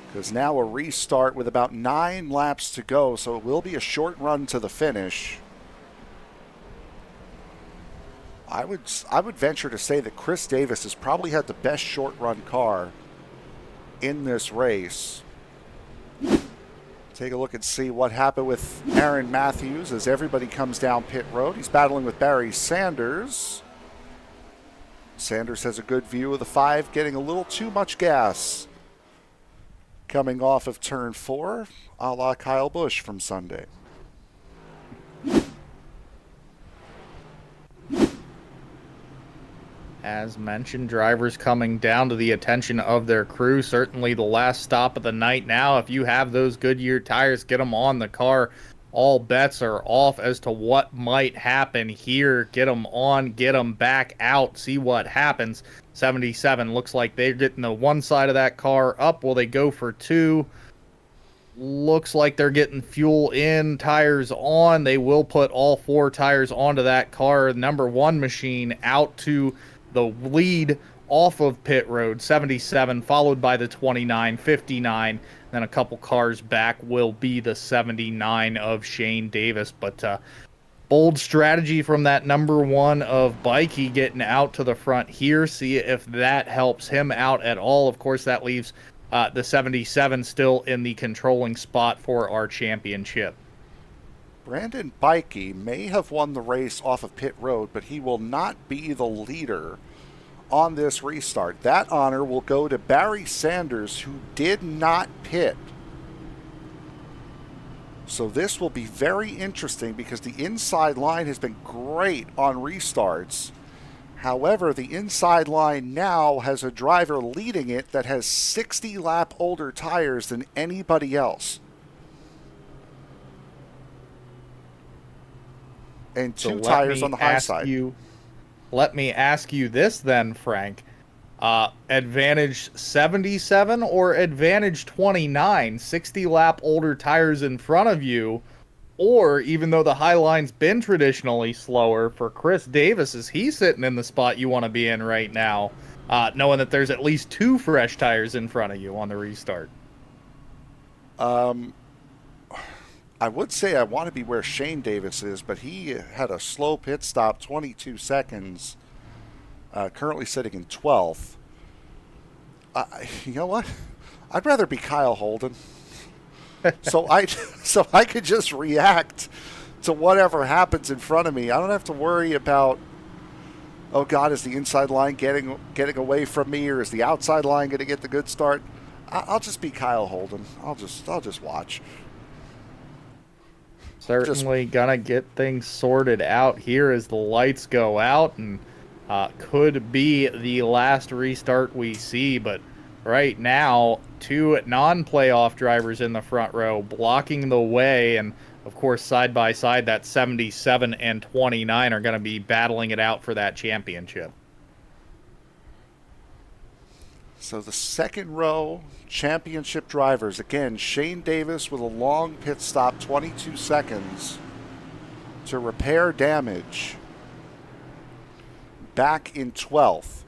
because now a restart with about 9 laps to go, so it will be a short run to the finish. I would venture to say that Chris Davis has probably had the best short run car in this race. Take a look and see what happened with Aaron Matthews as everybody comes down pit road. He's battling with Barry Sanders. Sanders has a good view of the 5, getting a little too much gas coming off of turn 4, a la Kyle Busch from Sunday. As mentioned, drivers coming down to the attention of their crew. Certainly the last stop of the night now. If you have those Goodyear tires, get them on the car. All bets are off as to what might happen here. Get them on, get them back out, see what happens. 77 looks like they're getting the one side of that car up. Will they go for 2? Looks like they're getting fuel in, tires on. They will put all 4 tires onto that car. Number 1 machine out to the lead off of pit road. 77 followed by the 29, 59, then a couple cars back will be the 79 of Shane Davis. But bold strategy from that number 1 of Bikey getting out to the front here. See if that helps him out at all. Of course, that leaves the 77 still in the controlling spot for our championship. Brandon Bikey may have won the race off of pit road, but he will not be the leader on this restart. That honor will go to Barry Sanders, who did not pit. So this will be very interesting because the inside line has been great on restarts. However, the inside line now has a driver leading it that has 60 lap older tires than anybody else. And 2 tires on the high side. Let me ask you this then, Frank. Advantage 77 or advantage 29? 60 lap older tires in front of you. Or, even though the high line's been traditionally slower, for Chris Davis, is he sitting in the spot you want to be in right now, knowing that there's at least 2 fresh tires in front of you on the restart? I would say I want to be where Shane Davis is, but he had a slow pit stop, 22 seconds, currently sitting in 12th. You know what? I'd rather be Kyle Holden. so I could just react to whatever happens in front of me. I don't have to worry about, oh God, is the inside line getting away from me, or is the outside line going to get the good start? I'll just be Kyle Holden. I'll just watch. Certainly gonna get things sorted out here as the lights go out, and could be the last restart we see. But right now, 2 non-playoff drivers in the front row blocking the way, and of course side by side that 77 and 29 are going to be battling it out for that championship. So the second row championship drivers, again, Shane Davis with a long pit stop, 22 seconds to repair damage, back in 12th.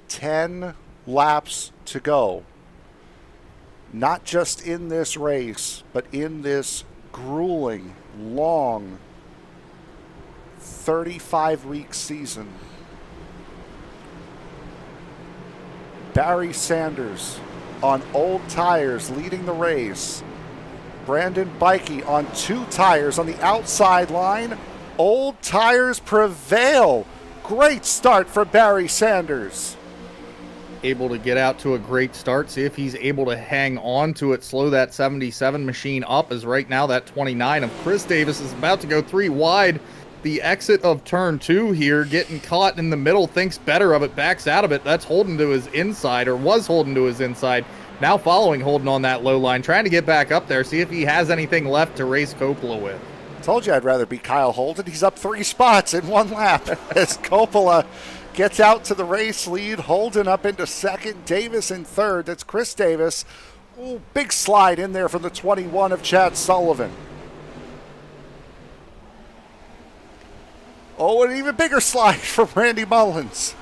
10 laps to go. Not just in this race, but in this grueling, long, 35-week season. Barry Sanders on old tires leading the race. Brandon Bikey on 2 tires on the outside line. Old tires prevail. Great start for Barry Sanders. Able to get out to a great start. See if he's able to hang on to it, slow that 77 machine up, as right now that 29 of Chris Davis is about to go 3 wide. The exit of turn 2 here, getting caught in the middle, thinks better of it, backs out of it. That's holding to his inside, or was holding to his inside. Now following Holden on that low line, trying to get back up there, see if he has anything left to race Coppola with. Told you I'd rather be Kyle Holden. He's up 3 spots in 1 lap as Coppola gets out to the race lead. Holden up into second, Davis in third. That's Chris Davis. Ooh, big slide in there from the 21 of Chad Sullivan. Oh, an even bigger slide from Randy Mullins.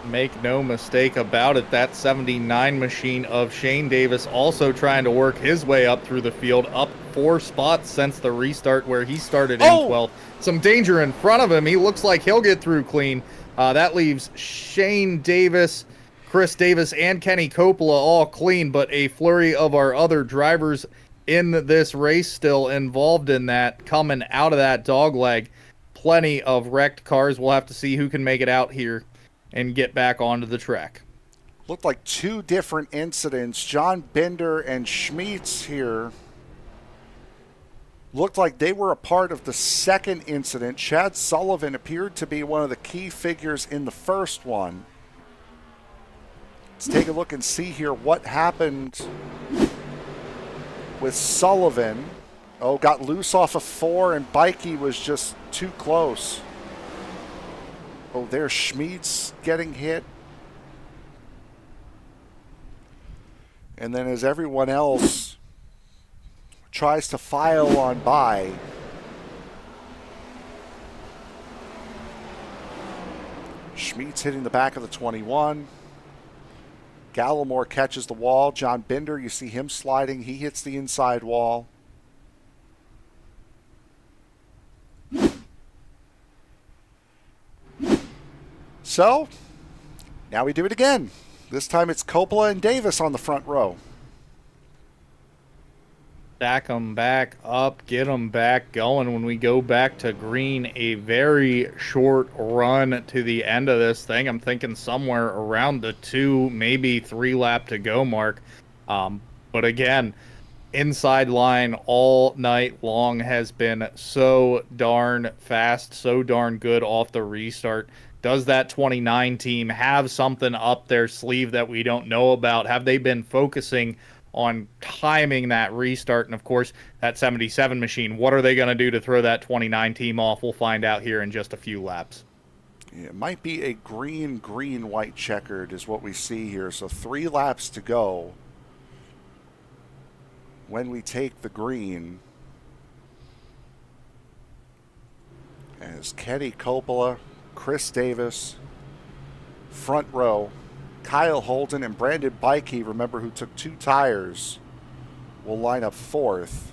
Make no mistake about it, that 79 machine of Shane Davis also trying to work his way up through the field, up 4 spots since the restart where he started in 12th. Some danger in front of him. He looks like he'll get through clean. That leaves Shane Davis, Chris Davis, and Kenny Coppola all clean, but a flurry of our other drivers in this race still involved in that, coming out of that dogleg. Plenty of wrecked cars. We'll have to see who can make it out here and get back onto the track. Looked like 2 different incidents. John Binder and Schmeets here looked like they were a part of the second incident. Chad Sullivan appeared to be one of the key figures in the first one. Let's take a look and see here what happened with Sullivan. Oh, got loose off of 4, and Bikey was just too close. Oh, there's Schmeets getting hit. And then as everyone else tries to file on by, Schmeets hitting the back of the 21. Gallimore catches the wall. John Binder, you see him sliding. He hits the inside wall. So, now we do it again. This time it's Coppola and Davis on the front row. Stack them back up, get them back going. When we go back to green, a very short run to the end of this thing. I'm thinking somewhere around the 2, maybe 3 lap to go mark. But again, inside line all night long has been so darn fast, so darn good off the restart. Does that 29 team have something up their sleeve that we don't know about? Have they been focusing on timing that restart? And of course, that 77 machine, what are they going to do to throw that 29 team off? We'll find out here in just a few laps. Yeah, it might be a green, white checkered is what we see here. So 3 laps to go when we take the green. As Kenny Coppola, Chris Davis, front row, Kyle Holden and Brandon Bikey, remember, who took 2 tires, will line up 4th.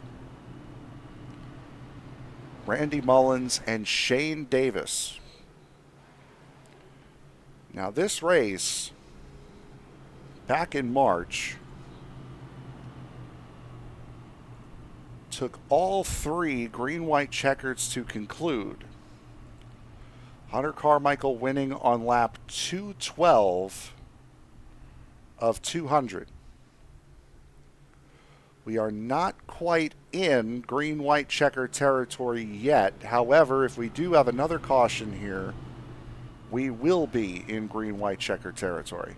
Randy Mullins and Shane Davis. Now this race, back in March, took all 3 green-white checkers to conclude. Hunter Carmichael winning on lap 212 of 200. We are not quite in green-white checker territory yet. However, if we do have another caution here, we will be in green-white checker territory.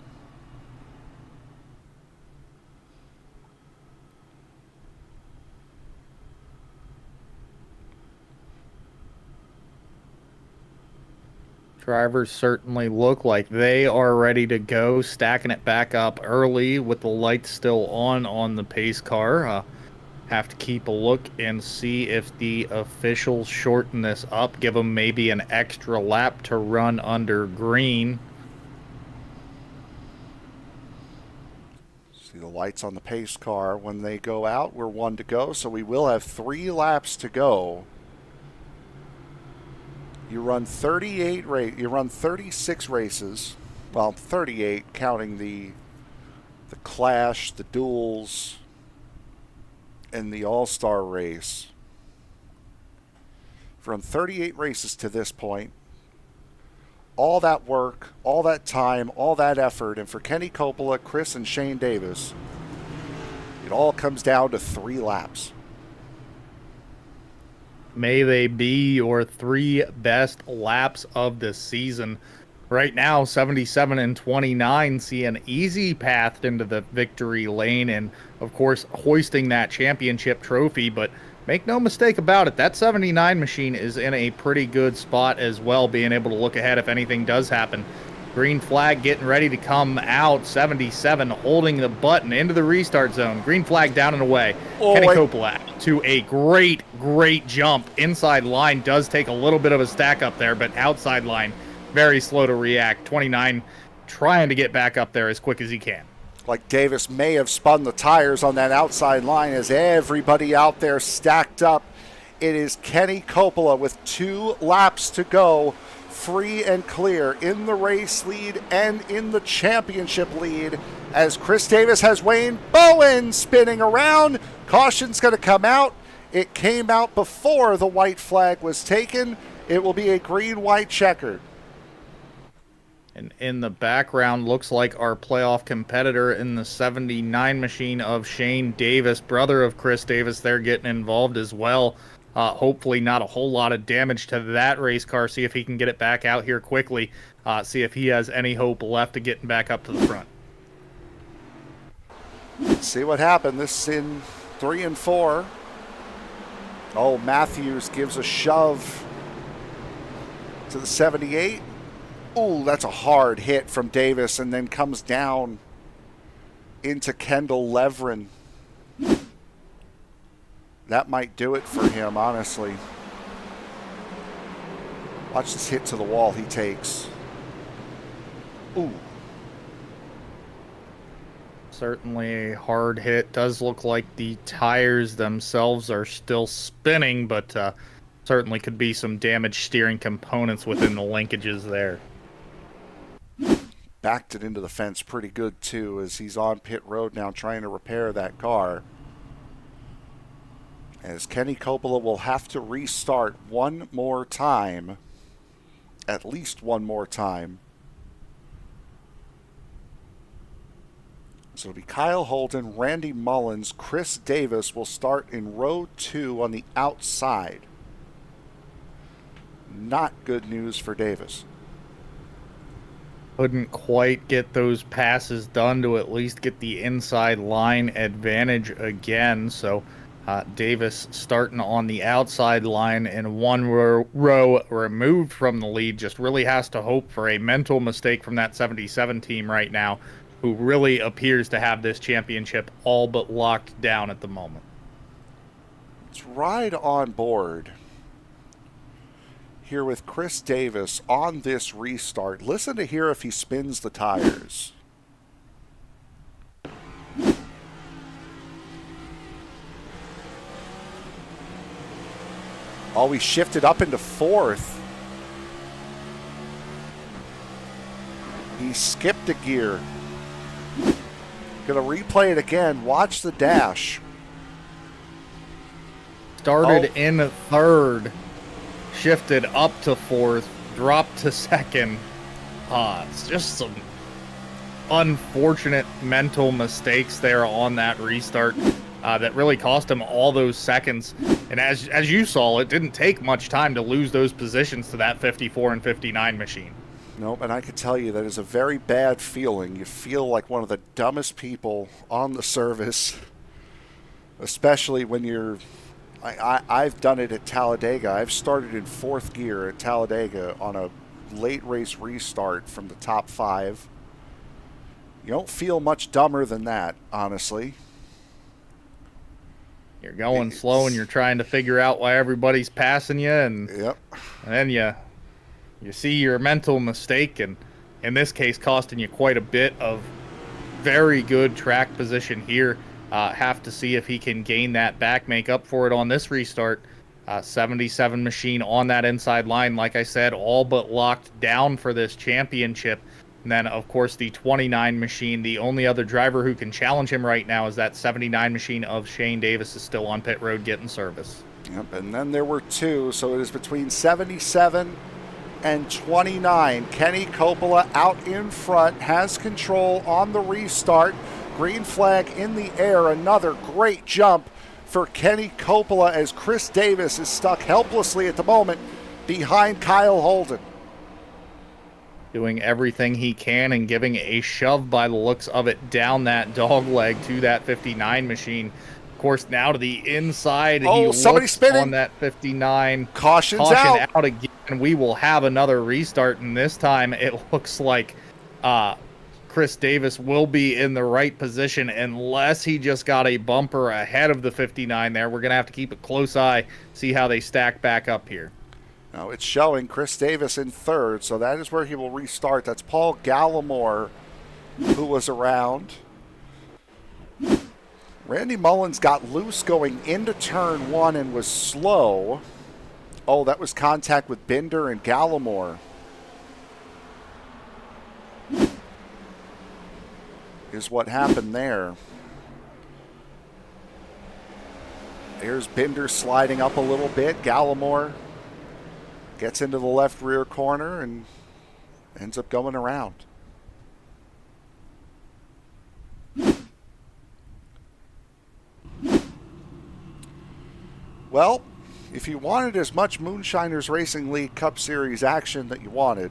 Drivers certainly look like they are ready to go, stacking it back up early with the lights still on the pace car. Have to keep a look and see if the officials shorten this up, give them maybe an extra lap to run under green. See the lights on the pace car. When they go out, we're 1 to go, so we will have 3 laps to go. You run 36 races. Well, 38 counting the Clash, the duels, and the All-Star race. You've run 38 races to this point. All that work, all that time, all that effort, and for Kenny Coppola, Chris, and Shane Davis, it all comes down to 3 laps. May they be your 3 best laps of the season. Right now, 77 and 29 see an easy path into the victory lane and, of course, hoisting that championship trophy. But make no mistake about it, that 79 machine is in a pretty good spot as well, being able to look ahead if anything does happen. Green flag getting ready to come out. 77 holding the button into the restart zone. Green flag down and away. Kenny Coppola to a great jump. Inside line does take a little bit of a stack up there, but outside line very slow to react. 29 trying to get back up there as quick as he can. Like Davis may have spun the tires on that outside line as everybody out there stacked up. It is Kenny Coppola with 2 laps to go, free and clear in the race lead and in the championship lead, as Chris Davis has Wayne Bowen spinning around. Caution's going to come out. It came out before the white flag was taken. It will be a green-white checkered. And in the background, looks like our playoff competitor in the 79 machine of Shane Davis, brother of Chris Davis, they're getting involved as well. Hopefully not a whole lot of damage to that race car. See if he can get it back out here quickly. See if he has any hope left of getting back up to the front. Let's see what happened. This is in 3 and 4. Oh, Matthews gives a shove to the 78. Ooh, that's a hard hit from Davis and then comes down into Kendall Leveren. That might do it for him, honestly. Watch this hit to the wall he takes. Ooh. Certainly a hard hit. Does look like the tires themselves are still spinning, but certainly could be some damaged steering components within the linkages there. Backed it into the fence pretty good, too, as he's on pit road now trying to repair that car. As Kenny Coppola will have to restart one more time. At least one more time. So it'll be Kyle Holden, Randy Mullins, Chris Davis will start in row 2 on the outside. Not good news for Davis. Couldn't quite get those passes done to at least get the inside line advantage again. So Davis starting on the outside line and 1 row removed from the lead. Just really has to hope for a mental mistake from that 77 team right now, who really appears to have this championship all but locked down at the moment. Let's ride on board here with Chris Davis on this restart. Listen to hear if he spins the tires. Oh, we shifted up into 4th. He skipped a gear. Gonna replay it again. Watch the dash. Started in 3rd. Shifted up to 4th, dropped to 2nd. It's just some unfortunate mental mistakes there on that restart that really cost him all those seconds. And as you saw, it didn't take much time to lose those positions to that 54 and 59 machine. Nope, and I can tell you that is a very bad feeling. You feel like one of the dumbest people on the service, especially when you're... I've done it at Talladega. I've started in 4th gear at Talladega on a late race restart from the top 5. You don't feel much dumber than that, honestly. You're going slow and you're trying to figure out why everybody's passing you, and, yep. And then you see your mental mistake, and in this case costing you quite a bit of very good track position here. Have to see if he can gain that back, make up for it on this restart. 77 machine on that inside line, like I said, all but locked down for this championship. And then, of course, the 29 machine, the only other driver who can challenge him right now is that 79 machine of Shane Davis is still on pit road getting service. Yep, and then there were two, so it is between 77 and 29. Kenny Coppola out in front, has control on the restart. Green flag in the air, another great jump for Kenny Coppola as Chris Davis is stuck helplessly at the moment behind Kyle Holden. Doing everything he can and giving a shove by the looks of it down that dog leg to that 59 machine. Of course, now to the inside. Oh, somebody spinning on that 59. Caution out again. We will have another restart, and this time it looks like Chris Davis will be in the right position unless he just got a bumper ahead of the 59 there. We're going to have to keep a close eye, see how they stack back up here. Now it's showing Chris Davis in third, so that is where he will restart. That's Paul Gallimore, who was around. Randy Mullins got loose going into turn one and was slow. Oh, that was contact with Binder and Gallimore. Is what happened there. There's Binder sliding up a little bit. Gallimore gets into the left rear corner and ends up going around. Well, if you wanted as much Moonshiners Racing League Cup Series action that you wanted,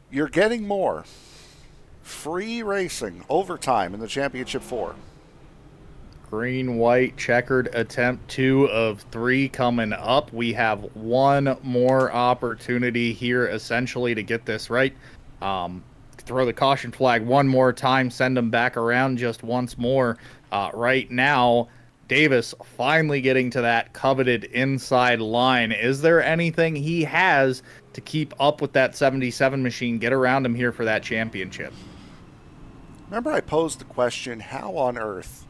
you're getting more. Free racing, overtime in the Championship 4. Green, white, checkered attempt 2 of 3 coming up. We have one more opportunity here, essentially, to get this right. Throw the caution flag one more time, send them back around just once more. Right now, Davis finally getting to that coveted inside line. Is there anything he has to keep up with that 77 machine, get around him here for that championship? Remember I posed the question, how on earth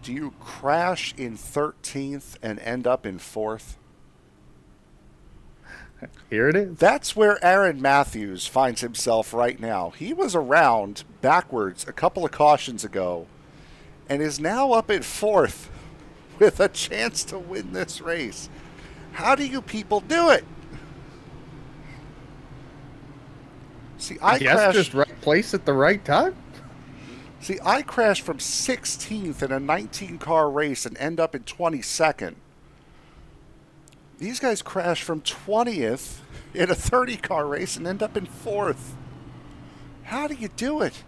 do you crash in 13th and end up in 4th? Here it is. That's where Aaron Matthews finds himself right now. He was around backwards a couple of cautions ago and is now up in 4th with a chance to win this race. How do you people do it? See, I crashed just right place at the right time. See, I crashed from 16th in a 19-car race and end up in 22nd. These guys crash from 20th in a 30-car race and end up in 4th. How do you do it?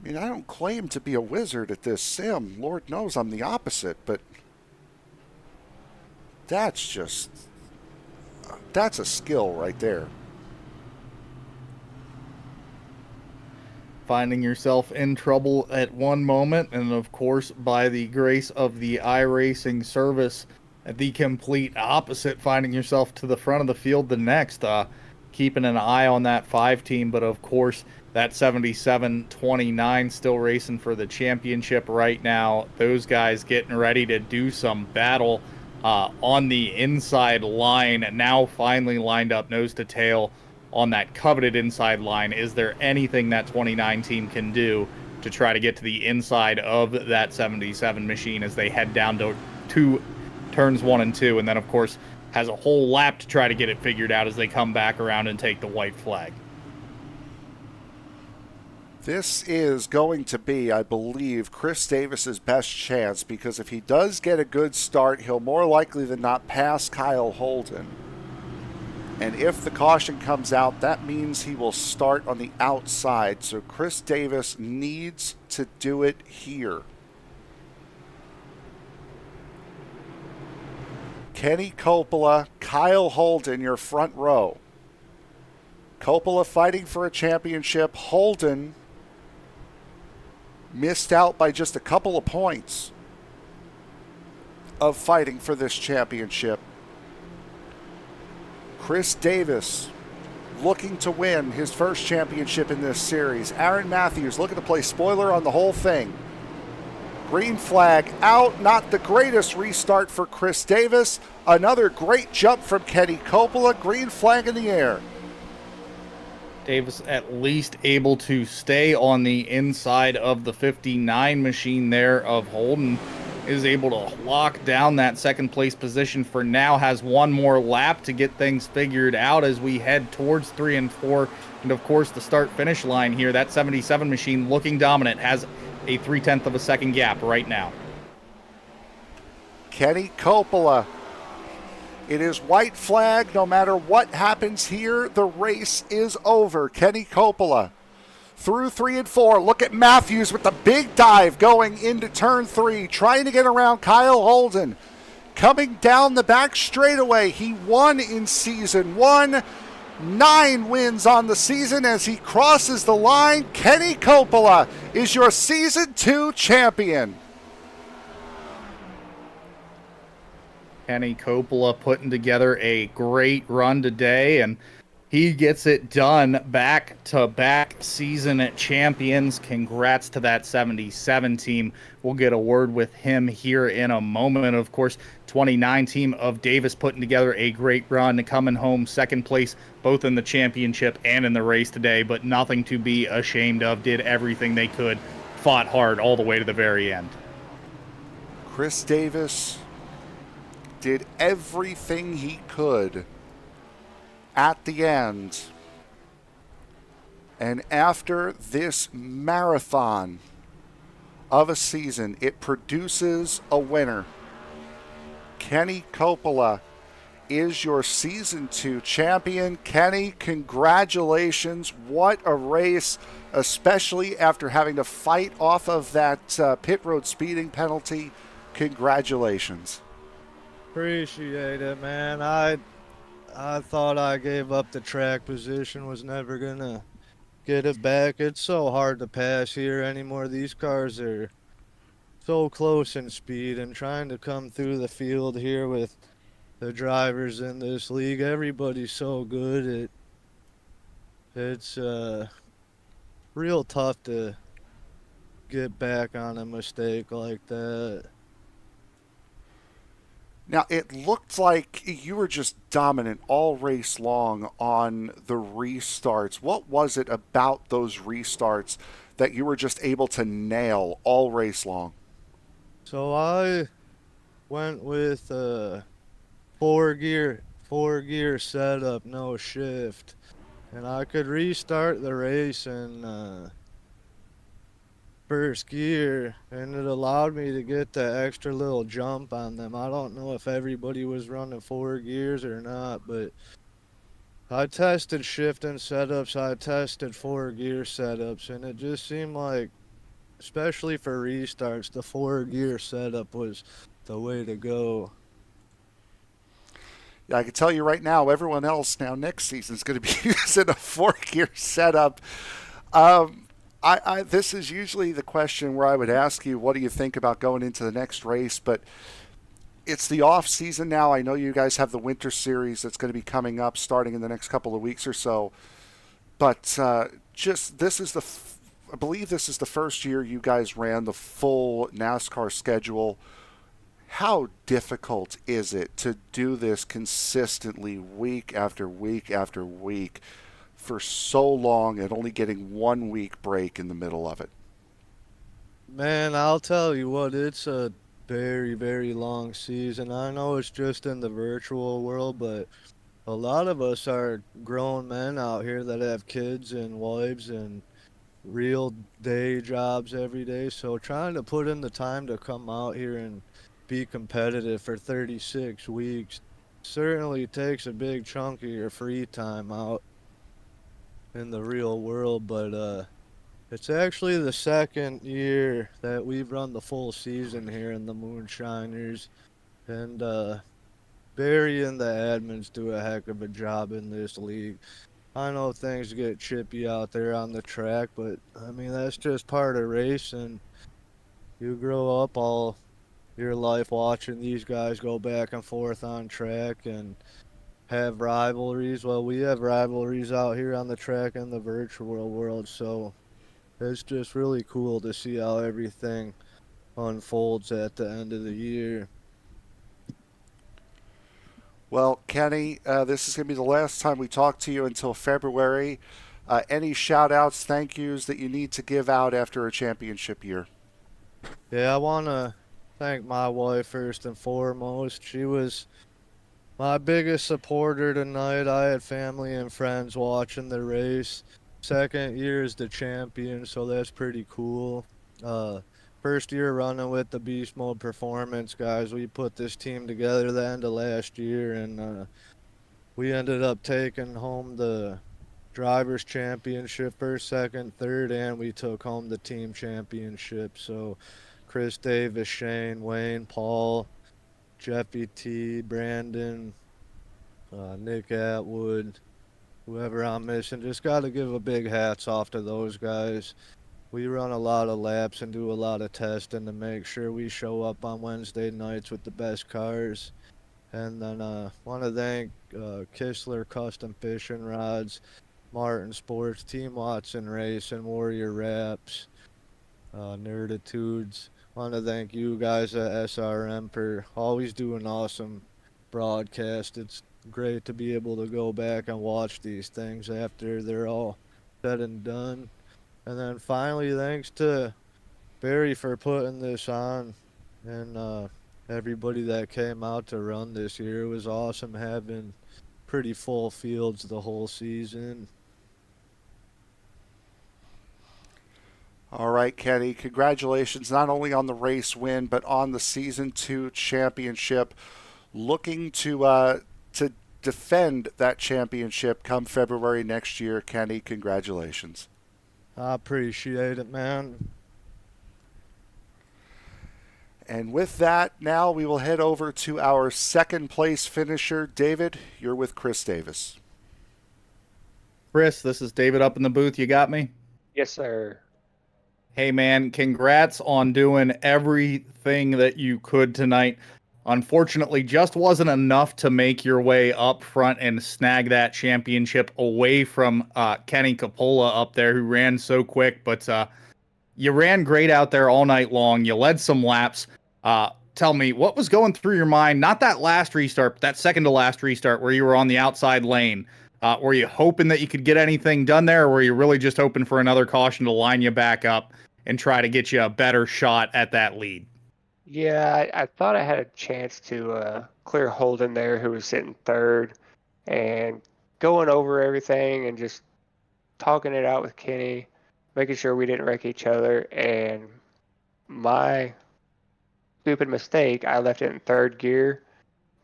I mean, I don't claim to be a wizard at this sim. Lord knows I'm the opposite, but that's a skill right there. Finding yourself in trouble at one moment, and of course, by the grace of the iRacing service, at the complete opposite, finding yourself to the front of the field the next. Keeping an eye on that 5 team, but of course, that 77-29 still racing for the championship right now. Those guys getting ready to do some battle on the inside line, now finally lined up nose to tail on that coveted inside line. Is there anything that 29 team can do to try to get to the inside of that 77 machine as they head down to turns 1 and 2, and then of course has a whole lap to try to get it figured out as they come back around and take the white flag? This is going to be, I believe, Chris Davis's best chance, because if he does get a good start, he'll more likely than not pass Kyle Holden. And if the caution comes out, that means he will start on the outside. So Chris Davis needs to do it here. Kenny Coppola, Kyle Holden, your front row. Coppola fighting for a championship. Holden missed out by just a couple of points. of fighting for this championship. Chris Davis looking to win his first championship in this series. Aaron Matthews looking to play spoiler on the whole thing. Green flag out. Not the greatest restart for Chris Davis. Another great jump from Kenny Coppola. Green flag in the air. Davis at least able to stay on the inside of the 59 machine there of Holden. Is able to lock down that second place position for now. Has one more lap to get things figured out as we head towards 3 and 4. And of course the start finish line here, that 77 machine looking dominant, has a 0.3 of a second gap right now. Kenny Coppola. It is white flag. No matter what happens here, the race is over. Kenny Coppola through 3 and 4. Look at Matthews with the big dive going into turn 3, trying to get around Kyle Holden. Coming down the back straightaway. He won in season 1. 9 wins on the season as he crosses the line. Kenny Coppola is your season 2 champion. Kenny Coppola putting together a great run today, and he gets it done. Back-to-back season champions. Congrats to that 77 team. We'll get a word with him here in a moment. Of course, 29 team of Davis putting together a great run, coming home second place both in the championship and in the race today, but nothing to be ashamed of. Did everything they could, fought hard all the way to the very end. Chris Davis did everything he could at the end. And after this marathon of a season, it produces a winner. Kenny Coppola is your season 2 champion. Kenny, congratulations. What a race, especially after having to fight off of that pit road speeding penalty. Congratulations. Appreciate it, man. I thought I gave up the track position, was never gonna get it back. It's so hard to pass here anymore. These cars are so close in speed, and trying to come through the field here with the drivers in this league, everybody's so good. It's real tough to get back on a mistake like that. Now, it looked like you were just dominant all race long on the restarts. What was it about those restarts that you were just able to nail all race long? So I went with four gear setup, no shift, and I could restart the race in first gear, and it allowed me to get the extra little jump on them. I don't know if everybody was running 4 gears or not, but I tested shifting setups, I tested 4 gear setups, and it just seemed like, especially for restarts, the 4 gear setup was the way to go. Yeah, I can tell you right now, everyone else now next season is going to be using a 4 gear setup. This is usually the question where I would ask you, what do you think about going into the next race? But it's the off season now. I know you guys have the winter series that's going to be coming up starting in the next couple of weeks or so. But I believe this is the first year you guys ran the full NASCAR schedule. How difficult is it to do this consistently week after week after week for so long and only getting 1 week break in the middle of it? Man, I'll tell you what, it's a very, very long season. I know it's just in the virtual world, but a lot of us are grown men out here that have kids and wives and real day jobs every day. So trying to put in the time to come out here and be competitive for 36 weeks certainly takes a big chunk of your free time out in the real world. But it's actually the second year that we've run the full season here in the Moonshiners, and Barry and the admins do a heck of a job in this league. I know things get chippy out there on the track, but I mean, that's just part of racing. You grow up all your life watching these guys go back and forth on track and have rivalries. Well, we have rivalries out here on the track in the virtual world, so it's just really cool to see how everything unfolds at the end of the year. Well, Kenny, this is going to be the last time we talk to you until February. Any shout outs, thank yous that you need to give out after a championship year? Yeah, I want to thank my wife first and foremost. She was my biggest supporter tonight. I had family and friends watching the race. Second year as the champion, so that's pretty cool. Uh, First year running with the Beast Mode Performance guys. We put this team together the end of last year, and we ended up taking home the drivers championship, first, second, third, and we took home the team championship. So Chris Davis, Shane, Wayne, Paul, Jeffy T, Brandon, Nick Atwood, whoever I'm missing, just got to give a big hats off to those guys. We run a lot of laps and do a lot of testing to make sure we show up on Wednesday nights with the best cars. And then want to thank Kistler Custom Fishing Rods, Martin Sports, Team Watson Racing, Warrior Wraps, Nerditudes. Want to thank you guys at SRM for always doing awesome broadcast. It's great to be able to go back and watch these things after they're all said and done. And then finally, thanks to Barry for putting this on, and everybody that came out to run this year. It was awesome having pretty full fields the whole season. All right, Kenny, congratulations not only on the race win, but on the Season 2 championship. Looking to defend that championship come February next year. Kenny, congratulations. I appreciate it, man. And with that, now we will head over to our second place finisher. David, you're with Chris Davis. Chris, this is David up in the booth. You got me? Yes, sir. Hey, man, congrats on doing everything that you could tonight. Unfortunately, just wasn't enough to make your way up front and snag that championship away from Kenny Coppola up there, who ran so quick. But you ran great out there all night long. You led some laps. Tell me, what was going through your mind? Not that last restart, but that second to last restart where you were on the outside lane. Were you hoping that you could get anything done there, or were you really just hoping for another caution to line you back up and try to get you a better shot at that lead? Yeah, I thought I had a chance to clear Holden there, who was sitting third, and going over everything and just talking it out with Kenny, making sure we didn't wreck each other. And my stupid mistake, I left it in third gear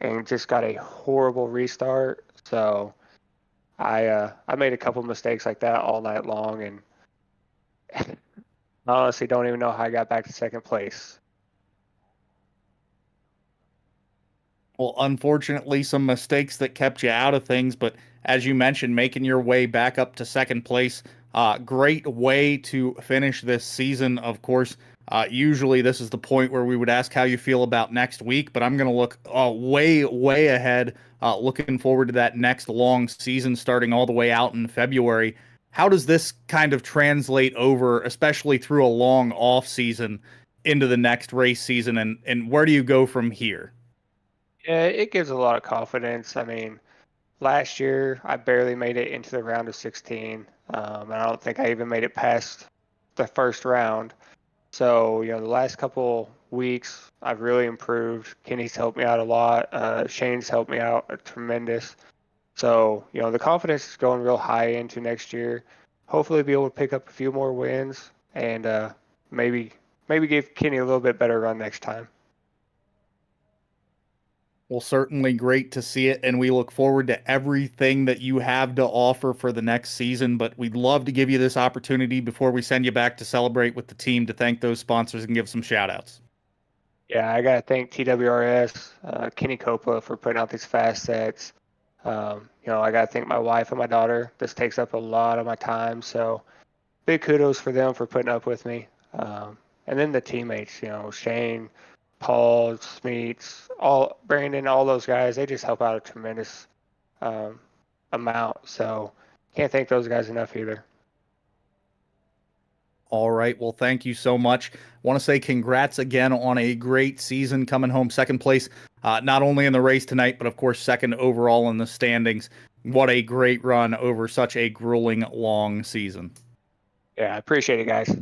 and just got a horrible restart. So I made a couple mistakes like that all night long, and I honestly don't even know how I got back to second place. Well, unfortunately, some mistakes that kept you out of things, but as you mentioned, making your way back up to second place, great way to finish this season. Of course, usually this is the point where we would ask how you feel about next week, but I'm going to look way ahead, looking forward to that next long season starting all the way out in February. How does this kind of translate over, especially through a long off season, into the next race season, and where do you go from here? Yeah, it gives a lot of confidence. I mean, last year I barely made it into the round of 16. And I don't think I even made it past the first round. So, the last couple weeks I've really improved. Kenny's helped me out a lot. Shane's helped me out tremendous. So, the confidence is going real high into next year. Hopefully be able to pick up a few more wins and maybe give Kenny a little bit better run next time. Well, certainly great to see it, and we look forward to everything that you have to offer for the next season. But we'd love to give you this opportunity before we send you back to celebrate with the team to thank those sponsors and give some shout-outs. Yeah, I got to thank TWRS, Kenny Coppola for putting out these fast sets. I got to thank my wife and my daughter. This takes up a lot of my time, so big kudos for them for putting up with me. And then the teammates, Shane, Paul, Smeets, Brandon, all those guys, they just help out a tremendous amount. So can't thank those guys enough either. All right. Well, thank you so much. Want to say congrats again on a great season, coming home second place, not only in the race tonight, but of course second overall in the standings. What a great run over such a grueling long season. Yeah, I appreciate it, guys.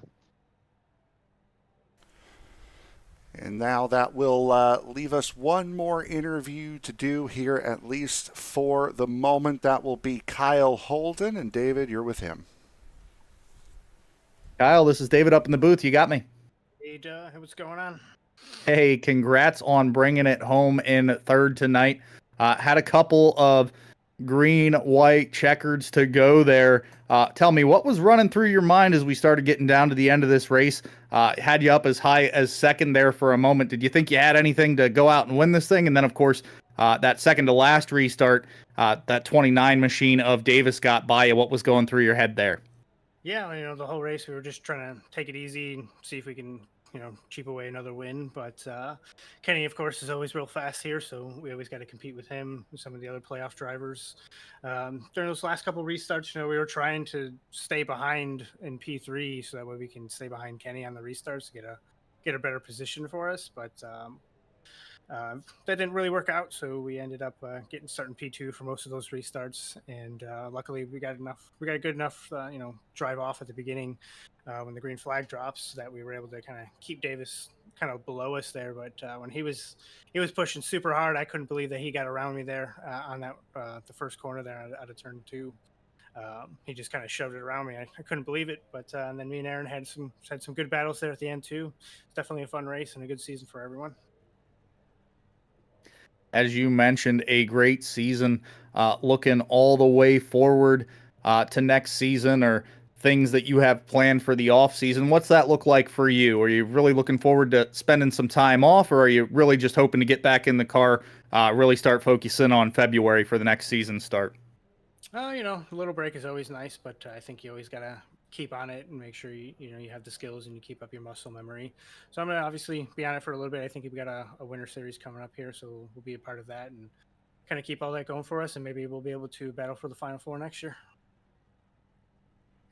And now that will leave us one more interview to do here, at least for the moment. That will be Kyle Holden. And David, you're with him. Kyle, this is David up in the booth. You got me. Hey, what's going on? Hey, congrats on bringing it home in third tonight. Had a couple of green, white checkers to go there. Tell me, what was running through your mind as we started getting down to the end of this race? Had you up as high as second there for a moment. Did you think you had anything to go out and win this thing? And then, of course, that second to last restart, that 29 machine of Davis got by you. What was going through your head there? Yeah, the whole race we were just trying to take it easy and see if we can, cheap away another win. But Kenny, of course, is always real fast here, so we always got to compete with him and some of the other playoff drivers. During those last couple restarts, we were trying to stay behind in P3 so that way we can stay behind Kenny on the restarts to get a better position for us. But that didn't really work out, so we ended up getting starting P2 for most of those restarts, and luckily we got a good enough drive off at the beginning when the green flag drops that we were able to kind of keep Davis kind of below us there. But when he was pushing super hard, I couldn't believe that he got around me there on that the first corner there out of turn 2. He just kind of shoved it around me. I couldn't believe it, but and then me and Aaron had some good battles there at the end too. It's definitely a fun race and a good season for everyone. As you mentioned, a great season, looking all the way forward to next season or things that you have planned for the off season. What's that look like for you? Are you really looking forward to spending some time off, or are you really just hoping to get back in the car, really start focusing on February for the next season start? A little break is always nice, but I think you always got to keep on it and make sure you have the skills and you keep up your muscle memory. So I'm going to obviously be on it for a little bit. I think we've got a winter series coming up here, so we'll be a part of that and kind of keep all that going for us, and maybe we'll be able to battle for the Final Four next year.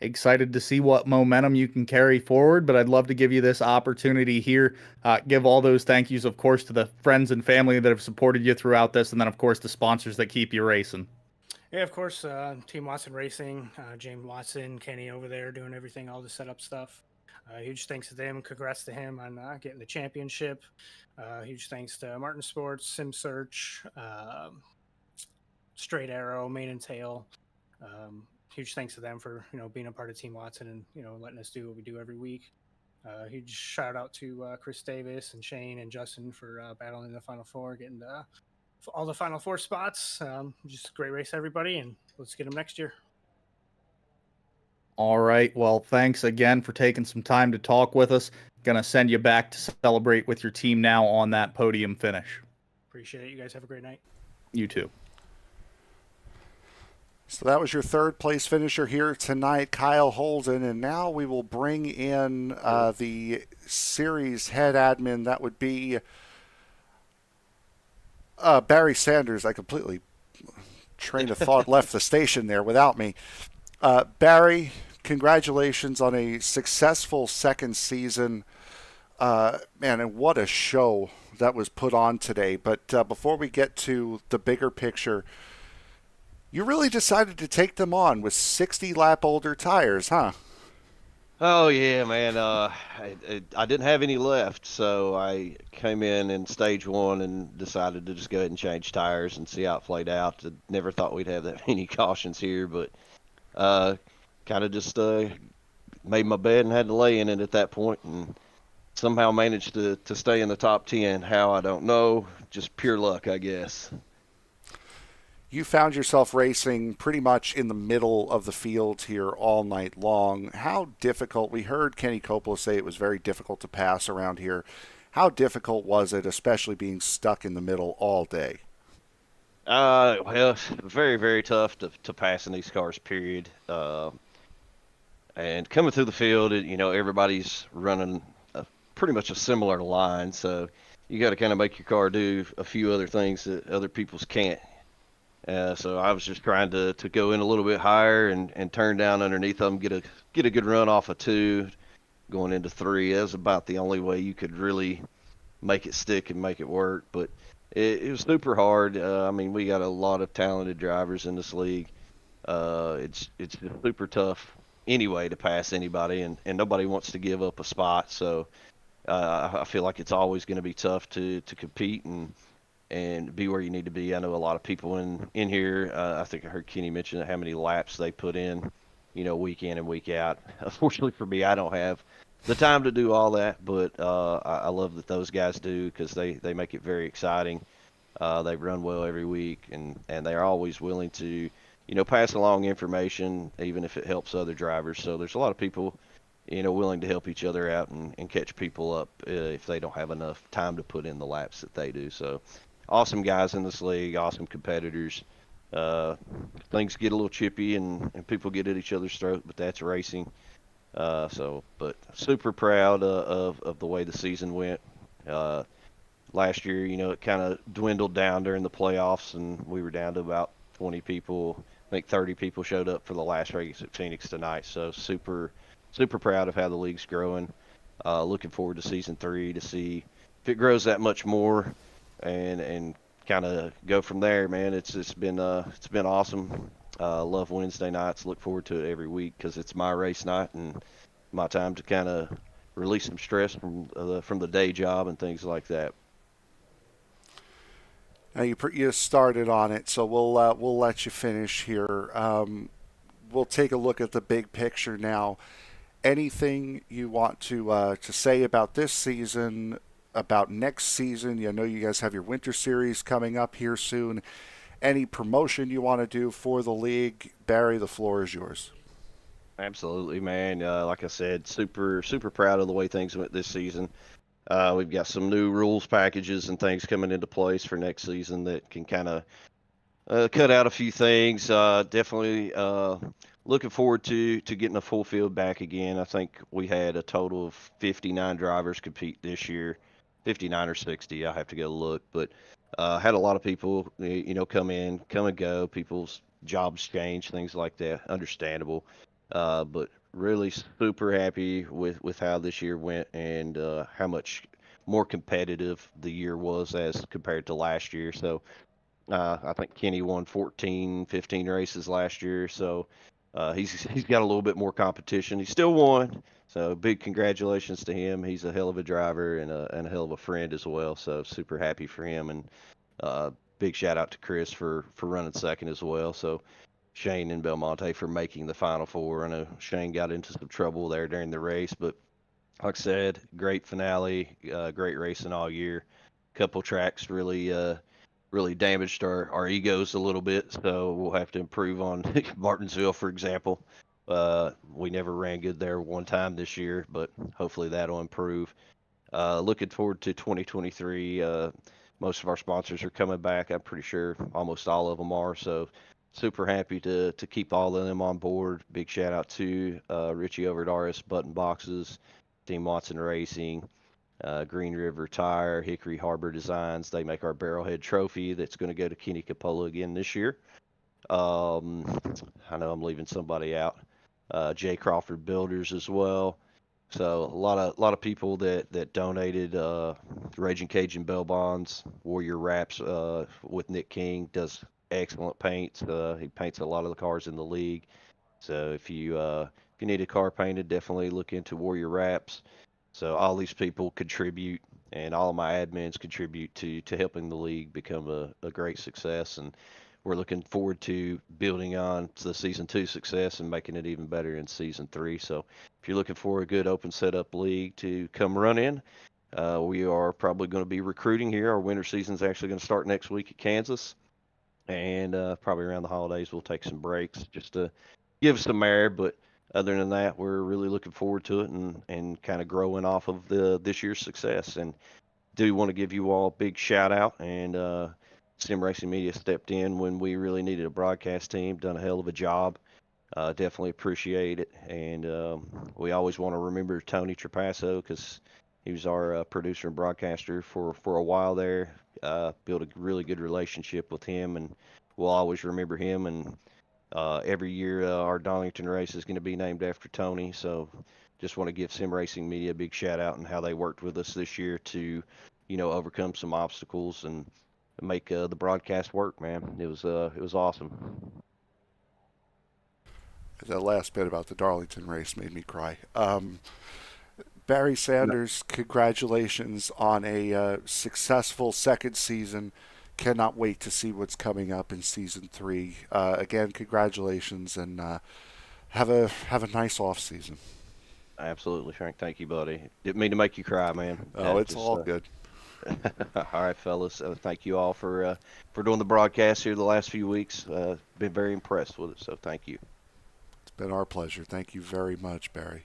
Excited to see what momentum you can carry forward, but I'd love to give you this opportunity here. Give all those thank yous, of course, to the friends and family that have supported you throughout this, and then, of course, the sponsors that keep you racing. Yeah, of course, Team Watson Racing, James Watson, Kenny over there doing everything, all the setup stuff. Huge thanks to them. Congrats to him on getting the championship. Huge thanks to Martin Sports, Sim Search, Straight Arrow, Main and Tail. Huge thanks to them for being a part of Team Watson and letting us do what we do every week. Huge shout out to Chris Davis and Shane and Justin for battling the Final Four, getting all the Final Four spots. Just a great race, everybody, and let's get them next year. All right. Well, thanks again for taking some time to talk with us. Going to send you back to celebrate with your team now on that podium finish. Appreciate it. You guys have a great night. You too. So that was your third place finisher here tonight, Kyle Holden. And now we will bring in the series head admin. That would be Barry Sanders. I completely train of thought left the station there without me. Barry, congratulations on a successful second season. Man, and what a show that was put on today. But before we get to the bigger picture, you really decided to take them on with 60-lap older tires, huh? Oh, yeah, man. I didn't have any left, so I came in stage 1 and decided to just go ahead and change tires and see how it played out. I never thought we'd have that many cautions here, but kind of just made my bed and had to lay in it at that point, and somehow managed to stay in the top 10. How, I don't know. Just pure luck, I guess. You found yourself racing pretty much in the middle of the field here all night long. How difficult, we heard Kenny Coppola say it was very difficult to pass around here. How difficult was it, especially being stuck in the middle all day? Well, very, very tough to pass in these cars, period. And coming through the field, everybody's running pretty much a similar line, so you got to kind of make your car do a few other things that other people's can't. So I was just trying to go in a little bit higher and turn down underneath them, get a good run off of 2, going into 3. That was about the only way you could really make it stick and make it work. But it was super hard. I mean, we got a lot of talented drivers in this league. It's just super tough anyway to pass anybody, and nobody wants to give up a spot. So I feel like it's always going to be tough to compete and be where you need to be. I know a lot of people in here. I think I heard Kenny mention how many laps they put in, week in and week out. Unfortunately for me, I don't have the time to do all that, but I love that those guys do because they make it very exciting. They run well every week, and they're always willing to, pass along information, even if it helps other drivers. So there's a lot of people, willing to help each other out and catch people up if they don't have enough time to put in the laps that they do. So awesome guys in this league, awesome competitors. Things get a little chippy and people get at each other's throat, but that's racing. But super proud of the way the season went. Last year, it kind of dwindled down during the playoffs, and we were down to about 20 people. I think 30 people showed up for the last race at Phoenix tonight. So super proud of how the league's growing. Looking forward to season 3 to see if it grows that much more, and kind of go from there, man. It's been awesome. Love Wednesday nights. Look forward to it every week because it's my race night and my time to kind of release some stress from the day job and things like that. Now you started on it, so we'll let you finish here. We'll take a look at the big picture now. Anything you want to say about this season, about next season? I know you guys have your winter series coming up here soon. Any promotion you want to do for the league? Barry, the floor is yours. Absolutely, man. Like I said, super proud of the way things went this season. We've got some new rules packages and things coming into place for next season that can kind of cut out a few things. Definitely looking forward to getting a full field back again. I think we had a total of 59 drivers compete this year, 59 or 60. I have to go look, but had a lot of people, come and go. People's jobs change, things like that. Understandable, but really super happy with how this year went and how much more competitive the year was as compared to last year. So I think Kenny won 14, 15 races last year, so he's got a little bit more competition. He still won, so big congratulations to him. He's a hell of a driver and a hell of a friend as well. So super happy for him, and big shout out to Chris for running second as well. So Shane and Belmonte for making the Final Four. I know Shane got into some trouble there during the race, but like I said, great finale, great racing all year. Couple tracks really damaged our egos a little bit, so we'll have to improve on Martinsville, for example. We never ran good there one time this year, but hopefully that'll improve. Looking forward to 2023. Most of our sponsors are coming back. I'm pretty sure almost all of them are, so super happy to keep all of them on board. Big shout out to Richie over at RS Button Boxes, Team Watson Racing, Green River Tire, Hickory Harbor Designs. They make our Barrelhead Trophy that's going to go to Kenny Coppola again this year. I know I'm leaving somebody out. J. Crawford Builders as well. So a lot of people that donated. Raging Cajun Bell Bonds, Warrior Wraps with Nick King does excellent paints. He paints a lot of the cars in the league. So if you need a car painted, definitely look into Warrior Wraps. So all these people contribute, and all of my admins contribute to helping the league become a great success. And we're looking forward to building on the season 2 success and making it even better in season 3. So if you're looking for a good open setup league to come run in, we are probably going to be recruiting here. Our winter season is actually going to start next week at Kansas, and probably around the holidays we'll take some breaks just to give some air. But other than that, we're really looking forward to it and kind of growing off of this year's success. And do want to give you all a big shout out. And Sim Racing Media stepped in when we really needed a broadcast team, done a hell of a job. Definitely appreciate it. And we always want to remember Tony Trapasso because He was our producer and broadcaster for a while there. Built a really good relationship with him, and we'll always remember him. And every year, our Darlington race is going to be named after Tony. So just want to give Sim Racing Media a big shout out and how they worked with us this year to, overcome some obstacles and make the broadcast work, man. It was awesome. The last bit about the Darlington race made me cry. Barry Sanders, congratulations on a successful second season. Cannot wait to see what's coming up in season 3. Again, congratulations, and have a nice off season. Absolutely, Frank. Thank you, buddy. Didn't mean to make you cry, man. Oh, it's all good. All right, fellas. Thank you all for doing the broadcast here the last few weeks. Been very impressed with it, so thank you. It's been our pleasure. Thank you very much, Barry.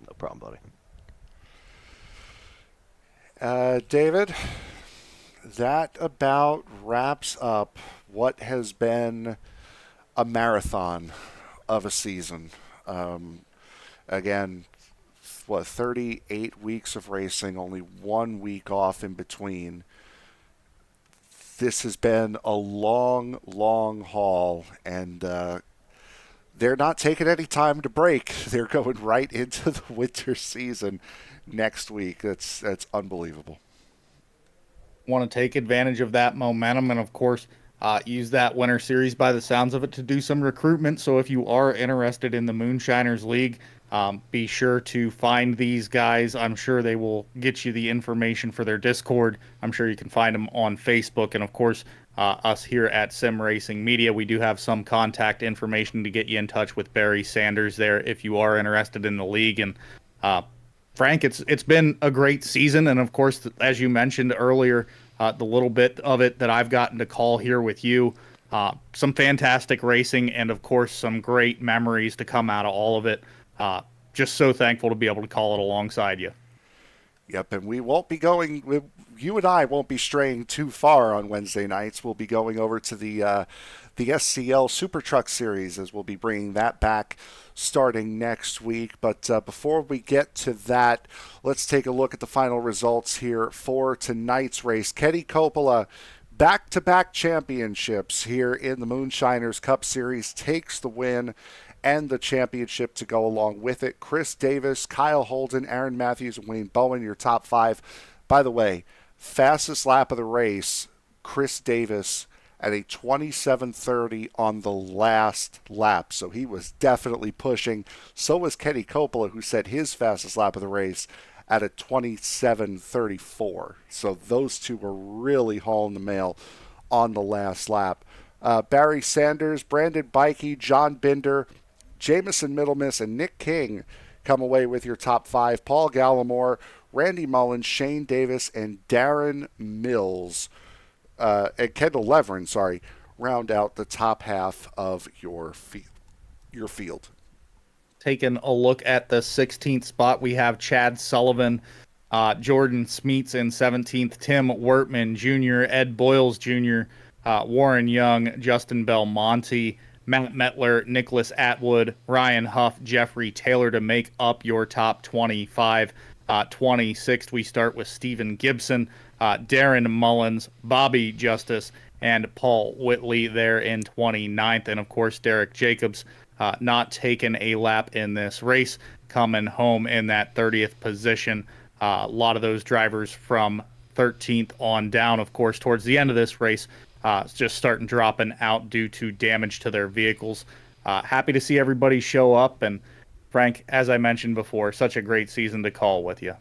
No problem, buddy. David, that about wraps up what has been a marathon of a season. Again, 38 weeks of racing, only 1 week off in between. This has been a long, long haul, and they're not taking any time to break. They're going right into the winter season next week. That's unbelievable. Want to take advantage of that momentum and, of course, use that winter series by the sounds of it to do some recruitment. So if you are interested in the Moonshiners League, be sure to find these guys. I'm sure they will get you the information for their Discord. I'm sure you can find them on Facebook. And, of course, us here at Sim Racing Media, we do have some contact information to get you in touch with Barry Sanders there if you are interested in the league. And Frank, it's been a great season, and of course, as you mentioned earlier, the little bit of it that I've gotten to call here with you, some fantastic racing, and of course, some great memories to come out of all of it. Just so thankful to be able to call it alongside you. Yep, and we won't be going. You and I won't be straying too far on Wednesday nights. We'll be going over to the SCL Super Truck Series, as we'll be bringing that back starting next week. But before we get to that, let's take a look at the final results here for tonight's race. Kenny Coppola, back-to-back championships here in the Moonshiners Cup Series, takes the win and the championship to go along with it. Chris Davis, Kyle Holden, Aaron Matthews, and Wayne Bowen, your top 5. By the way, fastest lap of the race, Chris Davis at a 27:30 on the last lap. So he was definitely pushing. So was Kenny Coppola, who set his fastest lap of the race at a 27:34. So those two were really hauling the mail on the last lap. Barry Sanders, Brandon Bikey, John Binder, Jamison Middlemiss, and Nick King come away with your top 5. Paul Gallimore, Randy Mullins, Shane Davis, and Darren Mills, and Kendall Leverin, round out the top half of your field. Taking a look at the 16th spot, we have Chad Sullivan, Jordan Smeets in 17th, Tim Wertman Jr., Ed Boyles Jr., Warren Young, Justin Belmonte, Matt Metler, Nicholas Atwood, Ryan Huff, Jeffrey Taylor to make up your top 25. 26th, we start with Stephen Gibson, Darren Mullins, Bobby Justice, and Paul Whitley there in 29th. And, of course, Derek Jacobs not taking a lap in this race, coming home in that 30th position. A lot of those drivers from 13th on down, of course, towards the end of this race, just starting dropping out due to damage to their vehicles. Happy to see everybody show up. And, Frank, as I mentioned before, such a great season to call with you.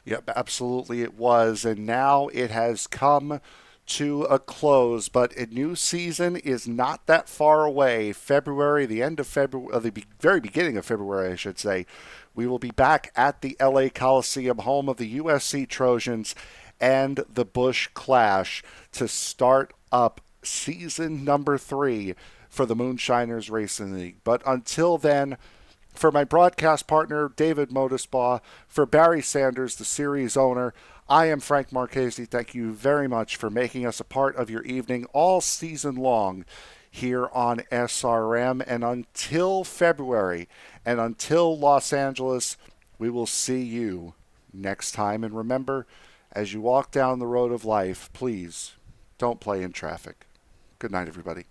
Yep, absolutely it was. And now it has come to a close, but a new season is not that far away. February, the end of February, the very beginning of February, I should say, we will be back at the LA Coliseum, home of the USC Trojans and the Busch Clash, to start up season number 3 for the Moonshiners Racing League. But until then, for my broadcast partner, David Modisbaugh, for Barry Sanders, the series owner, I am Frank Marchese. Thank you very much for making us a part of your evening all season long here on SRM. And until February and until Los Angeles, we will see you next time. And remember, as you walk down the road of life, please don't play in traffic. Good night, everybody.